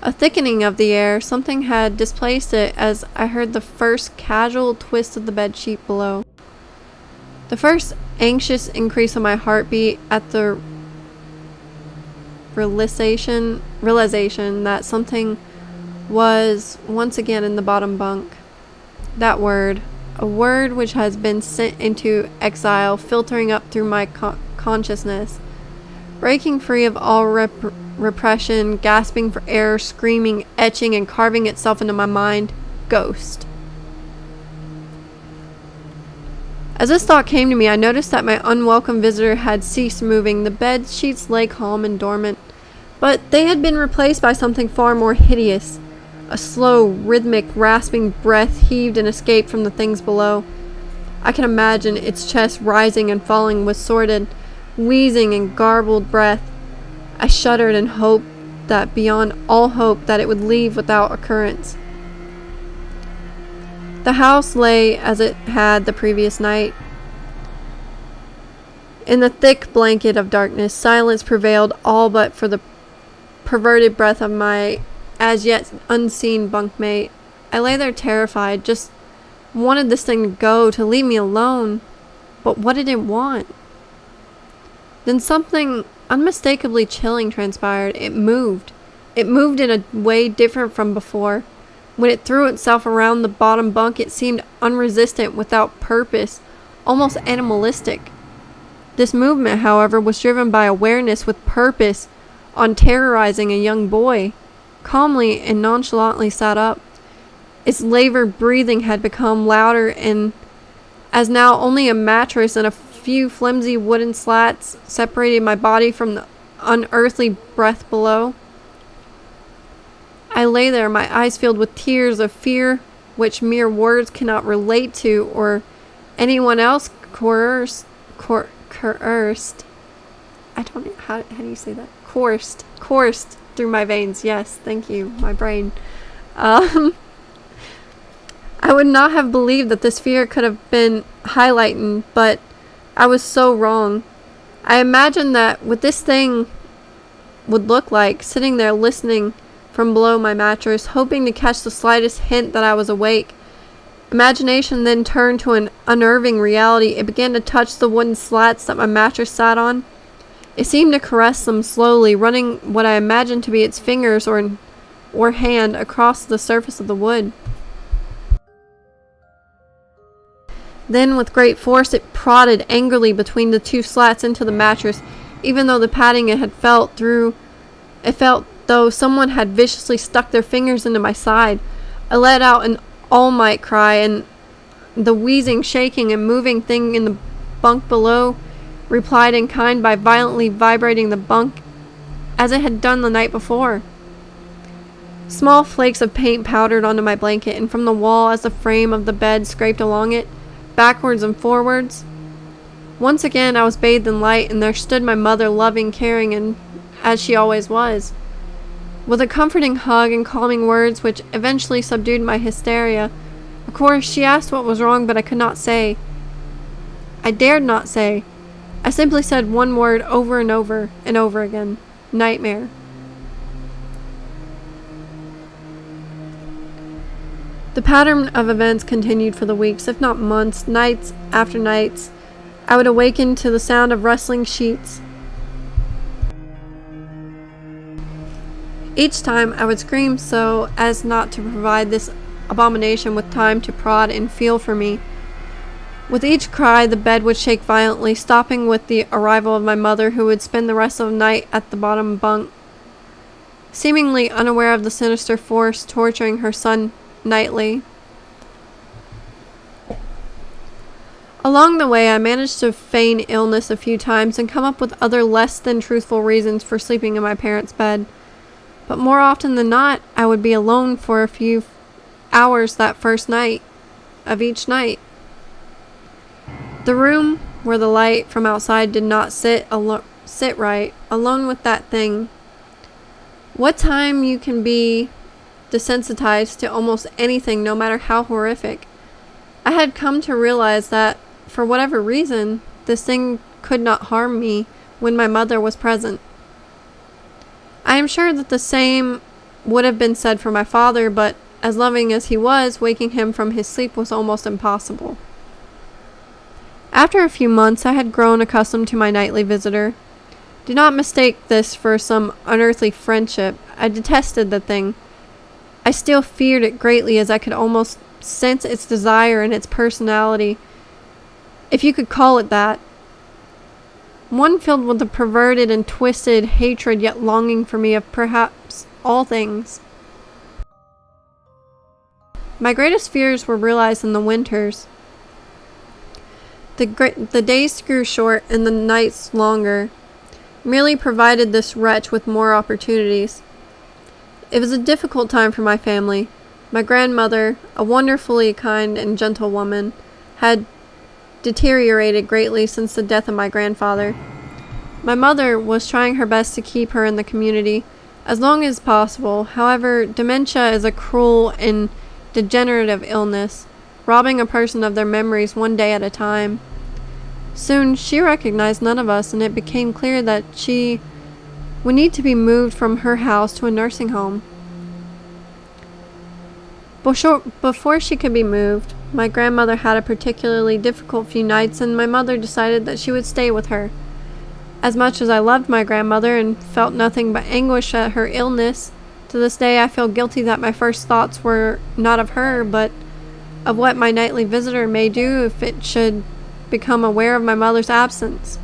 A thickening of the air, something had displaced it as I heard the first casual twist of the bedsheet below. The first anxious increase of my heartbeat at the realization that something was once again in the bottom bunk. That word, a word which has been sent into exile, filtering up through my consciousness, breaking free of all repression, gasping for air, screaming, etching, and carving itself into my mind. Ghost. As this thought came to me, I noticed that my unwelcome visitor had ceased moving. The bed sheets lay calm and dormant, but they had been replaced by something far more hideous. A slow, rhythmic, rasping breath heaved and escaped from the things below. I can imagine its chest rising and falling with sordid, wheezing and garbled breath. I shuddered and hoped that beyond all hope that it would leave without occurrence. The house lay as it had the previous night. In the thick blanket of darkness, silence prevailed all but for the perverted breath of my as yet unseen bunkmate. I lay there terrified, just wanted this thing to go, to leave me alone. But what did it want? Then something unmistakably chilling transpired. It moved. It moved in a way different from before. When it threw itself around the bottom bunk, it seemed unresistant, without purpose, almost animalistic. This movement, however, was driven by awareness with purpose on terrorizing a young boy. Calmly and nonchalantly sat up. Its labored breathing had become louder, and as now only a mattress and a few flimsy wooden slats separated my body from the unearthly breath below. I lay there, my eyes filled with tears of fear which mere words cannot relate to, or anyone else coerced. I don't know, how do you say that? Coursed through my veins. Yes, thank you, my brain. I would not have believed that this fear could have been highlighted, but I was so wrong. I imagined that what this thing would look like, sitting there listening from below my mattress, hoping to catch the slightest hint that I was awake. Imagination then turned to an unnerving reality. It began to touch the wooden slats that my mattress sat on. It seemed to caress them slowly, running what I imagined to be its fingers or hand across the surface of the wood. Then, with great force, it prodded angrily between the two slats into the mattress. Even though the padding it felt though someone had viciously stuck their fingers into my side. I let out an all-might cry, and the wheezing, shaking, and moving thing in the bunk below replied in kind by violently vibrating the bunk as it had done the night before. Small flakes of paint powdered onto my blanket, and from the wall as the frame of the bed scraped along it, backwards and forwards. Once again I was bathed in light, and there stood my mother, loving, caring, and as she always was. With a comforting hug and calming words which eventually subdued my hysteria, of course she asked what was wrong, but I could not say. I dared not say. I simply said one word over and over and over again. Nightmare. The pattern of events continued for the weeks, if not months, nights after nights. I would awaken to the sound of rustling sheets. Each time I would scream so as not to provide this abomination with time to prod and feel for me. With each cry, the bed would shake violently, stopping with the arrival of my mother, who would spend the rest of the night at the bottom bunk, seemingly unaware of the sinister force torturing her son nightly. Along the way, I managed to feign illness a few times and come up with other less than truthful reasons for sleeping in my parents' bed. But more often than not, I would be alone for a few hours that first night of each night. The room where the light from outside did not sit right, alone with that thing. What time you can be desensitized to almost anything, no matter how horrific. I had come to realize that, for whatever reason, this thing could not harm me when my mother was present. I am sure that the same would have been said for my father, but as loving as he was, waking him from his sleep was almost impossible. After a few months, I had grown accustomed to my nightly visitor. Do not mistake this for some unearthly friendship. I detested the thing. I still feared it greatly, as I could almost sense its desire and its personality, if you could call it that. One filled with a perverted and twisted hatred, yet longing for me of perhaps all things. My greatest fears were realized in the winters. The days grew short and the nights longer, merely provided this wretch with more opportunities. It was a difficult time for my family. My grandmother, a wonderfully kind and gentle woman, had deteriorated greatly since the death of my grandfather. My mother was trying her best to keep her in the community as long as possible. However, dementia is a cruel and degenerative illness, robbing a person of their memories one day at a time. Soon, she recognized none of us, and it became clear that she would need to be moved from her house to a nursing home. Before she could be moved, my grandmother had a particularly difficult few nights, and my mother decided that she would stay with her. As much as I loved my grandmother and felt nothing but anguish at her illness, to this day I feel guilty that my first thoughts were not of her, but of what my nightly visitor may do if it should become aware of my mother's absence.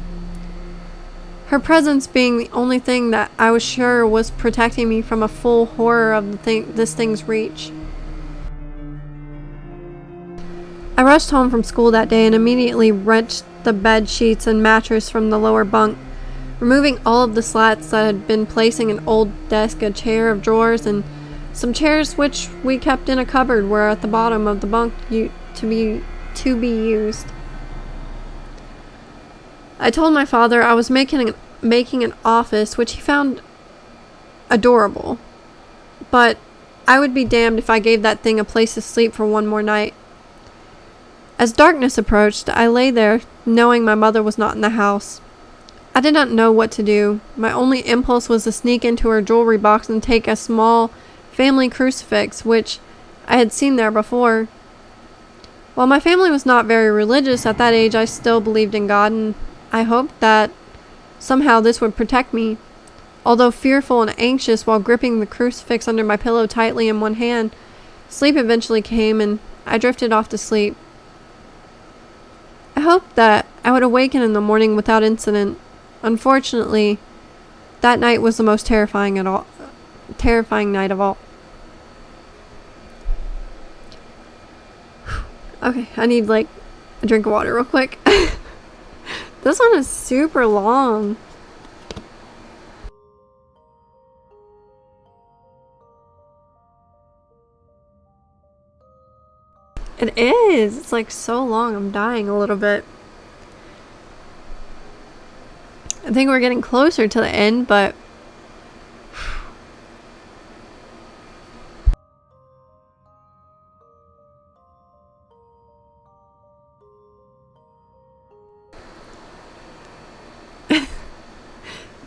Her presence being the only thing that I was sure was protecting me from a full horror of this thing's reach. I rushed home from school that day and immediately wrenched the bed sheets and mattress from the lower bunk, removing all of the slats that had been placing an old desk, a chair of drawers, and some chairs which we kept in a cupboard were at the bottom of the bunk to be used. I told my father I was making an office, which he found adorable, but I would be damned if I gave that thing a place to sleep for one more night. As darkness approached, I lay there, knowing my mother was not in the house. I did not know what to do. My only impulse was to sneak into her jewelry box and take a small family crucifix, which I had seen there before. While my family was not very religious at that age, I still believed in God, and I hoped that somehow this would protect me. Although fearful and anxious while gripping the crucifix under my pillow tightly in one hand, sleep eventually came and I drifted off to sleep. I hoped that I would awaken in the morning without incident. Unfortunately, that night was the most terrifying night of all. Okay, I need a drink of water real quick. This one is super long. It is. It's so long. I'm dying a little bit. I think we're getting closer to the end, but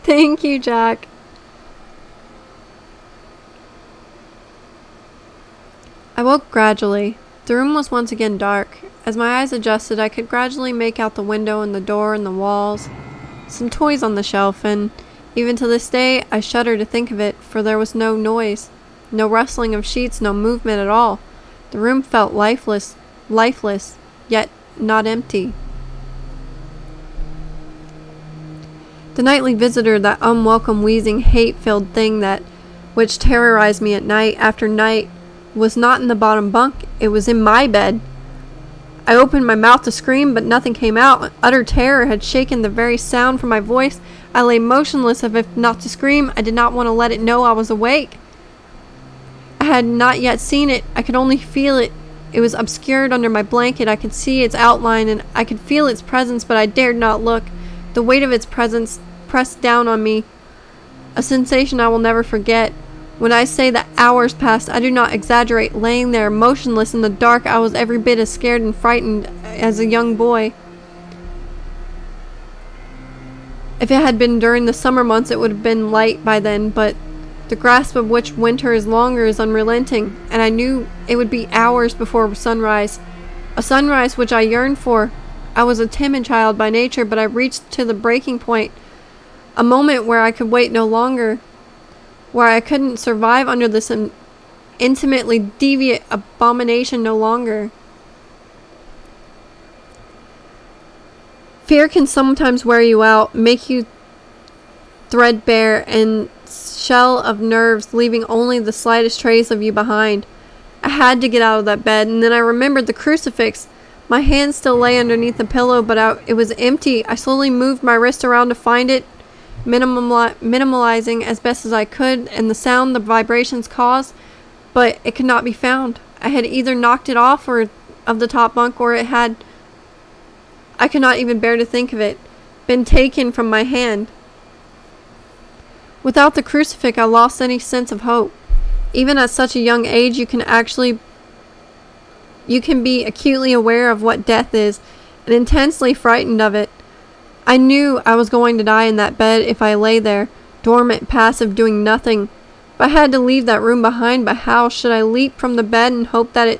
thank you, Jack. I woke gradually. The room was once again dark. As my eyes adjusted, I could gradually make out the window and the door and the walls, some toys on the shelf, and even to this day I shudder to think of it, for there was no noise, no rustling of sheets, no movement at all. The room felt lifeless, yet not empty. The nightly visitor, that unwelcome, wheezing, hate-filled thing which terrorized me at night after night, was not in the bottom bunk. It was in my bed. I opened my mouth to scream, but nothing came out. Utter terror had shaken the very sound from my voice. I lay motionless, as if not to scream. I did not want to let it know I was awake. I had not yet seen it. I could only feel it. It was obscured under my blanket. I could see its outline, and I could feel its presence, but I dared not look. The weight of its presence pressed down on me, a sensation I will never forget. When I say that hours passed, I do not exaggerate. Laying there, motionless in the dark, I was every bit as scared and frightened as a young boy. If it had been during the summer months, it would have been light by then, but the grasp of which winter is longer is unrelenting, and I knew it would be hours before sunrise. A sunrise which I yearned for. I was a timid child by nature, but I reached to the breaking point. A moment where I could wait no longer, where I couldn't survive under this intimately deviant abomination no longer. Fear can sometimes wear you out, make you threadbare and shell of nerves, leaving only the slightest trace of you behind. I had to get out of that bed, and then I remembered the crucifix. My hand still lay underneath the pillow, but it was empty. I slowly moved my wrist around to find it. minimalizing as best as I could and the sound the vibrations caused, but it could not be found. I had either knocked it off or of the top bunk, or it had, I could not even bear to think of it, been taken from my hand. Without the crucifix, I lost any sense of hope. Even at such a young age, you can be acutely aware of what death is and intensely frightened of it. I knew I was going to die in that bed if I lay there, dormant, passive, doing nothing. If I had to leave that room behind, but how? Should I leap from the bed and hope that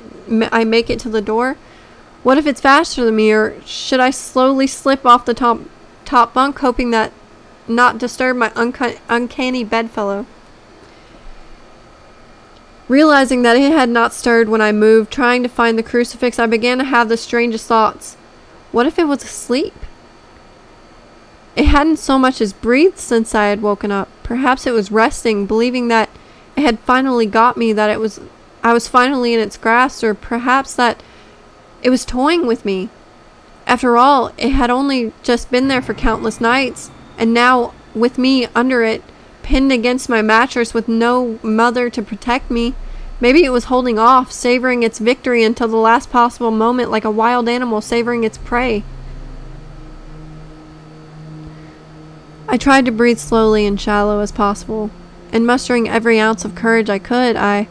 I make it to the door? What if it's faster than me, or should I slowly slip off the top bunk, hoping that not disturb my uncanny bedfellow? Realizing that it had not stirred when I moved, trying to find the crucifix, I began to have the strangest thoughts. What if it was asleep? It hadn't so much as breathed since I had woken up. Perhaps it was resting, believing that it had finally got me, that I was finally in its grasp, or perhaps that it was toying with me. After all, it had only just been there for countless nights, and now, with me under it, pinned against my mattress with no mother to protect me, maybe it was holding off, savoring its victory until the last possible moment, like a wild animal savoring its prey. I tried to breathe slowly and shallow as possible, and mustering every ounce of courage I could, I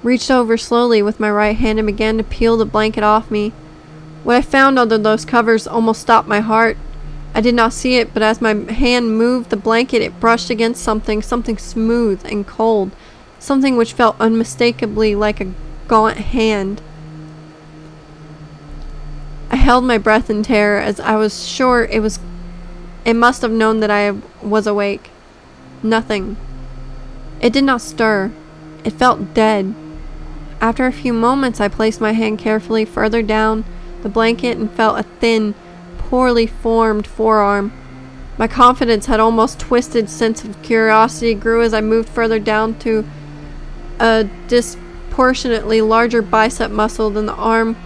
reached over slowly with my right hand and began to peel the blanket off me. What I found under those covers almost stopped my heart. I did not see it, but as my hand moved the blanket, it brushed against something smooth and cold, something which felt unmistakably like a gaunt hand. I held my breath in terror, as I was sure it must have known that I was awake. Nothing. It did not stir. It felt dead. After a few moments, I placed my hand carefully further down the blanket and felt a thin, poorly formed forearm. My confidence had almost twisted sense of curiosity grew as I moved further down to a disproportionately larger bicep muscle than the arm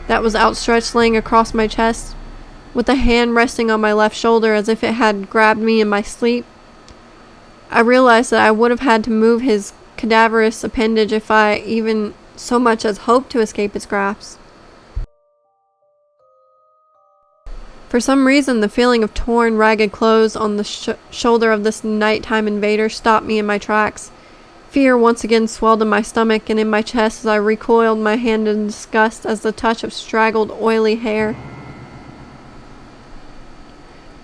that was outstretched laying across my chest, with a hand resting on my left shoulder as if it had grabbed me in my sleep. I realized that I would have had to move his cadaverous appendage if I even so much as hoped to escape its grasp. For some reason, the feeling of torn, ragged clothes on the shoulder of this nighttime invader stopped me in my tracks. Fear once again swelled in my stomach and in my chest as I recoiled my hand in disgust as the touch of straggled, oily hair.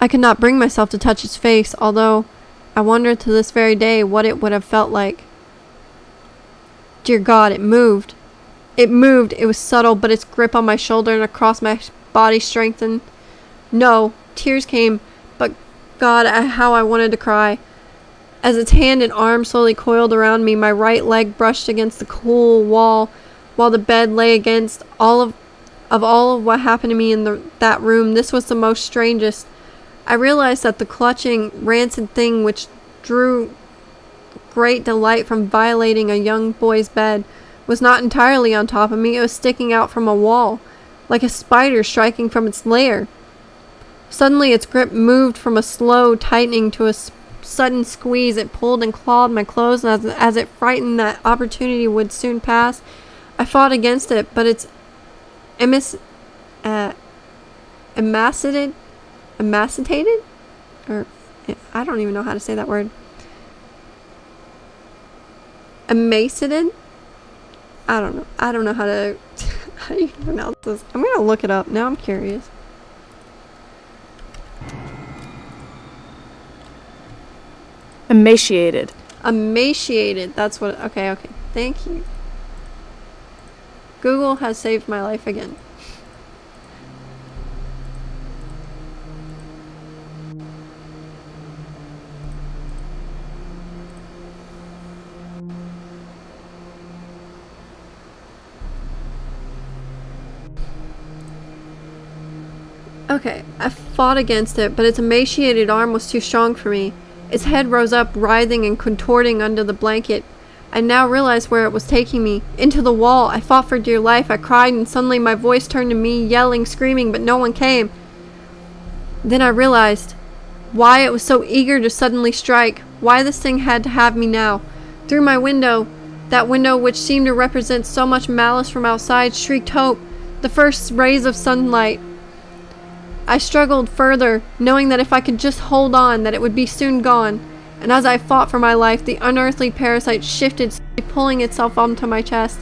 I could not bring myself to touch its face, although I wonder to this very day what it would have felt like. Dear God, it moved. It moved. It was subtle, but its grip on my shoulder and across my body strengthened. No, tears came, but God, how I wanted to cry. As its hand and arm slowly coiled around me, my right leg brushed against the cool wall, while the bed lay against all of what happened to me in that room. This was the most strangest. I realized that the clutching, rancid thing which drew great delight from violating a young boy's bed was not entirely on top of me. It was sticking out from a wall, like a spider striking from its lair. Suddenly its grip moved from a slow tightening to a sudden squeeze. It pulled and clawed my clothes, and as it frightened that opportunity would soon pass, I fought against it, but its emaciated, or I don't even know how to say that word. Emaciated? I don't know how to how do you pronounce this? I'm gonna look it up. Now I'm curious. Emaciated. Emaciated. That's what. Okay. Thank you. Google has saved my life again. Okay, I fought against it, but its emaciated arm was too strong for me. Its head rose up, writhing and contorting under the blanket. I now realized where it was taking me. Into the wall. I fought for dear life. I cried, and suddenly my voice turned to me, yelling, screaming, but no one came. Then I realized Why it was so eager to suddenly strike. Why this thing had to have me now. Through my window, that window which seemed to represent so much malice from outside, shrieked hope, the first rays of sunlight. I struggled further, knowing that if I could just hold on, that it would be soon gone. And as I fought for my life, the unearthly parasite shifted, pulling itself onto my chest.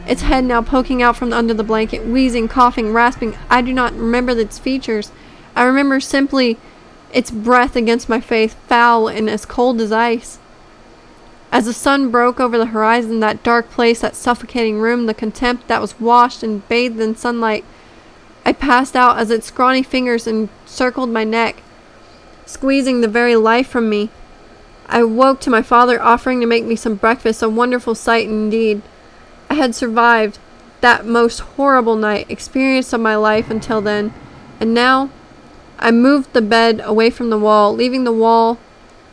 Its head now poking out from under the blanket, wheezing, coughing, rasping. I do not remember its features. I remember simply its breath against my face, foul and as cold as ice. As the sun broke over the horizon, that dark place, that suffocating room, the contempt that was washed and bathed in sunlight, I passed out as its scrawny fingers encircled my neck, squeezing the very life from me. I woke to my father offering to make me some breakfast, a wonderful sight indeed. I had survived that most horrible night, experience of my life until then, and now I moved the bed away from the wall, leaving the wall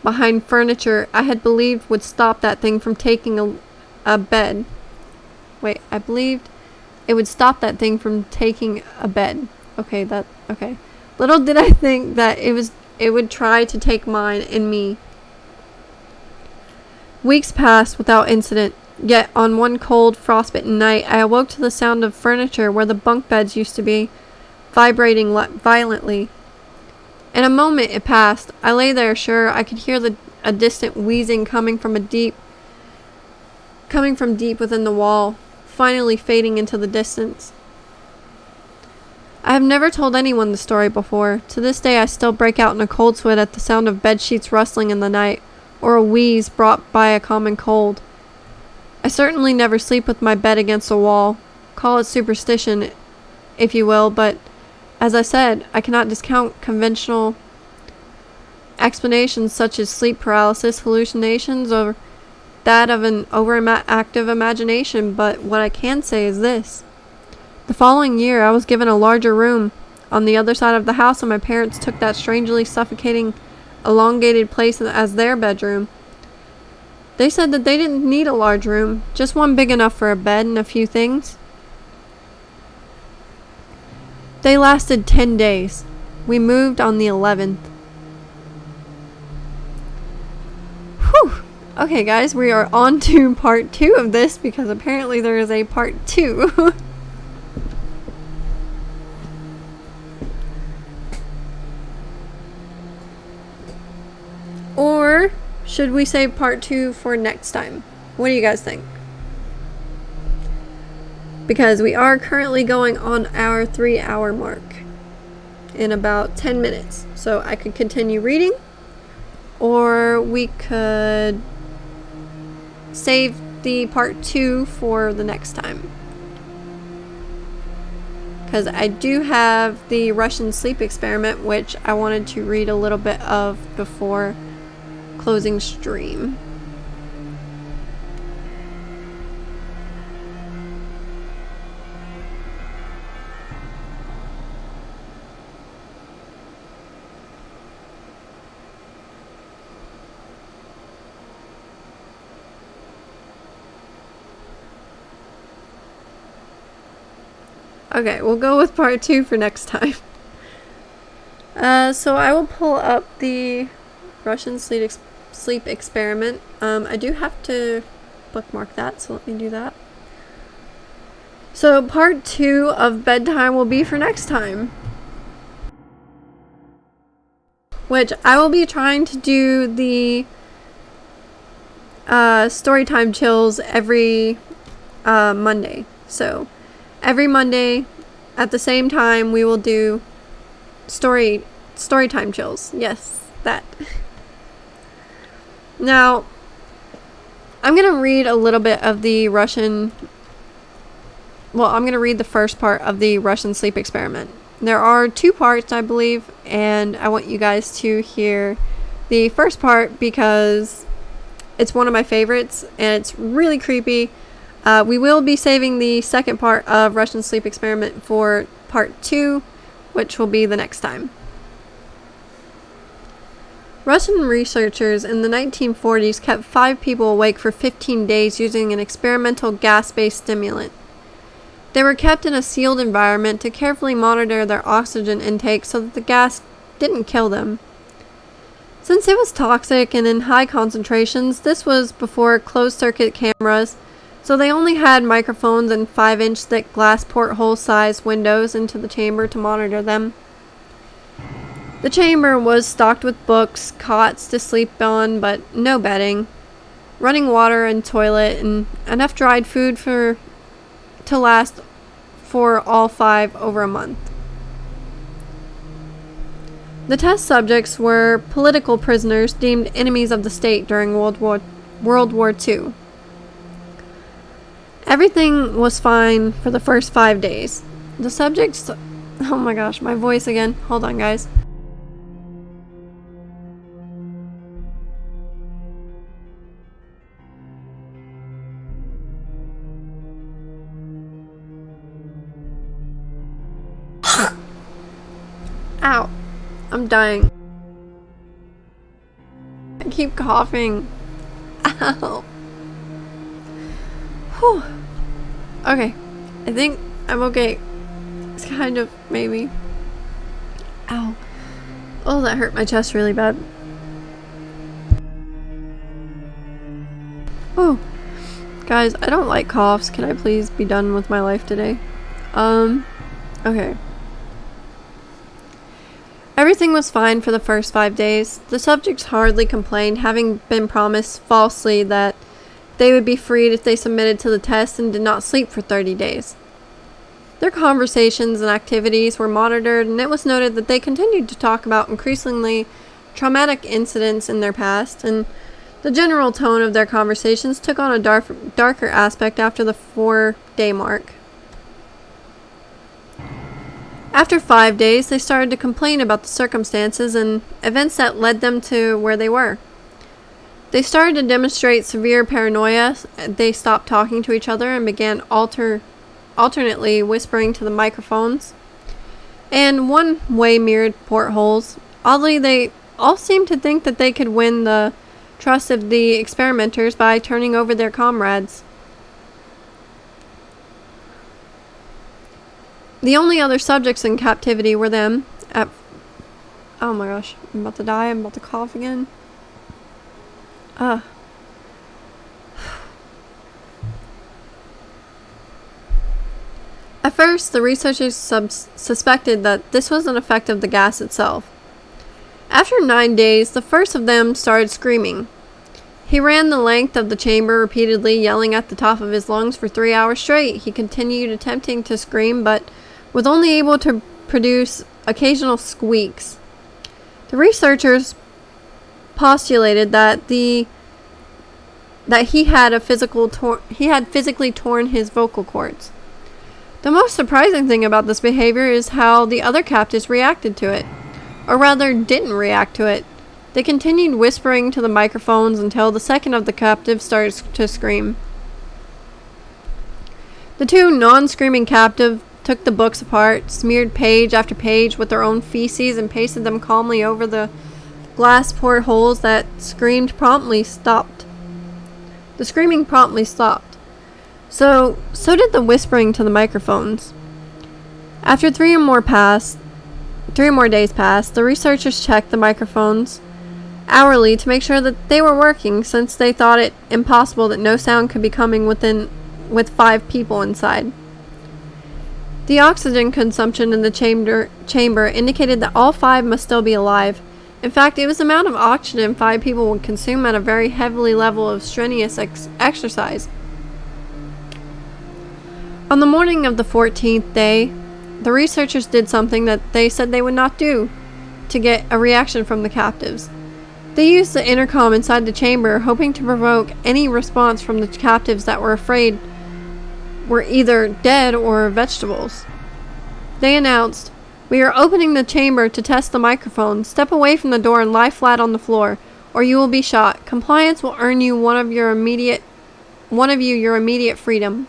behind furniture I had believed would stop that thing from taking a bed. Wait, I believed it would stop that thing from taking a bed. Okay. Little did I think that it would try to take mine and me. Weeks passed without incident, yet on one cold, frostbitten night, I awoke to the sound of furniture where the bunk beds used to be, vibrating violently. In a moment it passed. I lay there sure I could hear a distant wheezing coming from deep within the wall, finally fading into the distance. I have never told anyone the story before. To this day I still break out in a cold sweat at the sound of bed sheets rustling in the night, or a wheeze brought by a common cold. I certainly never sleep with my bed against a wall. Call it superstition, if you will, but as I said, I cannot discount conventional explanations such as sleep paralysis, hallucinations, or that of an overactive imagination, but what I can say is this. The following year, I was given a larger room on the other side of the house, and my parents took that strangely suffocating, elongated place as their bedroom. They said that they didn't need a large room, just one big enough for a bed and a few things. They lasted 10 days. We moved on the 11th. Whew! Okay guys, we are on to part 2 of this because apparently there is a part 2. Or should we save part 2 for next time? What do you guys think? Because we are currently going on our 3-hour mark in about 10 minutes. So I could continue reading, or we could save the part 2 for the next time. Because I do have the Russian sleep experiment, which I wanted to read a little bit of before closing stream. Okay, we'll go with part 2 for next time. So I will pull up the Russian sleep experiment. I do have to bookmark that, so let me do that. So part 2 of bedtime will be for next time, which I will be trying to do the storytime chills every Monday. So every Monday at the same time we will do storytime chills. Yes, that. Now, I'm going to read a little bit of the Russian. Well, I'm going to read the first part of the Russian sleep experiment. There are 2 parts, I believe, and I want you guys to hear the first part because it's one of my favorites and it's really creepy. We will be saving the second part of Russian sleep experiment for part 2, which will be the next time. Russian researchers in the 1940s kept 5 people awake for 15 days using an experimental gas-based stimulant. They were kept in a sealed environment to carefully monitor their oxygen intake so that the gas didn't kill them. Since it was toxic and in high concentrations, this was before closed-circuit cameras, so they only had microphones and 5-inch thick glass porthole-sized windows into the chamber to monitor them. The chamber was stocked with books, cots to sleep on, but no bedding, running water and toilet, and enough dried food to last for all 5 over a month. The test subjects were political prisoners deemed enemies of the state during World War II. Everything was fine for the first 5 days. The subjects... Oh my gosh, my voice again. Hold on, guys. Ow. I'm dying. I keep coughing. Ow. Whew. Okay. I think I'm okay. It's kind of, maybe. Ow. Oh, that hurt my chest really bad. Oh. Guys, I don't like coughs. Can I please be done with my life today? Okay. Everything was fine for the first 5 days. The subjects hardly complained, having been promised falsely that they would be freed if they submitted to the test and did not sleep for 30 days. Their conversations and activities were monitored, and it was noted that they continued to talk about increasingly traumatic incidents in their past, and the general tone of their conversations took on a darker aspect after the 4-day mark. After 5 days, they started to complain about the circumstances and events that led them to where they were. They started to demonstrate severe paranoia. They stopped talking to each other and began alternately whispering to the microphones and one-way mirrored portholes. Oddly, they all seemed to think that they could win the trust of the experimenters by turning over their comrades. The only other subjects in captivity were them. Oh my gosh, I'm about to die. I'm about to cough again. At first, the researchers suspected that this was an effect of the gas itself. After 9 days, the first of them started screaming. He ran the length of the chamber repeatedly, yelling at the top of his lungs for 3 hours straight. He continued attempting to scream, but was only able to produce occasional squeaks. The researchers postulated that he had physically torn his vocal cords. The most surprising thing about this behavior is how the other captives reacted to it, or rather didn't react to it. They continued whispering to the microphones until the second of the captives started to scream. The 2 non-screaming captives took the books apart, smeared page after page with their own feces, and pasted them calmly over the glass portholes that screamed promptly stopped. The screaming promptly stopped. So did the whispering to the microphones. After 3 more days passed, the researchers checked the microphones hourly to make sure that they were working, since they thought it impossible that no sound could be coming with 5 people inside. The oxygen consumption in the chamber indicated that all 5 must still be alive. In fact, it was the amount of oxygen 5 people would consume at a very heavy level of strenuous exercise. On the morning of the 14th day, the researchers did something that they said they would not do to get a reaction from the captives. They used the intercom inside the chamber, hoping to provoke any response from the captives that were afraid were either dead or vegetables. They announced, "We are opening the chamber to test the microphone. Step away from the door and lie flat on the floor, or you will be shot. Compliance will earn you one of you your immediate freedom."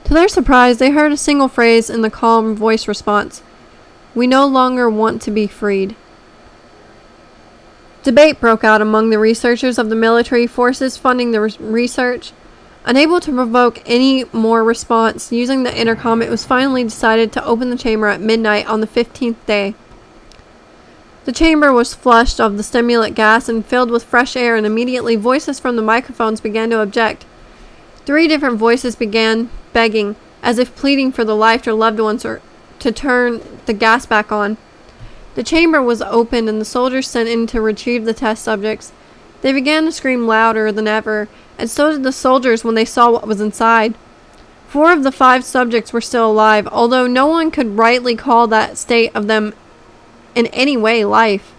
To their surprise, they heard a single phrase in the calm voice response: "We no longer want to be freed." Debate broke out among the researchers of the military forces funding the research. Unable to provoke any more response using the intercom, it was finally decided to open the chamber at midnight on the 15th day. The chamber was flushed of the stimulant gas and filled with fresh air, and immediately voices from the microphones began to object. 3 different voices began begging, as if pleading for the life of loved ones or to turn the gas back on. The chamber was opened and the soldiers sent in to retrieve the test subjects. They began to scream louder than ever, and so did the soldiers when they saw what was inside. 4 of the 5 subjects were still alive, although no one could rightly call that state of them in any way life.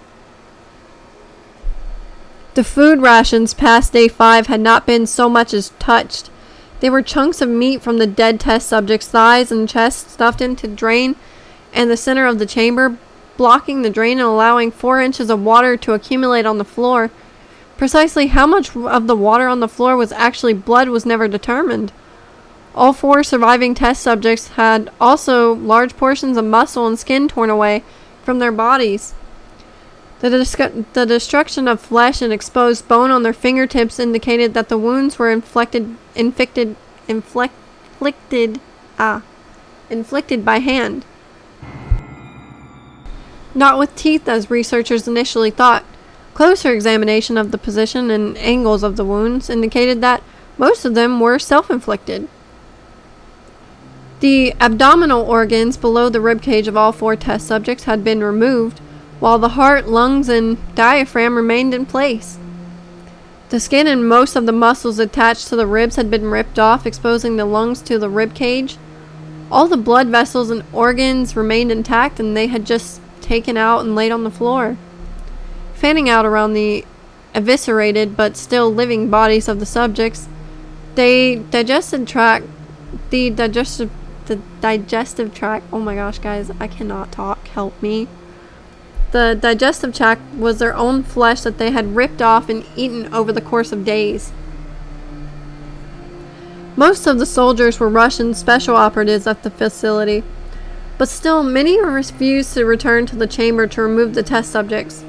The food rations past day 5 had not been so much as touched. They were chunks of meat from the dead test subjects' thighs and chest stuffed into drain and the center of the chamber, blocking the drain and allowing 4 inches of water to accumulate on the floor. Precisely how much of the water on the floor was actually blood was never determined. All 4 surviving test subjects had also large portions of muscle and skin torn away from their bodies. The destruction of flesh and exposed bone on their fingertips indicated that the wounds were inflicted by hand. Not with teeth, as researchers initially thought. Closer examination of the position and angles of the wounds indicated that most of them were self-inflicted. The abdominal organs below the ribcage of all 4 test subjects had been removed, while the heart, lungs, and diaphragm remained in place. The skin and most of the muscles attached to the ribs had been ripped off, exposing the lungs to the ribcage. All the blood vessels and organs remained intact, and they had just taken out and laid on the floor. Fanning out around the eviscerated but still living bodies of the subjects, the digestive tract, oh my gosh guys, I cannot talk, help me. The digestive tract was their own flesh that they had ripped off and eaten over the course of days. Most of the soldiers were Russian special operatives at the facility, but still many refused to return to the chamber to remove the test subjects.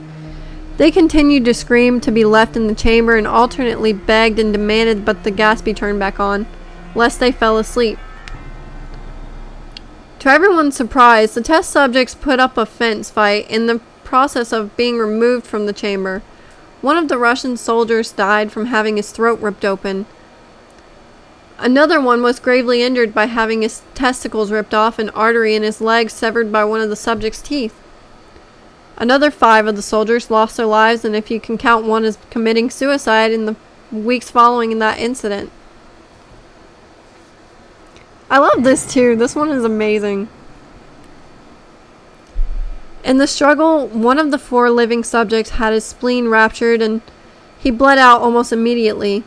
They continued to scream to be left in the chamber and alternately begged and demanded but the gas be turned back on, lest they fell asleep. To everyone's surprise, the test subjects put up a fence fight in the process of being removed from the chamber. One of the Russian soldiers died from having his throat ripped open. Another one was gravely injured by having his testicles ripped off, an artery in his leg severed by one of the subject's teeth. Another 5 of the soldiers lost their lives, and if you can count one as committing suicide in the weeks following that incident. I love this too. This one is amazing. In the struggle, one of the 4 living subjects had his spleen ruptured and he bled out almost immediately.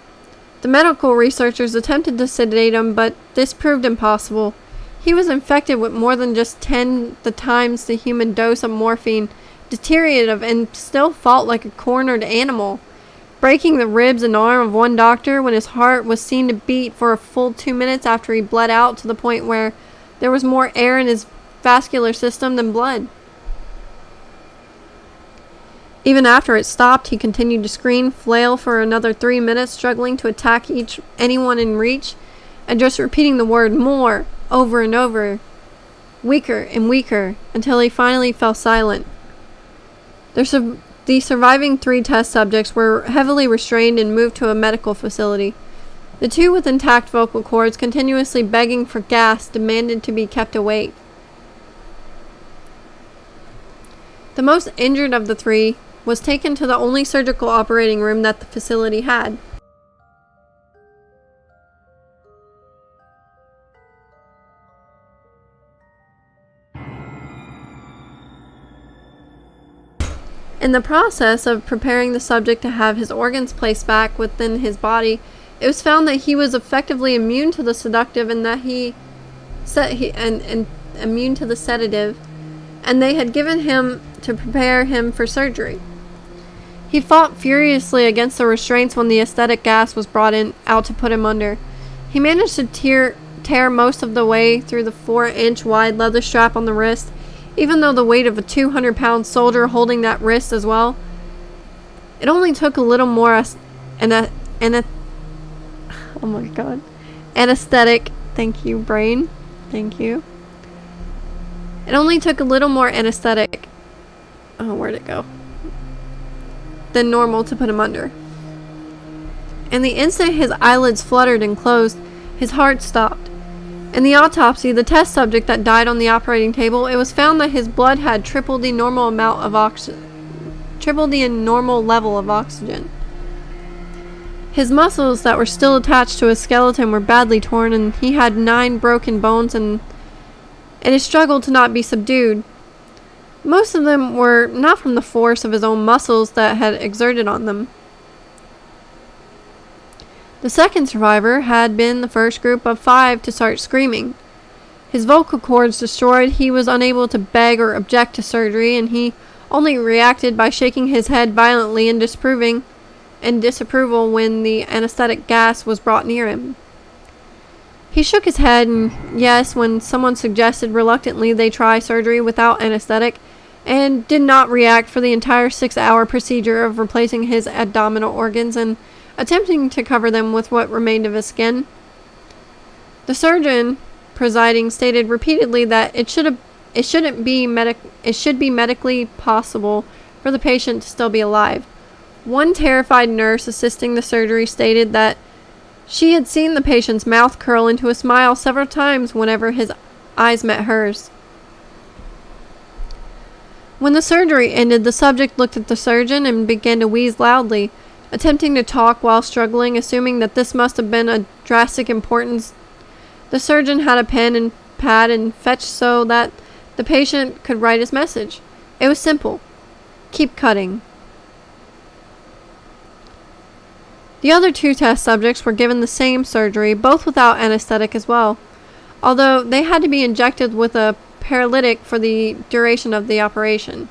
The medical researchers attempted to sedate him, but this proved impossible. He was infected with more than just 10 times the human dose of morphine, deteriorative, and still fought like a cornered animal, breaking the ribs and arm of one doctor when his heart was seen to beat for a full 2 minutes after he bled out to the point where there was more air in his vascular system than blood. Even after it stopped, he continued to scream, flail for another 3 minutes, struggling to attack anyone in reach, and just repeating the word more over and over, weaker and weaker, until he finally fell silent. The surviving 3 test subjects were heavily restrained and moved to a medical facility. The 2 with intact vocal cords, continuously begging for gas, demanded to be kept awake. The most injured of the 3 was taken to the only surgical operating room that the facility had. In the process of preparing the subject to have his organs placed back within his body, it was found that he was effectively immune to the sedative and that immune to the sedative, and they had given him to prepare him for surgery. He fought furiously against the restraints when the anesthetic gas was brought out to put him under. He managed to tear most of the way through the 4-inch wide leather strap on the wrist, even though the weight of a 200-pound soldier holding that wrist as well. It only took a little more anesthetic. Thank you, brain. Thank you. It only took a little more anesthetic oh, where'd it go? Than normal to put him under. And the instant his eyelids fluttered and closed, his heart stopped. In the autopsy, the test subject that died on the operating table, it was found that his blood had tripled the normal level of oxygen. His muscles that were still attached to his skeleton were badly torn, and he had 9 broken bones, and his struggle to not be subdued. Most of them were not from the force of his own muscles that had exerted on them. The second survivor had been the first group of 5 to start screaming. His vocal cords destroyed, he was unable to beg or object to surgery, and he only reacted by shaking his head violently in disapproval when the anesthetic gas was brought near him. He shook his head, and yes, when someone suggested reluctantly they try surgery without anesthetic, and did not react for the entire 6-hour procedure of replacing his abdominal organs and attempting to cover them with what remained of his skin. The surgeon presiding stated repeatedly that it should be medically possible for the patient to still be alive. One terrified nurse assisting the surgery stated that she had seen the patient's mouth curl into a smile several times whenever his eyes met hers. When the surgery ended, the subject looked at the surgeon and began to wheeze loudly, attempting to talk while struggling, assuming that this must have been of drastic importance. The surgeon had a pen and pad and fetched so that the patient could write his message. It was simple. Keep cutting. The other 2 test subjects were given the same surgery, both without anesthetic as well, although they had to be injected with a paralytic for the duration of the operation.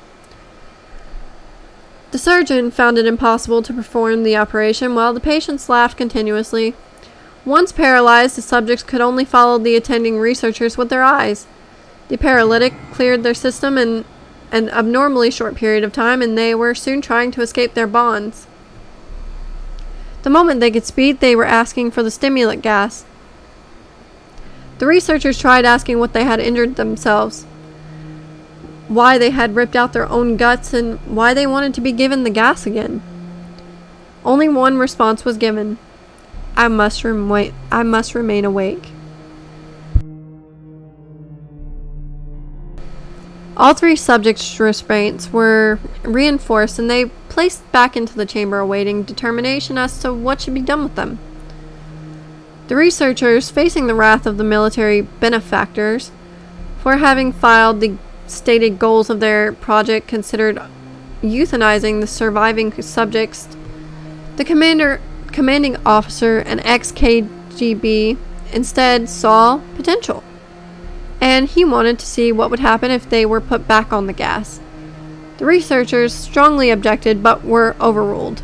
The surgeon found it impossible to perform the operation while the patients laughed continuously. Once paralyzed, the subjects could only follow the attending researchers with their eyes. The paralytic cleared their system in an abnormally short period of time, and they were soon trying to escape their bonds. The moment they could speak, they were asking for the stimulant gas. The researchers tried asking what they had injured themselves, why they had ripped out their own guts, and why they wanted to be given the gas again. Only one response was given: I must remain awake. All 3 subjects' restraints were reinforced, and they placed back into the chamber awaiting determination as to what should be done with them. The researchers, facing the wrath of the military benefactors for having filed the stated goals of their project, considered euthanizing the surviving subjects. The commanding officer, an ex-KGB, instead saw potential, and he wanted to see what would happen if they were put back on the gas. The researchers strongly objected, but were overruled.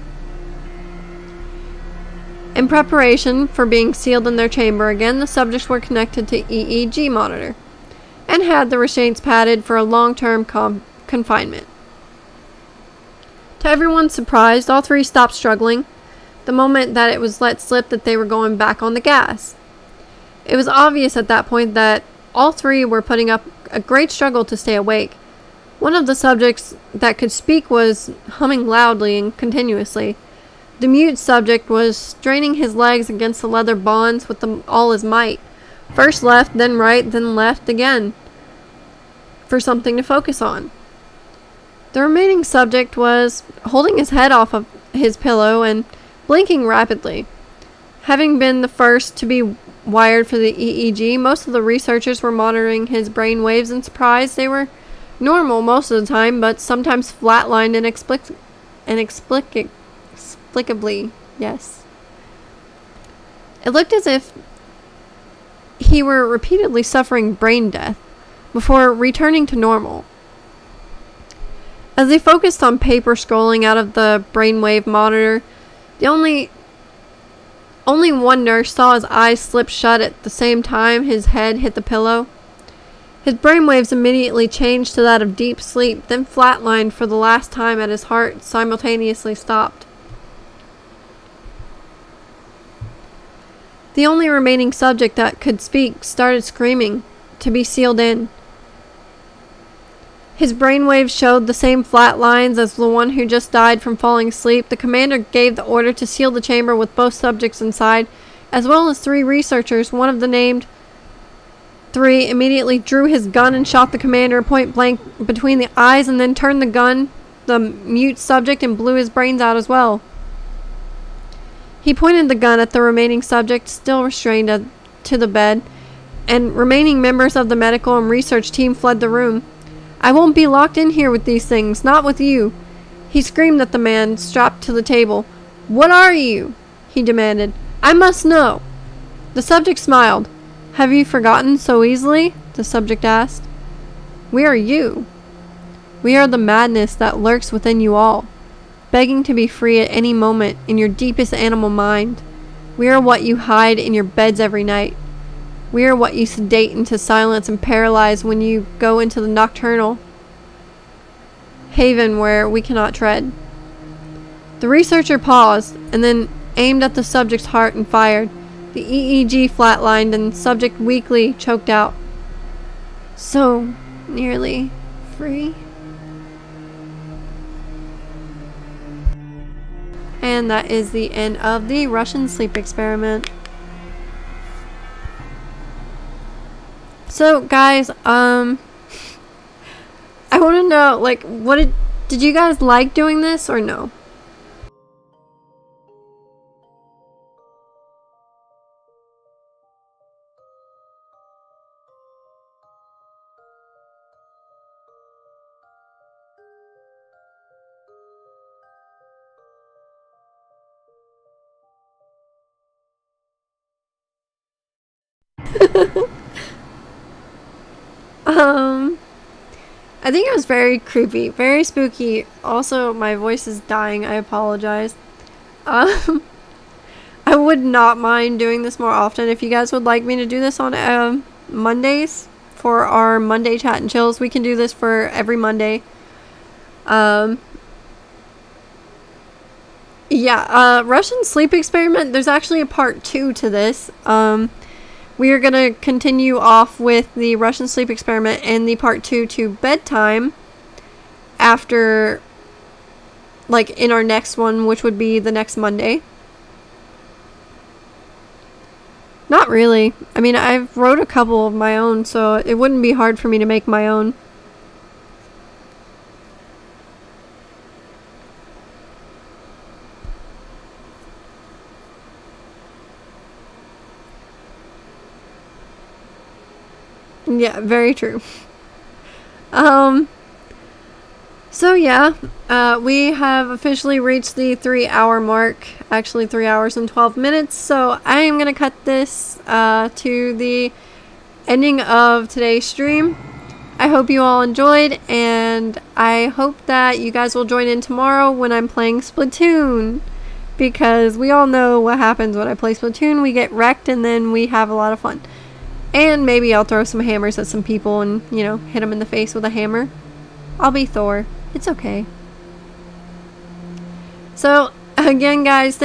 In preparation for being sealed in their chamber again, the subjects were connected to EEG monitor and had the restraints padded for a long-term confinement. To everyone's surprise, all 3 stopped struggling the moment that it was let slip that they were going back on the gas. It was obvious at that point that all 3 were putting up a great struggle to stay awake. One of the subjects that could speak was humming loudly and continuously. The mute subject was straining his legs against the leather bonds with all his might. First left, then right, then left again, for something to focus on. The remaining subject was holding his head off of his pillow and blinking rapidly. Having been the first to be wired for the EEG, most of the researchers were monitoring his brain waves in surprise. They were normal most of the time, but sometimes flatlined inexplicably. Yes. It looked as if he were repeatedly suffering brain death before returning to normal. As they focused on paper scrolling out of the brainwave monitor, the only one nurse saw his eyes slip shut at the same time his head hit the pillow. His brainwaves immediately changed to that of deep sleep, then flatlined for the last time as his heart simultaneously stopped. The only remaining subject that could speak started screaming to be sealed in. His brainwaves showed the same flat lines as the one who just died from falling asleep. The commander gave the order to seal the chamber with both subjects inside, as well as 3 researchers. One of the named 3 immediately drew his gun and shot the commander point blank between the eyes, and then turned the mute subject, and blew his brains out as well. He pointed the gun at the remaining subject, still restrained to the bed, and remaining members of the medical and research team fled the room. "I won't be locked in here with these things, not with you," he screamed at the man strapped to the table. "What are you?" he demanded. "I must know." The subject smiled. "Have you forgotten so easily?" the subject asked. "We are you. We are the madness that lurks within you all, begging to be free at any moment in your deepest animal mind. We are what you hide in your beds every night. We are what you sedate into silence and paralyze when you go into the nocturnal haven where we cannot tread." The researcher paused and then aimed at the subject's heart and fired. The EEG flatlined and the subject weakly choked out, "So nearly free." And that is the end of the Russian sleep experiment. So guys, I want to know, like, did you guys like doing this or no? I think it was very creepy, very spooky. Also, my voice is dying. I apologize. Um, I would not mind doing this more often. If you guys would like me to do this on Mondays for our Monday chat and chills, we can do this for every Monday. Yeah, Russian sleep experiment. There's actually a part 2 to this. We are going to continue off with the Russian sleep experiment and the part 2 to bedtime after, like, in our next one, which would be the next Monday. Not really. I mean, I've wrote a couple of my own, so it wouldn't be hard for me to make my own. Yeah, very true. So yeah, we have officially reached the 3-hour mark. Actually, 3 hours and 12 minutes. So I am gonna cut this to the ending of today's stream. I hope you all enjoyed, and I hope that you guys will join in tomorrow when I'm playing Splatoon, because we all know what happens when I play Splatoon. We get wrecked, and then we have a lot of fun. And maybe I'll throw some hammers at some people and, you know, hit them in the face with a hammer. I'll be Thor. It's okay. So, again, guys, thanks